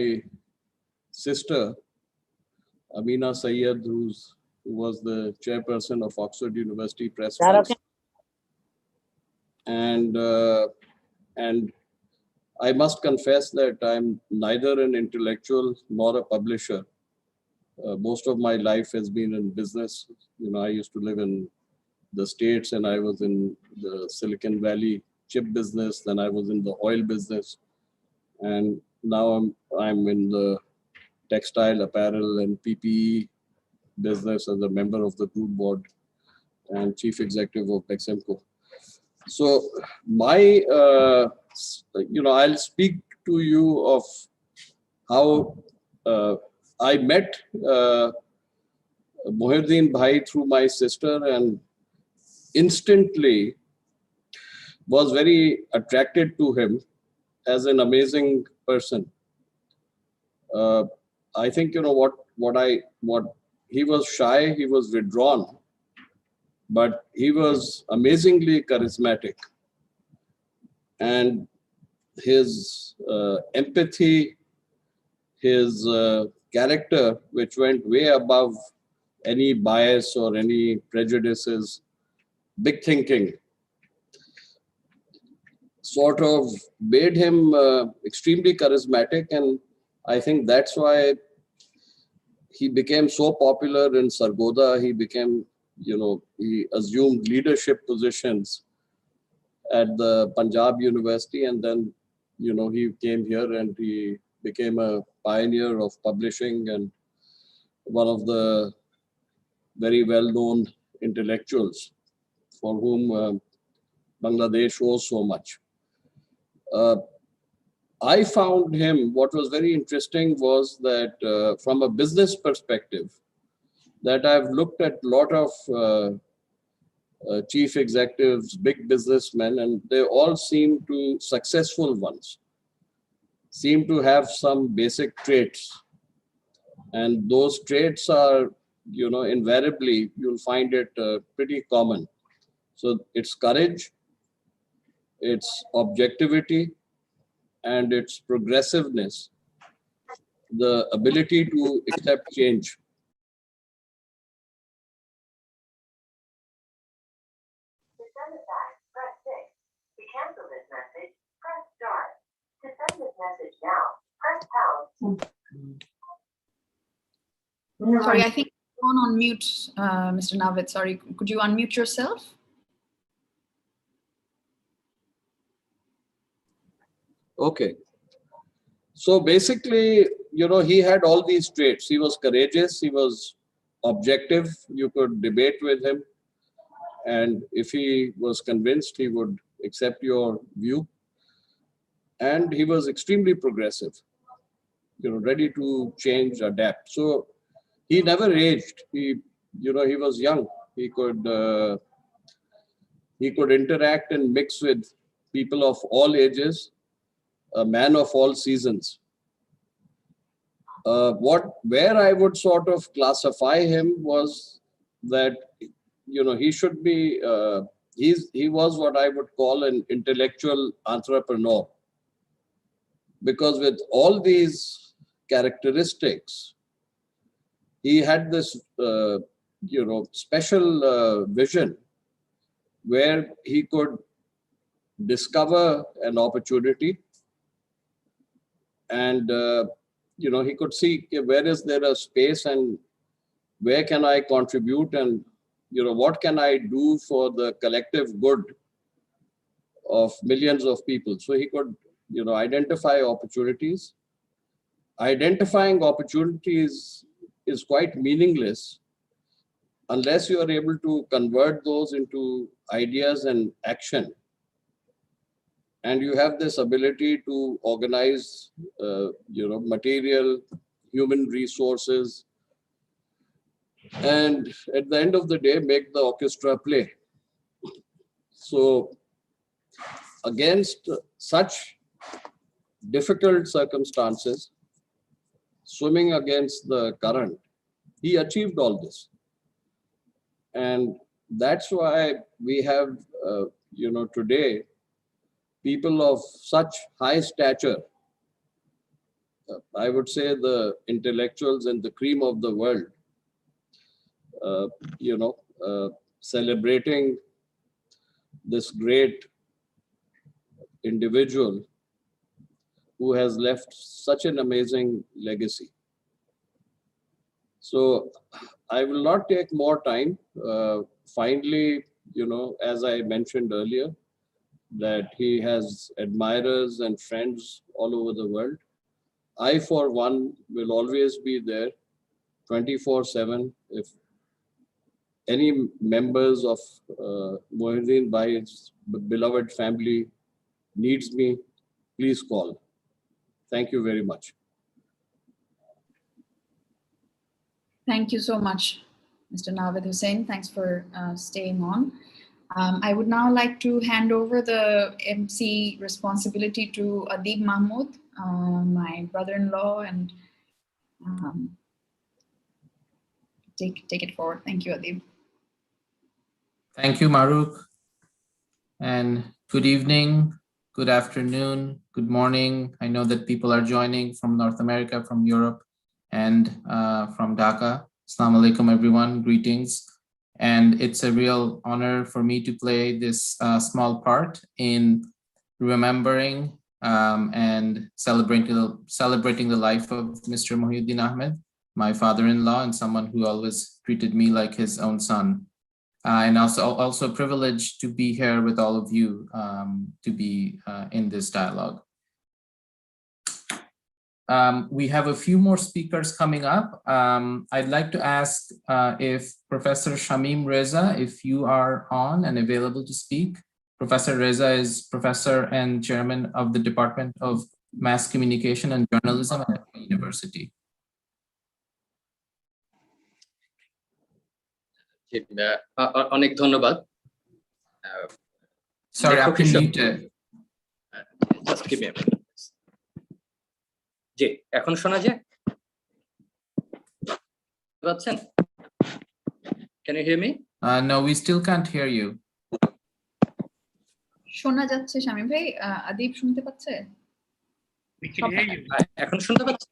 sister, Amina Sayyed, who was the chairperson of Oxford University Press Trust. And I must confess that I'm neither an intellectual nor a publisher. Most of my life has been in business. You know, I used to live in the States, and I was in the Silicon Valley chip business. Then I was in the oil business, and now I'm in the textile, apparel, and PPE business as a member of the group board and chief executive of Beximco. So my, I'll speak to you of how I met Mohiuddin Bhai through my sister, and instantly was very attracted to him as an amazing person. I think, what he was shy, he was withdrawn, but he was amazingly charismatic, and his empathy, his character, which went way above any bias or any prejudices. Big thinking sort of made him extremely charismatic, and I think that's why he became so popular in Sargodha. He became, he assumed leadership positions at the Punjab University, and then, he came here and he became a pioneer of publishing and one of the very well-known intellectuals for whom Bangladesh owes so much. I found him, what was very interesting was that from a business perspective, that I've looked at a lot of chief executives, big businessmen, and they all seem to, successful ones, seem to have some basic traits. And those traits are, invariably, you'll find it pretty common. So it's courage, it's objectivity, and its progressiveness, the ability to accept change. To send it back, press 6. To cancel this message, press star. To send this message now, press pound. Sorry, I think you're on mute, Mr. Navid. Sorry, could you unmute yourself? Okay. So basically, he had all these traits. He was courageous, he was objective, you could debate with him. And if he was convinced, he would accept your view. And he was extremely progressive, ready to change, adapt. So he never aged. He was young. He could interact and mix with people of all ages, a man of all seasons. Where I would sort of classify him was that, he should be, he was what I would call an intellectual entrepreneur. Because with all these characteristics, he had this, special vision where he could discover an opportunity and, he could see where is there a space and where can I contribute and, what can I do for the collective good of millions of people. So he could, identify opportunities. Identifying opportunities is quite meaningless unless you are able to convert those into ideas and action. And you have this ability to organize, material, human resources, and at the end of the day, make the orchestra play. So against such difficult circumstances, swimming against the current, he achieved all this. And that's why we have, today, people of such high stature. I would say the intellectuals and the cream of the world, celebrating this great individual who has left such an amazing legacy. So I will not take more time. Finally, as I mentioned earlier, that he has admirers and friends all over the world. I, for one, will always be there 24/7. If any members of Mohiuddin Bhai's beloved family needs me, please call. Thank you very much. Thank you so much, Mr. Navid Hussain. Thanks for staying on. I would now like to hand over the MC responsibility to Adib Mahmood, my brother-in-law, and take it forward. Thank you, Adib. Thank you, Maruk. And good evening, good afternoon, good morning. I know that people are joining from North America, from Europe, and from Dhaka. Assalamu alaikum, everyone. Greetings. And it's a real honor for me to play this small part in remembering and celebrating the life of Mr. Mohiuddin Ahmed, my father-in-law, and someone who always treated me like his own son. And also a privilege to be here with all of you, to be in this dialogue. We have a few more speakers coming up. I'd like to ask if Professor Shamim Reza, if you are on and available to speak. Professor Reza is professor and chairman of the Department of Mass Communication and Journalism at the university. অনেক ধন্যবাদ। Sorry, আপনি muted. Just give me a minute. জি, এখন শোনা যায়? পাচ্ছেন? Can you hear me? No, we still can't hear you. শোনা যাচ্ছে শামীম ভাই, আদিব শুনতে পাচ্ছে? এখন শুনতে পাচ্ছেন?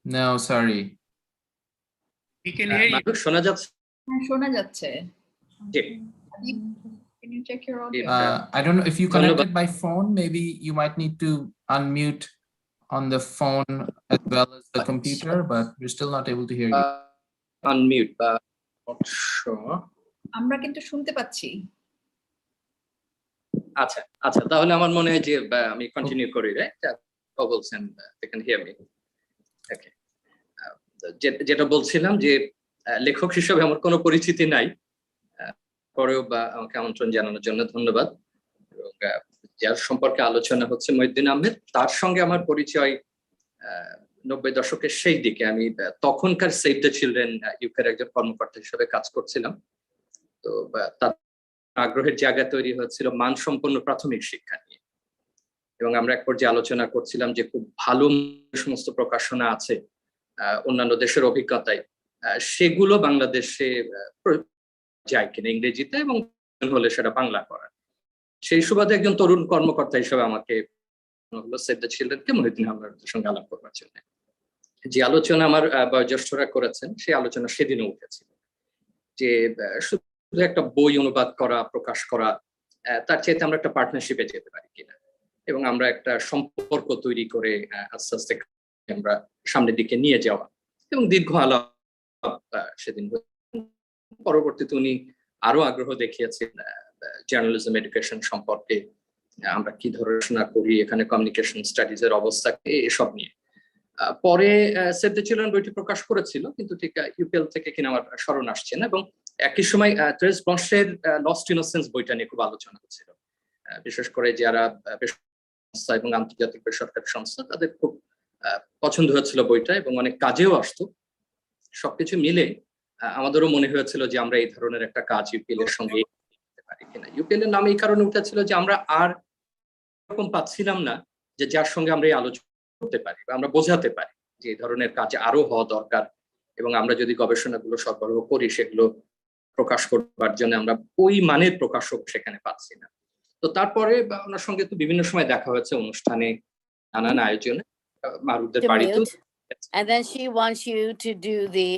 No, sorry. We can hear you. শোনা যাচ্ছে? হ্যাঁ, শোনা যাচ্ছে। জি। Adib, can you check your audio? I don't know if you connected by phone, maybe you might need to unmute on the phone as well as the computer, but we're still not able to hear you. Unmute, not sure. আমরা কিন্তু শুনতে পাচ্ছি। আচ্ছা আচ্ছা, তাহলে আমার মনে হয় যে আমি কন্টিনিউ করি, রাইট? বলছেন they can hear me. ওকে, যেটা বলছিলাম যে লেখক হিসেবে আমার কোনো পরিচিতি নাই, পরেও আমাকে আমন্ত্রণ জানানোর জন্য ধন্যবাদ। এবং যার সম্পর্কে আলোচনা হচ্ছে মহিউদ্দিন আহমেদ, তার সঙ্গে আমার পরিচয় 90 দশকের সেই দিকে। আমি তখনকার সেভ দ্য চিলড্রেন ইউকের একজন কর্মকর্তা হিসেবে কাজ করছিলাম। তো তার আগ্রহের জায়গা তৈরি হচ্ছিল মানসম্পন্ন প্রাথমিক শিক্ষা নিয়ে, এবং আমরা এক পর্যায়ে আলোচনা করছিলাম যে খুব ভালো সমস্ত প্রকাশনা আছে অন্যান্য দেশের অভিজ্ঞতায়, সেগুলো বাংলাদেশে যায় কিনা ইংরেজিতে, এবং হলে সেটা বাংলা করা। সেই সুবাদে একজন তরুণ কর্মকর্তা হিসেবে আমাকে হলো সেভ দ্য চিলড্রেনকে মহিউদ্দিন আহমেদের সঙ্গে আলাপ করবার জন্য। যে আলোচনা আমার বয়োজ্যেষ্ঠরা করেছেন, সেই আলোচনা সেদিনও উঠেছিল যে শুধু একটা বই অনুবাদ করা, প্রকাশ করা, তার চাইতে আমরা একটা পার্টনারশিপে যেতে পারি কিনা, এবং আমরা একটা সম্পর্ক তৈরি করে আস্তে আস্তে আমরা সামনের দিকে নিয়ে যাওয়া। এবং দীর্ঘ আলাপ সেদিন। পরবর্তীতে উনি আরো আগ্রহ দেখিয়েছেন জার্নালিজম এডুকেশন সম্পর্কে, আমরা কি ধরনের করি এখানে, কমিউনিকেশন স্টাডিজ এর অবস্থা এসব নিয়ে। পরে সেভ দ্য চিলড্রেন বইটি প্রকাশ করেছিল, কিন্তু ঠিক ইউপিএল থেকে কিনা আমার স্মরণ আসছে না। এবং একই সময় ট্রেস ব্লশের লস্ট ইনোসেন্স বইটা নিয়ে খুব আলোচনা হচ্ছিল, বিশেষ করে যারা সংস্থা এবং আন্তর্জাতিক বেসরকারি সংস্থা, তাদের খুব পছন্দ হয়েছিল বইটা এবং অনেক কাজেও আসতো। সবকিছু মিলে আমাদেরও মনে হয়েছিল যে আমরা এই ধরনের একটা কাজ ইউপিএল এর সঙ্গে করতে পারি কিনা। ইউপিএল এর নাম এই কারণে উঠেছিল যে আমরা আর এরকম পাচ্ছিলাম না যে যার সঙ্গে আমরা এই আলোচনা করতে পারি বা আমরা বোঝাতে পারি যে এই ধরনের কাজ আরো হওয়া দরকার, এবং আমরা যদি গবেষণাগুলো সরবরাহ করি সেগুলো প্রকাশ করবার জন্য আমরা ওই মানের প্রকাশক সেখানে পাচ্ছি না। তো তারপরে ওনার সঙ্গে তো বিভিন্ন সময় দেখা হয়েছে অনুষ্ঠানে, নানান আয়োজনে, মারুফদের বাড়িতে। And then she wants you to do the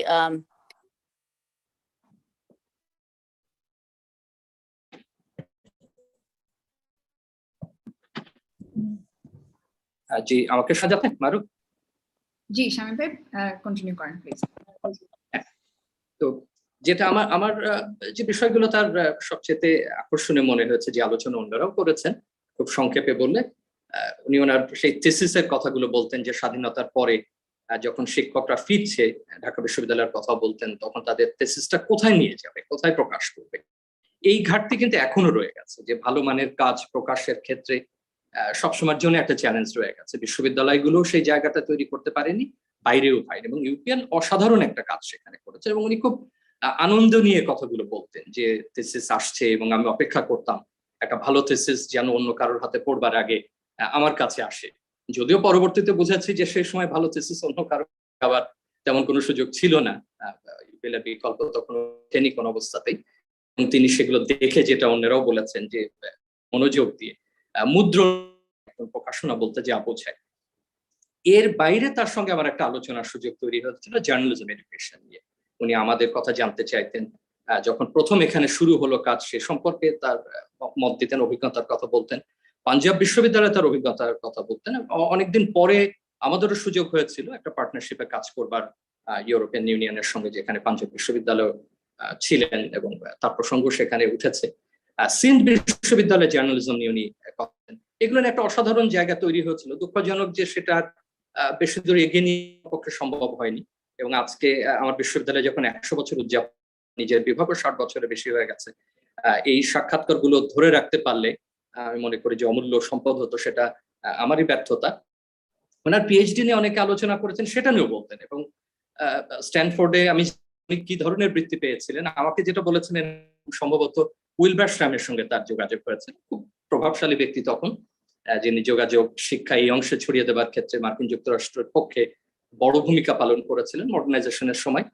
জি, আমাকে সাজাতে মারুফ? জি শামীম ভাই, কন্টিনিউ করেন প্লিজ। তো যেটা আমার যে বিষয়গুলো তার সবচেয়ে আকর্ষণীয় মনে হয়েছে, যে আলোচনা অন্যরাও করেছেন, খুব সংক্ষেপে বললে উনি ওনার সেই থিসিসের কথাগুলো বলতেন, যে স্বাধীনতার পরে যখন শিক্ষকরা ফিরছে, ঢাকা বিশ্ববিদ্যালয়ের কথা বলতেন, তখন তাদের থিসিসটা কোথায় নিয়ে যাবে, কোথায় প্রকাশ করবে। এই ঘাটতি কিন্তু এখনো রয়ে গেছে, যে ভালো মানের কাজ প্রকাশের ক্ষেত্রে সবসময়ের জন্য একটা চ্যালেঞ্জ রয়ে গেছে। বিশ্ববিদ্যালয়গুলো সেই জায়গাটা তৈরি করতে পারেনি, বাইরেও পায়নি, এবং ইউপিএল অসাধারণ একটা কাজ সেখানে করেছে। এবং উনি খুব আনন্দ নিয়ে কথাগুলো বলতেন যে থিসিস আসছে, এবং আমি অপেক্ষা করতাম একটা ভালো থিসিস যেন অন্য কারোর হাতে পড়বার আগে আমার কাছে আসে। যদিও পরবর্তীতে বুঝাচ্ছি যে সেই সময় ভালো থিসিস অন্য কারো আবার তেমন কোনো সুযোগ ছিল না, ইউপিএল এর বিকল্প তখন ওঠেনি কোনো অবস্থাতেই। এবং তিনি সেগুলো দেখে, যেটা অন্যরাও বলেছেন, যে মনোযোগ দিয়ে মুদ্রণ প্রকাশনা বলতে যা বোঝায়, এর বাইরে তার সঙ্গে আমার একটা আলোচনার সুযোগ তৈরি হচ্ছিল জার্নালিজম এডুকেশন নিয়ে। উনি আমাদের কথা জানতে চাইতেন, যখন প্রথম এখানে শুরু হলো কাজ সে সম্পর্কে তার মত দিতেন, অভিজ্ঞতার কথা বলতেন। পাঞ্জাব বিশ্ববিদ্যালয়ে তার অভিজ্ঞতার কথা বলতেন। অনেকদিন পরে আমাদেরও সুযোগ হয়েছিল একটা পার্টনারশিপে কাজ করবার ইউরোপিয়ান ইউনিয়নের সঙ্গে, যেখানে পাঞ্জাব বিশ্ববিদ্যালয় ছিলেন এবং তার প্রসঙ্গ সেখানে উঠেছে। সিন্ধ বিশ্ববিদ্যালয়ে জার্নালিজম নিয়ে উনি কথা, এগুলো একটা অসাধারণ জায়গা তৈরি হয়েছিল। দুঃখজনক যে সেটা বেশি দূর এগিয়ে নিয়ে পক্ষে সম্ভব হয়নি। এবং আজকে আমার বিশ্ববিদ্যালয়ে যখন 100 বছর উদযাপন, নিজের বিভাগও 60 বছরের বেশি হয়ে গেছে, এই সাক্ষাৎকার গুলো ধরে রাখতে পারলে আমি মনে করি যে অমূল্য সম্পদ হতো। সেটা আমারই ব্যর্থতা। ওনার পিএইচডি নিয়ে অনেকে আলোচনা করেছেন, সেটা নিয়েও বলতেন। এবং স্ট্যানফোর্ডে আমি কি ধরনের বৃত্তি পেয়েছিলেন, আমাকে যেটা বলেছিলেন সম্ভবত উইলবার শ্যামের সঙ্গে তার যোগাযোগ হয়েছে, খুব প্রভাবশালী ব্যক্তি তখন, যিনি যোগাযোগ শিক্ষা এই অংশে ছড়িয়ে দেওয়ার ক্ষেত্রে মার্কিন যুক্তরাষ্ট্রের পক্ষে বড় ভূমিকা পালন করেছিলেন মডার্নাইজেশনের সময়।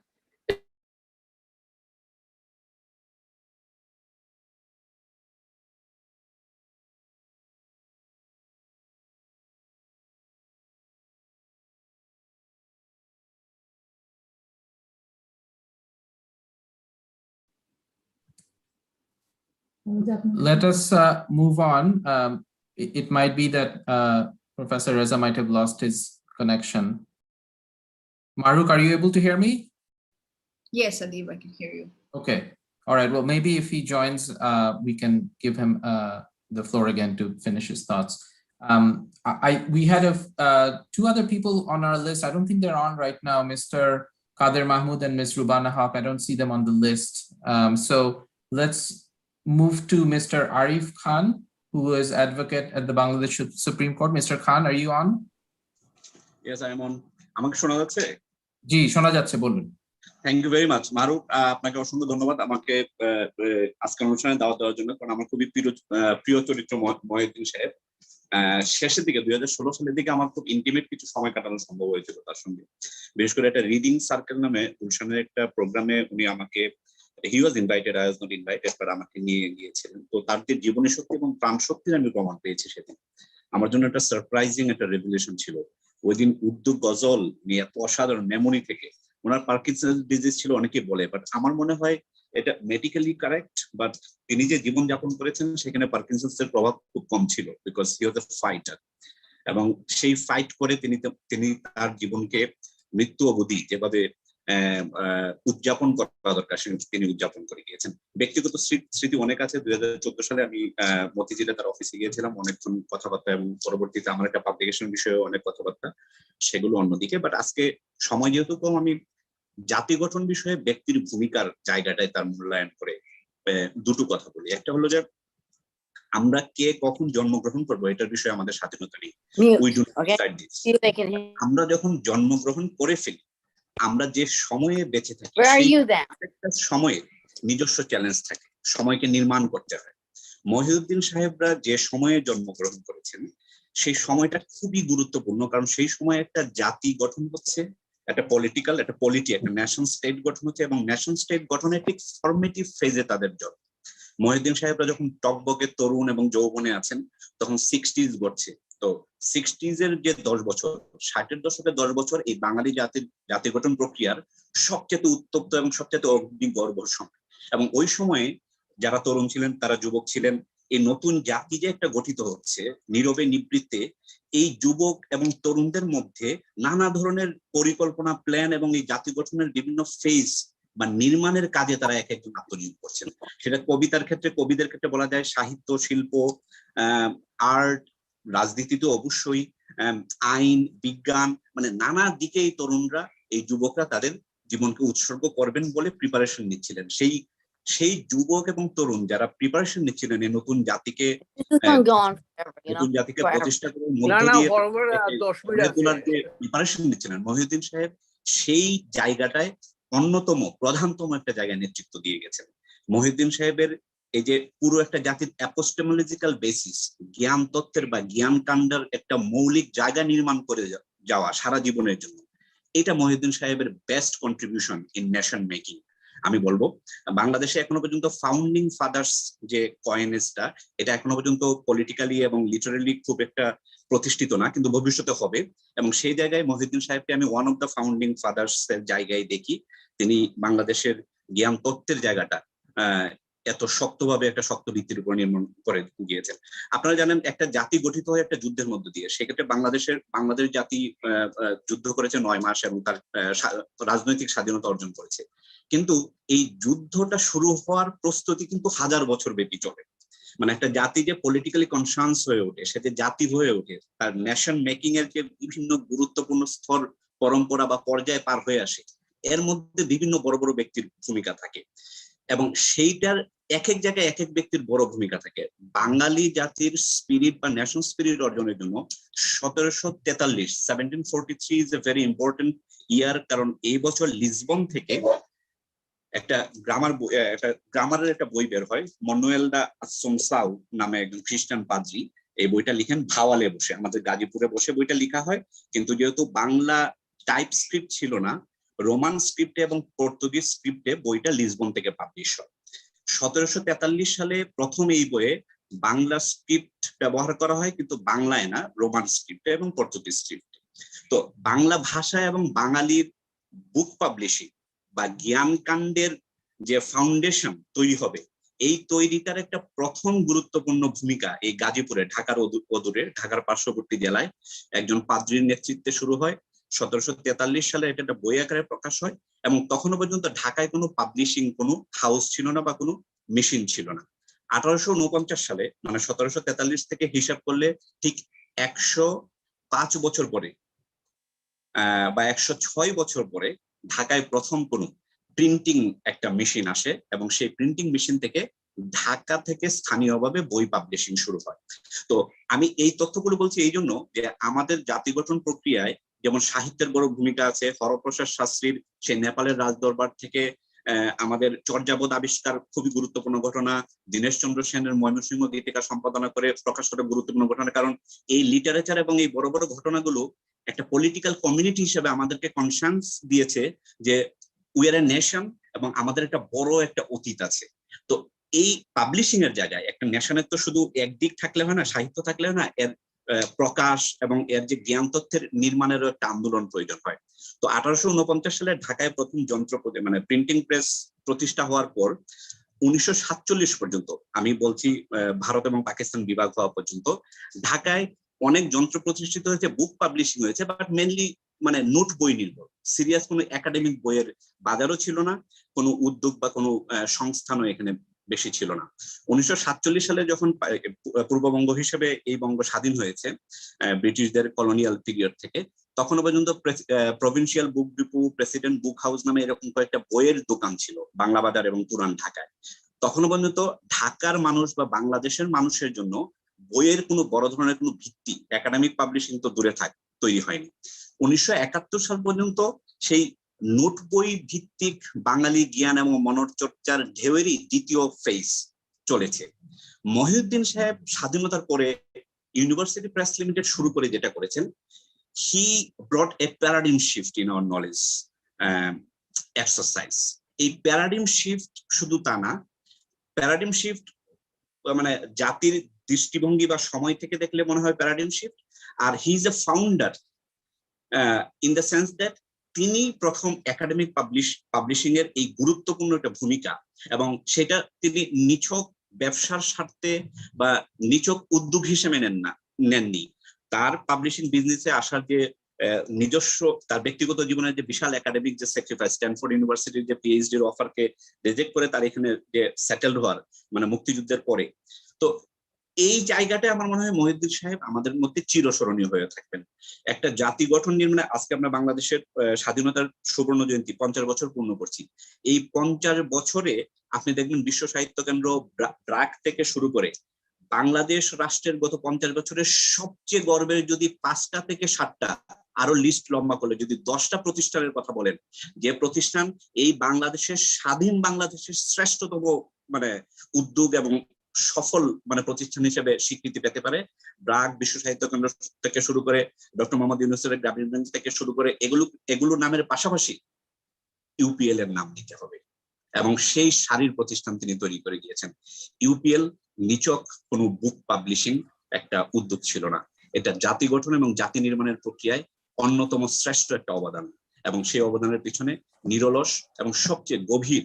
Let us move on. It might be that Professor Reza might have lost his connection. Maruk, are you able to hear me? Yes, Adib, I can hear you. Okay. All right. Well, maybe if he joins, we can give him the floor again to finish his thoughts. We had two other people on our list. I don't think they're on right now, Mr. Kader Mahmood and Ms. Rubana Haq. I don't see them on the list. So let's move to Mr. Arif Khan, who is advocate at the Bangladesh Supreme Court. Mr. Khan, are you on? Yes, I am on. আমাকে শোনা যাচ্ছে? জি, শোনা যাচ্ছে, বলুন। Thank you very much মারুফ, আপনাকে অসংখ্য ধন্যবাদ আমাকে আজকের অনুষ্ঠানে দাওয়াত দেওয়ার জন্য। কারণ আমার খুবই প্রিয় চরিত্র মহিউদ্দিন সাহেব। শেষের দিকে 2016 সালের দিকে আমার খুব ইন্টিমেট কিছু সময় কাটানো সম্ভব হয়েছিল তার সঙ্গে। বিশেষ করে একটা রিডিং সার্কেল নামে গুলশানের একটা প্রোগ্রামে উনি আমাকে, he was invited, I was not invited, but আমাকে নিয়ে গিয়েছিলেন। তো তার যে জীবনী শক্তি এবং প্রাণ শক্তির আমি প্রমাণ পেয়েছি সেদিন। আমার জন্য একটা সারপ্রাইজিং একটা রেভলিউশন ছিল। ওই দিন উর্দু গজল নিয়ে এত অসাধারণ মেমোরি থেকে, ওনার পার্কিনসন্স ডিজিজ ছিল অনেকেই বলে, বাট আমার মনে হয় এটা মেডিকেলি কারেক্ট, বাট তিনি যে জীবন যাপন করেছেন সেখানে পার্কিনসন্স এর প্রভাব খুব কম ছিল, because he was a fighter. এবং সেই ফাইট করে তিনি তার জীবনকে মৃত্যু অবধি যেভাবে উদযাপন করা দরকার তিনি উদযাপন করে গিয়েছেন। ব্যক্তিগত স্মৃতি অনেক আছে। 2014 সালে আমি মতিঝিলে তার অফিসে গিয়েছিলাম, অনেকক্ষণ কথাবার্তা, এবং পরবর্তীতে আমার একটা পাবলিকেশন বিষয়ে অনেক কথাবার্তা, সেগুলো অন্যদিকে। বাট আজকে সময় যেহেতু কম, আমি জাতি গঠন বিষয়ে ব্যক্তির ভূমিকার জায়গাটায় তার মূল্যায়ন করে দুটো কথা বলি। একটা হলো যে আমরা কে কখন জন্মগ্রহণ করবো এটার বিষয়ে আমাদের স্বাধীনতা নেই। আমরা যখন জন্মগ্রহণ করে ফেলি, আমরা যে সময়ে বেঁচে থাকি একটা সময়ে নিজস্ব চ্যালেঞ্জ থাকে, সময়কে নির্মাণ করতে হয়। মহিউদ্দিন সাহেবরা যে সময়ে জন্মগ্রহণ করেছেন সেই সময়টা খুবই গুরুত্বপূর্ণ, কারণ সেই সময় একটা জাতি গঠন হচ্ছে, একটা পলিটিক্যাল, একটা একটা ন্যাশন স্টেট গঠন হচ্ছে, এবং ন্যাশন স্টেট গঠনের ঠিক ফরমেটিভ ফেজে তাদের জন্ম। মহিউদ্দিন সাহেবরা যখন টকবকে তরুণ এবং যৌবনে আছেন তখন 60s ঘটছে। তো 60s এর যে 10 বছর, 60-এর দশকের 10 বছর এই বাঙালি জাতি গঠন প্রক্রিয়ার সবচেয়ে উত্তপ্ত এবং সবচেয়ে অগ্নিগর্ভ সময়। এবং ওই সময়ে যারা তরুণ ছিলেন, তারা যুবক ছিলেন, এই নতুন জাতি যে একটা গঠিত হচ্ছে নীরবে নিবৃত্তে, এই যুবক এবং তরুণদের মধ্যে নানা ধরনের পরিকল্পনা, প্ল্যান এবং এই জাতি গঠনের বিভিন্ন ফেজ বা নির্মাণের কাজে তারা এক একজন আত্মনিয়োগ করছেন। সেটা কবিতার ক্ষেত্রে, কবিদের ক্ষেত্রে বলা যায়, সাহিত্য, শিল্প, আর্ট, রাজনীতিতে অবশ্যই, আইন, বিজ্ঞান, মানে নানা দিকে এই তরুণরা, এই যুবকরা তাদের জীবনকে উৎসর্গ করবেন বলে প্রিপারেশন নিচ্ছিলেন। সেই যুবক এবং তরুণ যারা প্রিপারেশন নিচ্ছিলেন এই নতুন জাতিকে প্রতিষ্ঠা করে মধ্য দিয়ে তোলার যে প্রিপারেশন নিচ্ছিলেন মহিউদ্দিন সাহেব, সেই জায়গাটায় অন্যতম প্রধানতম একটা জায়গায় নেতৃত্ব দিয়ে গেছেন। মহিউদ্দিন সাহেবের এই যে পুরো একটা জাতির অ্যাপোস্টেমোলজিক্যাল বেসিস, জ্ঞান তত্ত্বের বা জ্ঞান কাণ্ডের একটা মৌলিক জায়গা নির্মাণ করে যাওয়া সারা জীবনের জন্য, এটা মহিউদ্দিন সাহেবের best contribution in nation making. আমি বলবো বাংলাদেশে এখনো পর্যন্ত ফাউন্ডিং ফাদার্স যে কয়েনেজটা, এটা এখনো পর্যন্ত পলিটিক্যালি এবং লিটারালি খুব একটা প্রতিষ্ঠিত না, কিন্তু ভবিষ্যতে হবে। এবং সেই জায়গায় মহিউদ্দিন সাহেবকে আমি one of the founding father's এর জায়গায় দেখি। তিনি বাংলাদেশের জ্ঞান তত্ত্বের জায়গাটা এত শক্তভাবে একটা শক্ত ভিত্তির উপর নির্মাণ করে গিয়েছেন। আপনারা জানেন একটা জাতি গঠিত হয় একটা যুদ্ধের মধ্য দিয়ে, সেক্ষেত্রে বাংলাদেশ জাতি যুদ্ধ করেছে 9 মাস এবং তার রাজনৈতিক স্বাধীনতা অর্জন করেছে। কিন্তু এই যুদ্ধটা শুরু হওয়ার প্রস্তুতি কিন্তু 1000 বছর ব্যাপী চলে। মানে একটা জাতি যে পলিটিক্যালি কনসাস হয়ে ওঠে, সে যে জাতি হয়ে ওঠে, তার নেশন মেকিং এর যে বিভিন্ন গুরুত্বপূর্ণ স্তর পরম্পরা বা পর্যায়ে পার হয়ে আসে, এর মধ্যে বিভিন্ন বড় বড় ব্যক্তির ভূমিকা থাকে এবং সেইটার এক এক জায়গায় এক এক ব্যক্তির বড় ভূমিকা থাকে। বাঙালি জাতির স্পিরিট বা ন্যাশনাল স্পিরিট অর্জনের জন্য 1743 ইজ এ ভেরি ইম্পর্টেন্ট ইয়ার, কারণ এই বছর লিসবন থেকে একটা গ্রামারের একটা বই বের হয়, মনুয়েল দা আসোমসাউ নামে একজন খ্রিস্টান পাদ্রী এই বইটা লিখেন ভাওয়ালে বসে, আমাদের গাজীপুরে বসে বইটা লিখা হয়। কিন্তু যেহেতু বাংলা টাইপ স্ক্রিপ্ট ছিল না, রোমান স্ক্রিপ্টে এবং পর্তুগিজ স্ক্রিপ্টে বইটা লিসবন থেকে পাবলিশ হয়। 1743 সালে প্রথম এই বইয়ে বাংলা স্ক্রিপ্ট ব্যবহার করা হয়, কিন্তু বাংলায় না, রোমান স্ক্রিপ্টে এবং পর্তুগিজ স্ক্রিপ্টে। তো বাংলা ভাষা এবং বাঙালির বুক পাবলিশিং বা জ্ঞানকাণ্ডের যে ফাউন্ডেশন তৈরি হবে, এই তৈরিটার একটা প্রথম গুরুত্বপূর্ণ ভূমিকা এই গাজীপুরে, ঢাকার অদূরে, ঢাকার পার্শ্ববর্তী জেলায় একজন পাদ্রীর নেতৃত্বে শুরু হয়। 1743 সালে এটা একটা বই আকারে প্রকাশ হয় এবং তখনও পর্যন্ত ঢাকায় কোনো পাবলিশিং কোনো হাউস ছিল না বা কোনো মেশিন ছিল না। 1849 সালে, মানে 1743 থেকে হিসাব করলে ঠিক 105 বছর পরে বা 106 বছর পরে ঢাকায় প্রথম কোনো প্রিন্টিং একটা মেশিন আসে এবং সেই প্রিন্টিং মেশিন থেকে ঢাকা থেকে স্থানীয়ভাবে বই পাবলিশিং শুরু হয়। তো আমি এই তথ্যগুলো বলছি এই জন্য যে আমাদের জাতি গঠন প্রক্রিয়ায় যেমন সাহিত্যের বড় ভূমিকা আছে। হরপ্রসাদ শাস্ত্রীর সেই নেপালের রাজদরবার থেকে আমাদের চর্যাবোধ আবিষ্কার খুবই গুরুত্বপূর্ণ ঘটনা। দীনেশ চন্দ্র সেনের ময়মনসিংহ দীপিকা সম্পাদনা করে প্রকাশ করা গুরুত্বপূর্ণ ঘটনা, কারণ এই লিটারেচার এবং এই বড় বড় ঘটনাগুলো একটা পলিটিক্যাল কমিউনিটি হিসেবে আমাদেরকে কনসাস দিয়েছে যে উই আর এ নেশন এবং আমাদের একটা বড় একটা অতীত আছে। তো এই পাবলিশিং এর জায়গায় একটা নেশনের তো শুধু একদিক থাকলে হয় না, সাহিত্য থাকলে হয় না, এর প্রকাশ এবং এর যে জ্ঞান তথ্যের নির্মাণেরও একটা আন্দোলন প্রয়োজন হয়। তো 1849 সালে ঢাকায় প্রথম মানে প্রিন্টিং প্রেস প্রতিষ্ঠা হওয়ার পর 1947 পর্যন্ত, আমি বলছি ভারত এবং পাকিস্তান বিভাগ হওয়া পর্যন্ত, ঢাকায় অনেক যন্ত্র প্রতিষ্ঠিত হয়েছে, বুক পাবলিশিং হয়েছে, বাট মেনলি মানে নোট বই নির্ভর। সিরিয়াস কোনো একাডেমিক বইয়ের বাজারও ছিল না, কোনো উদ্যোগ বা কোনো সংস্থানও এখানে বেশি ছিল না। 1947 সালে যখন পূর্ববঙ্গ হিসেবে এই বঙ্গ স্বাধীন হয়েছে ব্রিটিশদের কলোনিয়াল পিরিয়ড থেকে, তখনও পর্যন্ত প্রভিন্সিয়াল বুক ডিপো, প্রেসিডেন্ট বুক হাউস নামে এরকম কয়েকটা বইয়ের দোকান ছিল বাংলা বাজার এবং পুরান ঢাকায়। তখনও পর্যন্ত ঢাকার মানুষ বা বাংলাদেশের মানুষের জন্য বইয়ের কোনো বড় ধরনের কোনো ভিত্তি, একাডেমিক পাবলিশিং তো দূরে তৈরি হয়নি। 1971 সাল পর্যন্ত সেই নোট বই ভিত্তিক বাঙালি জ্ঞান এবং মনরচর্চার ঢেউয়েরই দ্বিতীয় ফেজ চলেছে। মহিউদ্দিন সাহেব স্বাধীনতার পরে ইউনিভার্সিটি প্রেস লিমিটেড শুরু করে যেটা করেছেন, he brought a paradigm shift in our knowledge exercise. এই প্যারাডিম শিফট শুধু তা না, প্যারাডিম শিফট মানে জাতির দৃষ্টিভঙ্গি বা সময় থেকে দেখলে মনে হয় প্যারাডিম শিফট। আর he is a founder in the sense that তিনি প্রথম একাডেমিক পাবলিশিং এর এই গুরুত্বপূর্ণ একটা ভূমিকা, এবং সেটা তিনি নিছক ব্যবসার স্বার্থে বা নিছক উদ্যোগ হিসেবে নেননি। তার পাবলিশিং বিজনেসে আসার যে নিজস্ব, তার ব্যক্তিগত জীবনের যে বিশাল একাডেমিক যে স্যাক্রিফাইস, স্ট্যানফোর্ড ইউনিভার্সিটির যে পিএইচডির অফারকে রিজেক্ট করে তার এখানে যে সেটেলড হওয়ার, মানে মুক্তিযুদ্ধের পরে, তো এই জায়গাটা আমার মনে হয় মহিউদ্দিন সাহেব আমাদের মধ্যে চিরস্মরণীয় হয়ে থাকবেন। একটা জাতি গঠন নির্মাণে আজকে আমরা বাংলাদেশের স্বাধীনতার সুবর্ণ জয়ন্তী 50 বছর পূর্ণ করছি। এই 50 বছরে আপনি দেখবেন বিশ্ব সাহিত্য কেন্দ্র ব্রাক থেকে শুরু করে বাংলাদেশ রাষ্ট্রের গত 50 বছরের সবচেয়ে গর্বের যদি 5টা থেকে 7টা, আরো লিস্ট লম্বা করলে যদি 10টা প্রতিষ্ঠানের কথা বলেন, যে প্রতিষ্ঠান এই বাংলাদেশের স্বাধীন বাংলাদেশের শ্রেষ্ঠতম মানে উদ্যোগ এবং সফল মানে প্রতিষ্ঠান হিসেবে স্বীকৃতি পেতে পারে, ব্রাক, বিশ্ব সাহিত্য কেন্দ্র থেকে শুরু করে ডক্টর মোহাম্মদ ইউনূসের গ্রামীণ ব্যাংক থেকে শুরু করে, এগুলো নামের পাশাপাশি ইউপিএল এর নাম দিতে হবে। এবং সেই সারির প্রতিষ্ঠান তিনি তৈরি করে গিয়েছেন। ইউপিএল নিছক কোনো বুক পাবলিশিং একটা উদ্যোগ ছিল না, এটা জাতি গঠন এবং জাতি নির্মাণের প্রক্রিয়ায় অন্যতম শ্রেষ্ঠ একটা অবদান, এবং সেই অবদানের পিছনে নিরলস এবং সবচেয়ে গভীর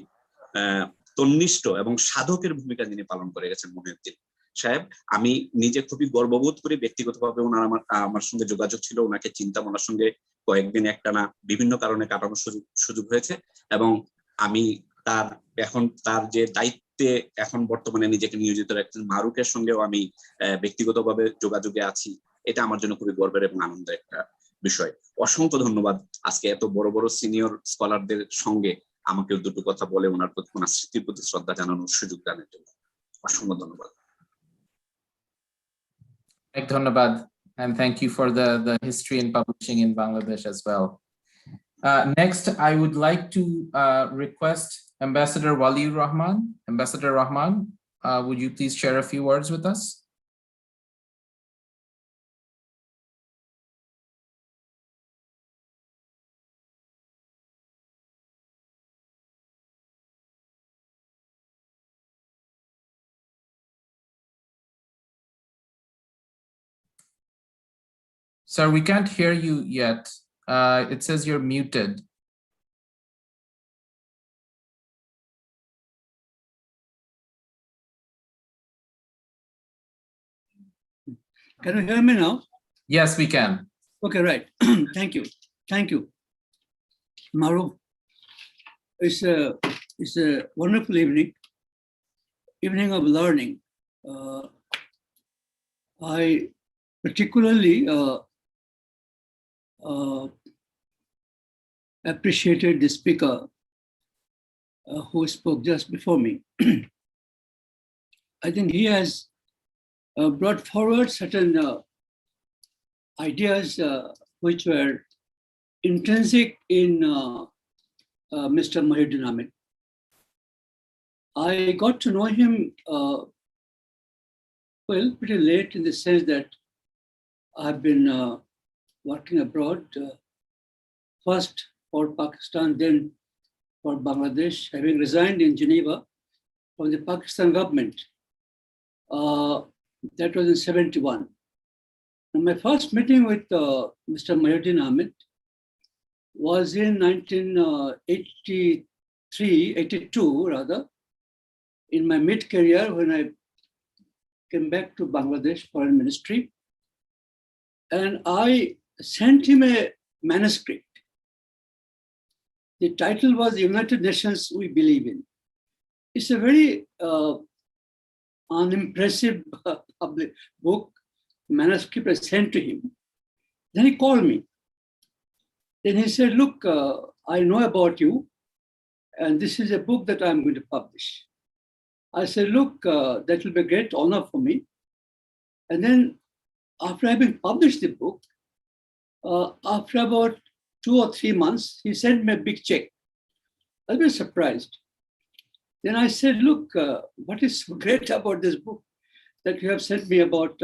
তন্নিষ্ঠ এবং সাধকের ভূমিকা যিনি পালন করে গেছেন মহিউদ্দিন সাহেব। আমি নিজে খুবই গর্ববোধ করি, ব্যক্তিগতভাবে ওনার আমার সঙ্গে যোগাযোগ ছিল, ওনাকে চিন্তা ওনার সঙ্গে কয়েকদিন একটানা বিভিন্ন কারণে কাটানোর সুযোগ হয়েছে, এবং আমি তার যে দায়িত্বে এখন বর্তমানে নিজেকে নিয়োজিত রাখছেন মারুকের সঙ্গেও আমি ব্যক্তিগতভাবে যোগাযোগে আছি। এটা আমার জন্য খুবই গর্বের এবং আনন্দের একটা বিষয়। অসংখ্য ধন্যবাদ আজকে এত বড় বড় সিনিয়র স্কলারদের সঙ্গে আমাকে দুটো কথা বলে ওনার স্মৃতির প্রতি শ্রদ্ধা জানানোর সুযোগ দানের জন্য অসংখ্য ধন্যবাদ। ধন্যবাদ, and thank you for the history in publishing in Bangladesh as well. Next, I would like to request Ambassador Waliur Rahman. Ambassador Rahman, would you please share a few words with us? Sir, we can't hear you yet. It says you're muted. Can you hear me now? Yes, we can. Okay, right. Thank you. Thank you. Maru, it's a wonderful evening of learning. I particularly appreciated the speaker who spoke just before me. I think he has brought forward certain ideas which were intrinsic in Mr. Mohiuddin Ahmed. I got to know him well, pretty late, in the sense that I've been working abroad, first for Pakistan, then for Bangladesh, having resigned in Geneva from the Pakistan government. That was in 1971. And my first meeting with Mr. Mohiuddin Ahmed was in 1982 rather, in my mid-career, when I came back to Bangladesh Foreign Ministry. And I sent him a manuscript. The title was United Nations We Believe in. It's a very unimpressive public book, manuscript I sent to him. Then he called me. Then he said, look, I know about you, and this is a book that I'm going to publish. I said, look, that will be a great honor for me. And then after having published the book, after about 2 or 3 months, he sent me a big check. I was surprised. Then I said, look, what is so great about this book that you have sent me about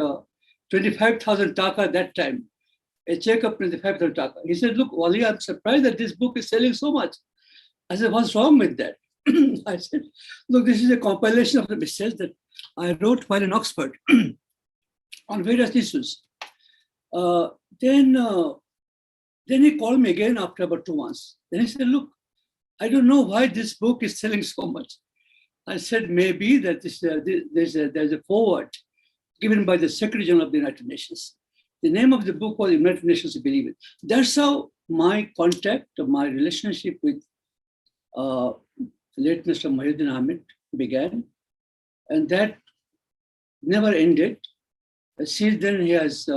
25,000 taka at that time, a check of 25,000 taka. He said, look, Wali, I'm surprised that this book is selling so much. I said, what's wrong with that? I said, look, this is a compilation of the messages that I wrote while in Oxford on various issues. Then he called me again after about 2 months. Then he said, look, I don't know why this book is selling so much. I said, maybe that there's a foreword given by the Secretary General of the United Nations. The name of the book was United Nations We Believe in. That's how my contact, my relationship with late Mr. Mohiuddin Ahmed began. And that never ended. Since then, he has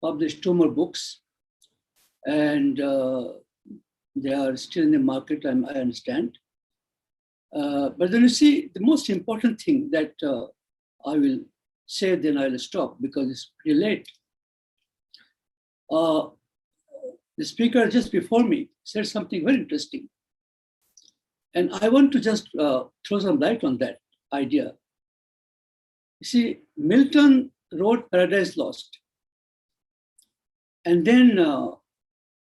published 2 more books. And they are still in the market, I understand. But then you see, the most important thing that I will say, then I will stop because it's pretty late. The speaker just before me said something very interesting. And I want to just throw some light on that idea. You see, Milton wrote Paradise Lost. And then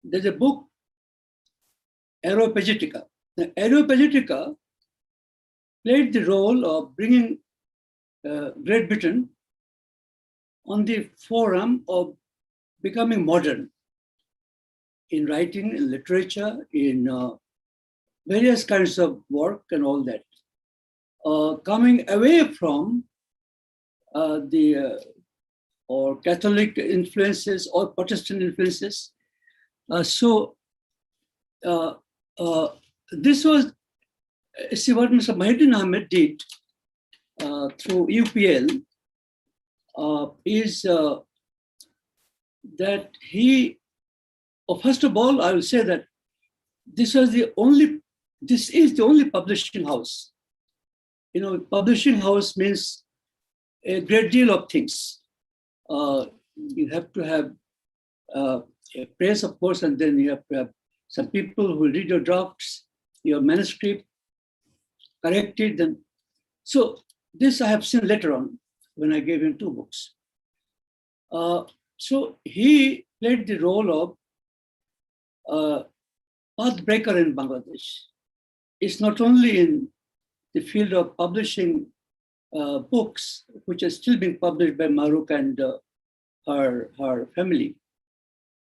there's a book, Aeropagitica, the Aeropagitica played the role of bringing Great Britain on the forum of becoming modern in writing, in literature, in various kinds of work and all that. Coming away from or Catholic influences or Protestant influences. So this was, see what Mr. Mohiuddin Ahmed did through UPL is that he, first of all, I will say that this is the only publishing house. You know, publishing house means a great deal of things. You have to have a press, of course, and then you have to have some people who read your drafts, your manuscript, correct it. Then, so this I have seen later on when I gave him 2 books. So he played the role of pathbreaker in Bangladesh. It's not only in the field of publishing books, which are still being published by Mahrukh and her family.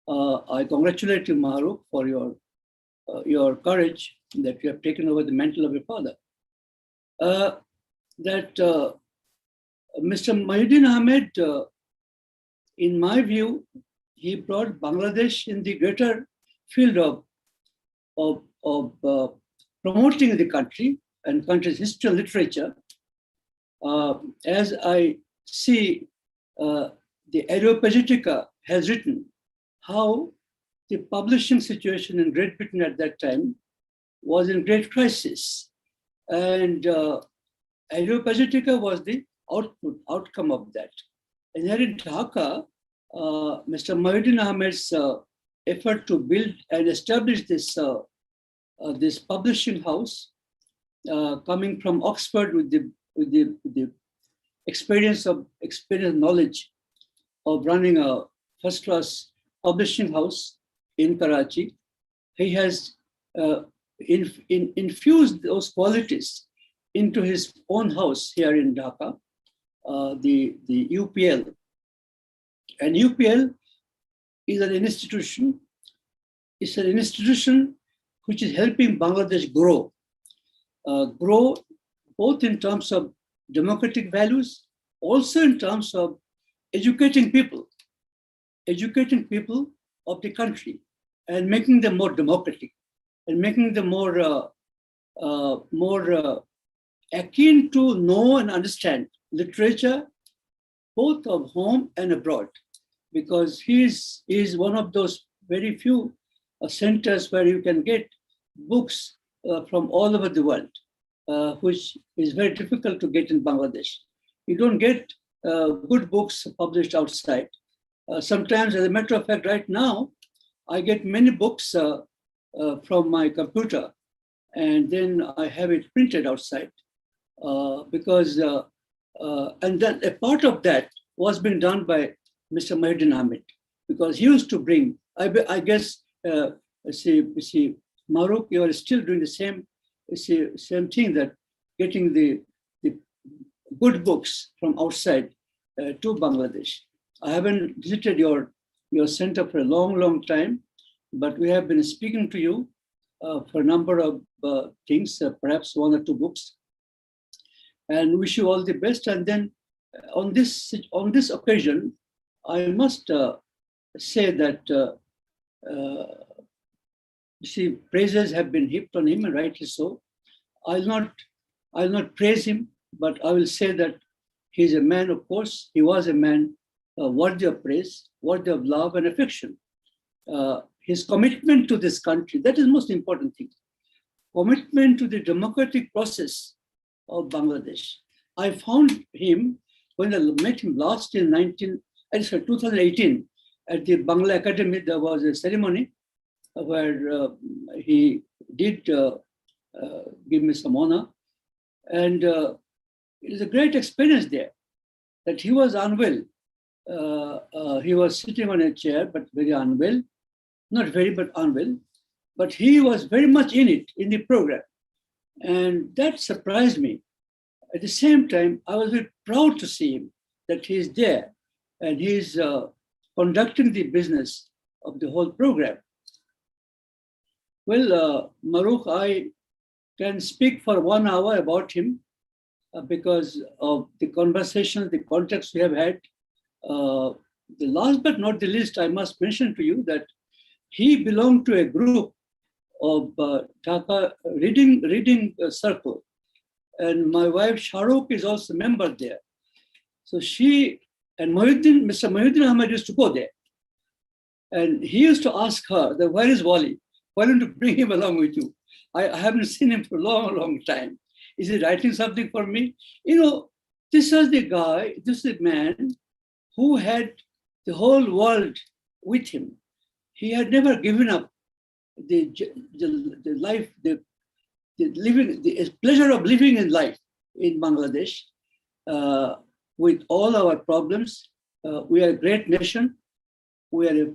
I congratulate you, Mahrukh, for your courage that you have taken over the mantle of your father. Mr. Mohiuddin Ahmed, in my view, he brought Bangladesh in the greater field of promoting the country and country's history and literature. As I see, the Aeropagitica has written how the publishing situation in Great Britain at that time was in great crisis. And Aeropagitica was the outcome of that. And here in Dhaka, Mr. Mohiuddin Ahmed's effort to build and establish this publishing house, coming from Oxford with the experience knowledge of running a first-class publishing house in Karachi, he has infused those qualities into his own house here in Dhaka, the UPL. And UPL is an institution. It's an institution which is helping Bangladesh grow both in terms of democratic values, also in terms of educating people of the country and making them more democratic and making them more akin to know and understand literature, both of home and abroad, because he is one of those very few centers where you can get books from all over the world, which is very difficult to get in Bangladesh. You don't get good books published outside. Sometimes, as a matter of fact, right now, I get many books from my computer, and then I have it printed outside because, and then a part of that was being done by Mr. Mohiuddin Ahmed, because he used to bring, I guess, see, Mahrukh, you are still doing the same thing, that getting the good books from outside to Bangladesh. I haven't visited your center for a long time, but we have been speaking to you for a number of things, perhaps 1 or 2 books, and wish you all the best. And then on this occasion, I must say that see, praises have been heaped on him, and rightly so. I'll not praise him, but I will say that he's a man, of course. He was a man worthy of praise, worthy of love and affection. His commitment to this country, that is the most important thing. Commitment to the democratic process of Bangladesh. I found him when I met him last in 2018 at the Bangla Academy. There was a ceremony where he did give me some honor. And it was a great experience there, that he was unwell. He was sitting on a chair, but very unwell. Not very, but unwell. but he was very much in it, in the program. And that surprised me. At the same time, I was very proud to see him, that he's there and he's conducting the business of the whole program. Well, Maruf, I can speak for 1 hour about him because of the conversation, the context we have had. The last but not the least, I must mention to you that he belonged to a group of Dhaka reading circle. And my wife Shahrukh is also a member there. So she and Mohiuddin, Mr. Mohiuddin Ahmed used to go there. And he used to ask her, where is Wali? Why don't you bring him along with you? I haven't seen him for a long, long time. Is he writing something for me? You know, this was the guy, this is the man who had the whole world with him. He had never given up the life, the living, the pleasure of living in life in Bangladesh with all our problems. We are a great nation. We are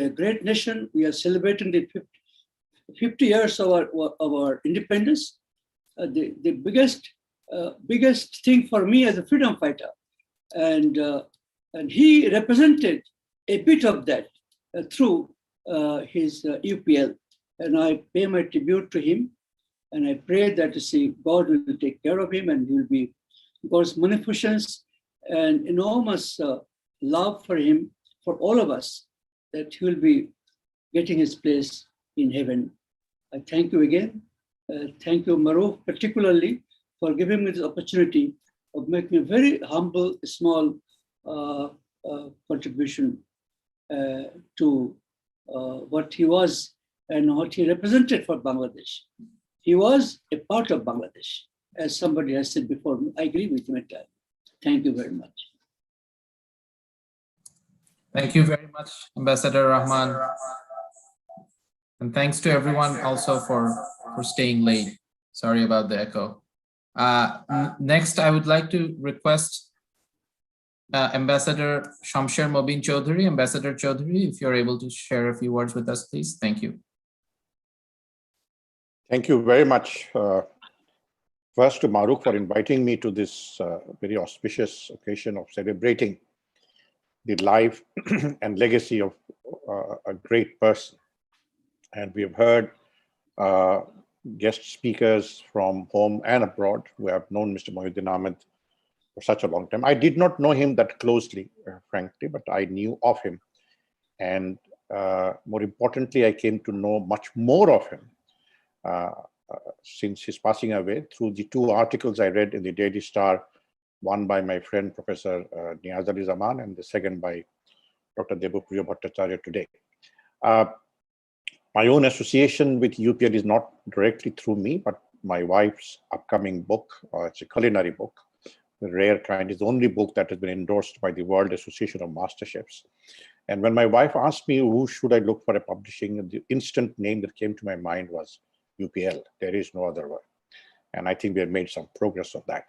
a great nation. We are celebrating the 50 years of our independence. The biggest thing for me as a freedom fighter, and he represented a bit of that through his UPL, and I pay my tribute to him, and I pray that God will take care of him, and he will be God's munificence and enormous love for him, for all of us, that he will be getting his place in heaven. I thank you again. Thank you, Maruf, particularly for giving me this opportunity of making a very humble, small contribution to what he was and what he represented for Bangladesh. He was a part of Bangladesh, as somebody has said before me. I agree with him entirely. Thank you very much. Thank you very much, Ambassador Rahman. And thanks to everyone also for staying late. Sorry about the echo. Next, I would like to request Ambassador Shamsher Mobin Chaudhary. Ambassador Chaudhary, if you're able to share a few words with us, please. Thank you. Thank you very much. First to Maruf for inviting me to this very auspicious occasion of celebrating the life and legacy of a great person. And we have heard guest speakers from home and abroad who have known Mr. Mohiuddin Ahmed for such a long time. I did not know him that closely, frankly, but I knew of him. And more importantly, I came to know much more of him since his passing away through the 2 articles I read in the Daily Star, one by my friend, Professor Niyaz Ali Zaman, and the second by Dr. Debapriya Bhattacharya today. My own association with UPL is not directly through me, but my wife's upcoming book. It's a culinary book, the rare kind. It's the only book that has been endorsed by the World Association of Master Chefs. And when my wife asked me who should I look for a publishing, the instant name that came to my mind was UPL. There is no other one. And I think we have made some progress on that.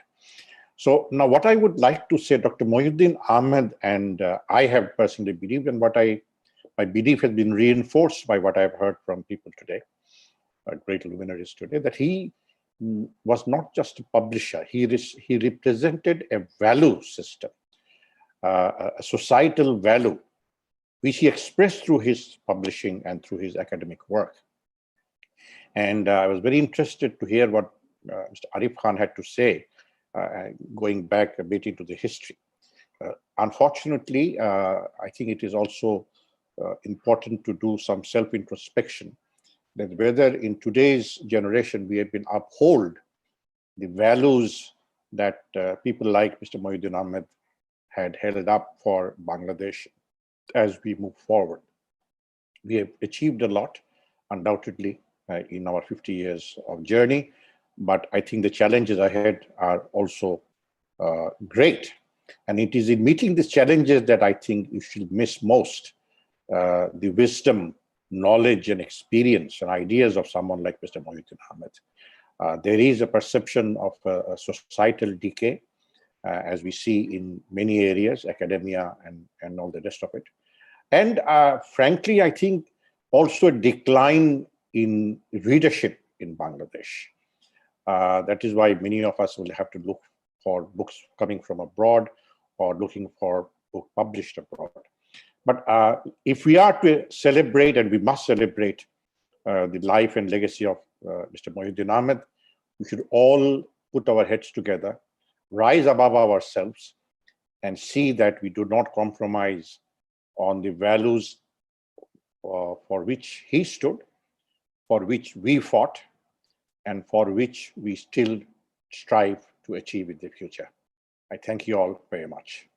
So now what I would like to say, Dr. Mohiuddin Ahmed and I have personally believed, and my belief has been reinforced by what I've heard from people today, great luminaries today, that he was not just a publisher. He represented a value system, a societal value, which he expressed through his publishing and through his academic work. And I was very interested to hear what Mr. Arif Khan had to say, going back a bit into the history. Unfortunately, I think it is also important to do some self-introspection, that whether in today's generation we have been uphold the values that people like Mr. Mohiuddin Ahmed had held up for Bangladesh as we move forward. We have achieved a lot, undoubtedly, in our 50 years of journey, but I think the challenges ahead are also great. And it is in meeting these challenges that I think you should miss most the wisdom, knowledge, and experience and ideas of someone like Mr. Mohiuddin Ahmed. There is a perception of a societal decay, as we see in many areas, academia and all the rest of it. And frankly, I think also a decline in readership in Bangladesh. That is why many of us will have to look for books coming from abroad or looking for books published abroad. But if we are to celebrate, and we must celebrate the life and legacy of Mr. Mohiuddin Ahmed, we should all put our heads together, rise above ourselves, and see that we do not compromise on the values for which he stood, for which we fought, and for which we still strive to achieve in the future. I thank you all very much.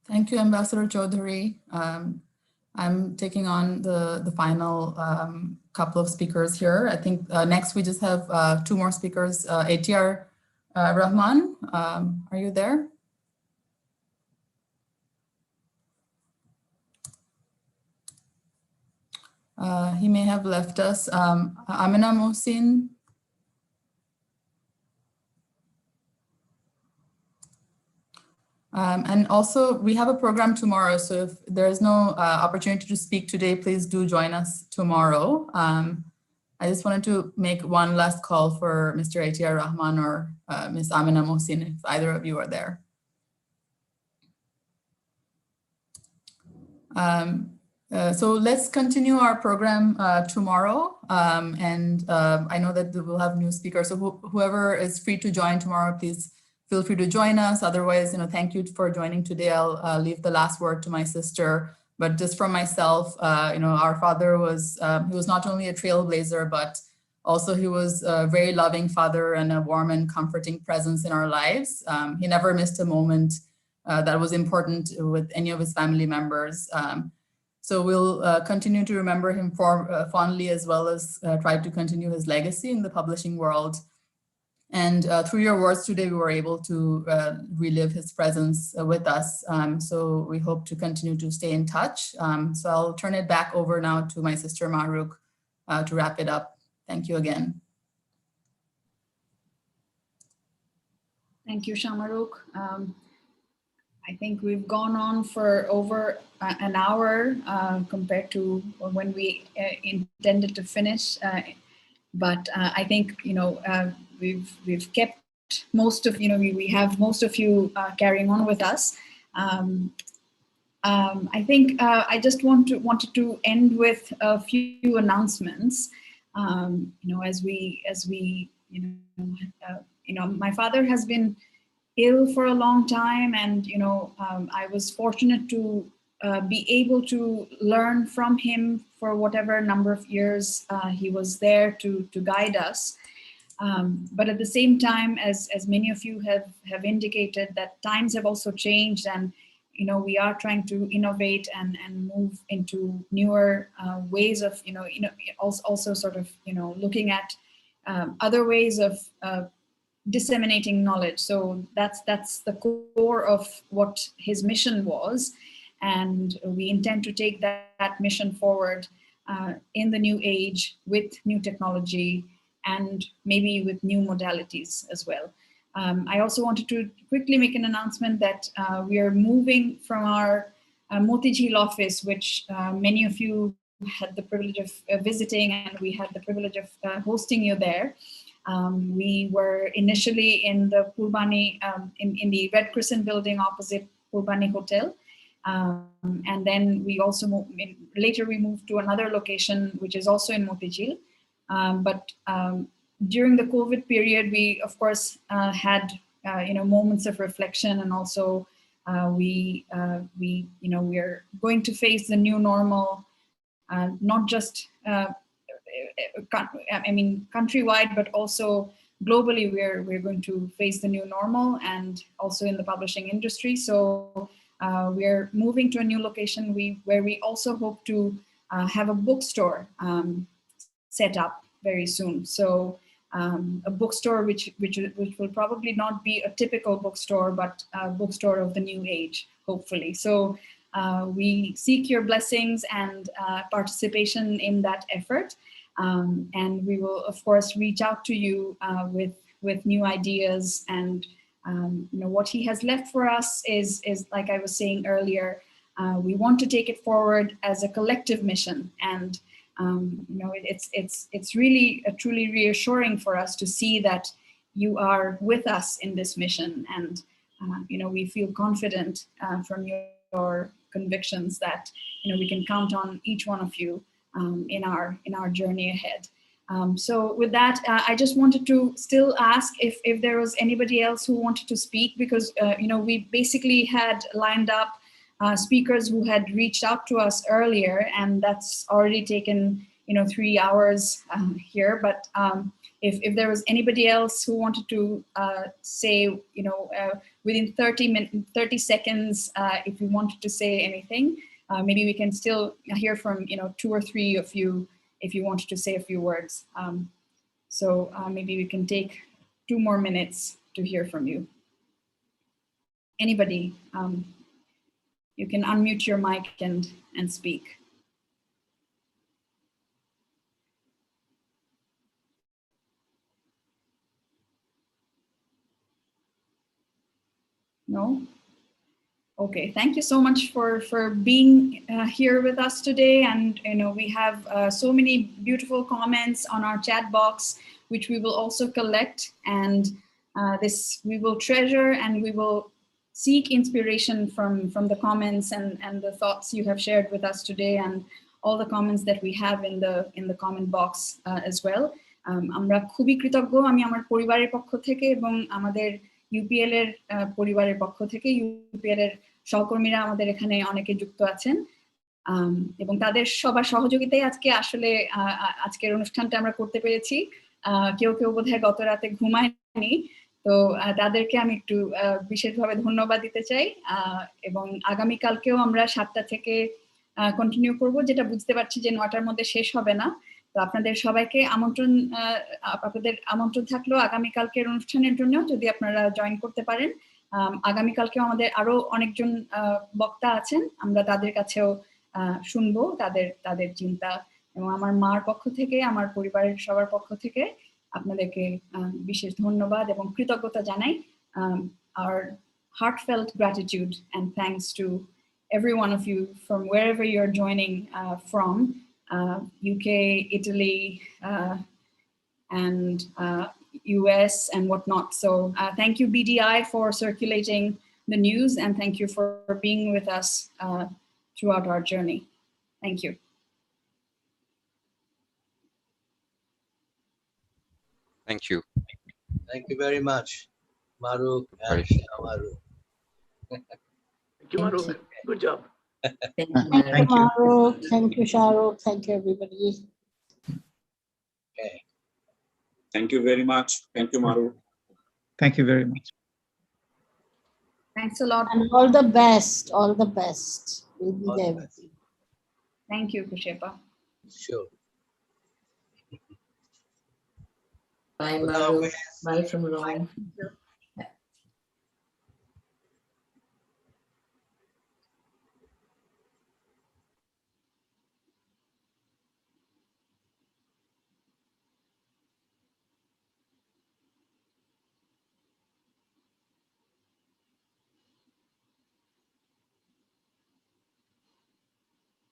Thank you, Ambassador Chaudhary. I'm taking on the final couple of speakers here. I think next we just have 2 more speakers. ATR Rahman, are you there? He may have left us. Amina Mohsin. And also we have a program tomorrow. So if there is no opportunity to speak today, please do join us tomorrow. I just wanted to make one last call for Mr. ATR Rahman or Ms. Amina Mohsin, if either of you are there. So let's continue our program tomorrow. And I know that we'll have new speakers. So whoever is free to join tomorrow, please feel free to join us. Otherwise, thank you for joining today. I'll leave the last word to my sister. But just from myself, our father was, he was not only a trailblazer, but also he was a very loving father and a warm and comforting presence in our lives. He never missed a moment that was important with any of his family members. So we'll continue to remember him fondly, as well as try to continue his legacy in the publishing world. And through your words today, we were able to relive his presence with us. So we hope to continue to stay in touch. So I'll turn it back over now to my sister Mahrukh to wrap it up. Thank you again. Thank you, Shamarukh. I think we've gone on for over an hour compared to when we intended to finish. But I think, we've kept most of, we have most of you carrying on with us. I think I just wanted to end with a few announcements. As we my father has been ill for a long time, and I was fortunate to be able to learn from him for whatever number of years he was there to guide us. But at the same time, as many of you have indicated, that times have also changed, and we are trying to innovate and move into newer ways of also sort of looking at other ways of disseminating knowledge. So that's the core of what his mission was, and we intend to take that mission forward in the new age with new technology and maybe with new modalities as well. I also wanted to quickly make an announcement that we are moving from our Motijheel office, which many of you had the privilege of visiting, and we had the privilege of hosting you there. We were initially in the Purbani, in the Red Crescent building opposite Purbani Hotel. And then we also later we moved to another location, which is also in Motijheel. But during the COVID period, we of course had moments of reflection, and also we are going to face the new normal, not just countrywide, but also globally. We're going to face the new normal, and also in the publishing industry. So we're moving to a new location where we also hope to have a bookstore set up very soon. So a bookstore which will probably not be a typical bookstore, but a bookstore of the new age, hopefully. So we seek your blessings and participation in that effort. And we will, of course, reach out to you with new ideas. And what he has left for us is like I was saying earlier, we want to take it forward as a collective mission. And it's really truly reassuring for us to see that you are with us in this mission, and we feel confident from your convictions that we can count on each one of you in our journey ahead. So with that, I just wanted to still ask if there was anybody else who wanted to speak, because we basically had lined up speakers who had reached out to us earlier, and that's already taken 3 hours here. But if there was anybody else who wanted to say, within 30 seconds, if you wanted to say anything, maybe we can still hear from 2 or 3 of you if you wanted to say a few words. So maybe we can take 2 more minutes to hear from you. Anybody, you can unmute your mic and speak. No? Okay, thank you so much for being here with us today. And we have so many beautiful comments on our chat box, which we will also collect, and this we will treasure, and we will seek inspiration from the comments and the thoughts you have shared with us today, and all the comments that we have in the comment box as well. আমরা খুবই কৃতজ্ঞ, আমি আমার পরিবারের পক্ষ থেকে এবং আমাদের ইউপিএল এর পরিবারের পক্ষ থেকে, ইউপিএল এর সহকর্মীরা আমাদের এখানে অনেকে যুক্ত আছেন, এবং তাদের সবার সহযোগিতায় আজকে আসলে আজকের অনুষ্ঠানটা আমরা করতে পেরেছি। কেউ বোধহয় গত রাতে ঘুমায়নি, তো তাদেরকে আমি একটু বিশেষভাবে ধন্যবাদ দিতে চাই। এবং আগামীকালকেও আমরা 7টা থেকে কন্টিনিউ করব, যেটা বুঝতে পারছি যে 9টার মধ্যে শেষ হবে না। তো আপনাদের সবাইকে আপনাদের আমন্ত্রণ থাকলো আগামীকালকের অনুষ্ঠানের জন্য, যদি আপনারা জয়েন করতে পারেন। আগামীকালকেও আমাদের আরো অনেকজন বক্তা আছেন, আমরা তাদের কাছেও শুনবো তাদের চিন্তা, এবং আমার মার পক্ষ থেকে, আমার পরিবারের সবার পক্ষ থেকে আপনাদেরকে বিশেষ ধন্যবাদ এবং কৃতজ্ঞতা জানাই। Our heartfelt gratitude and thanks to every one of you from wherever you're joining from, UK, Italy, and US and whatnot. So thank you BDI for circulating the news, and thank you for being with us throughout our journey. Thank you. Thank you. Thank you very much, Maruk and Amaru. Thank you, Maruk. Good job. Thank you, Maruk. Thank you, Shahrukh. Thank you, everybody. Okay. Thank you very much. Thank you, Maru. Thank you very much. Thanks a lot. And all the best. All the best. We'll be there with you. Thank you, Kushepa. Sure. Bye, Maru. Bye from Rome.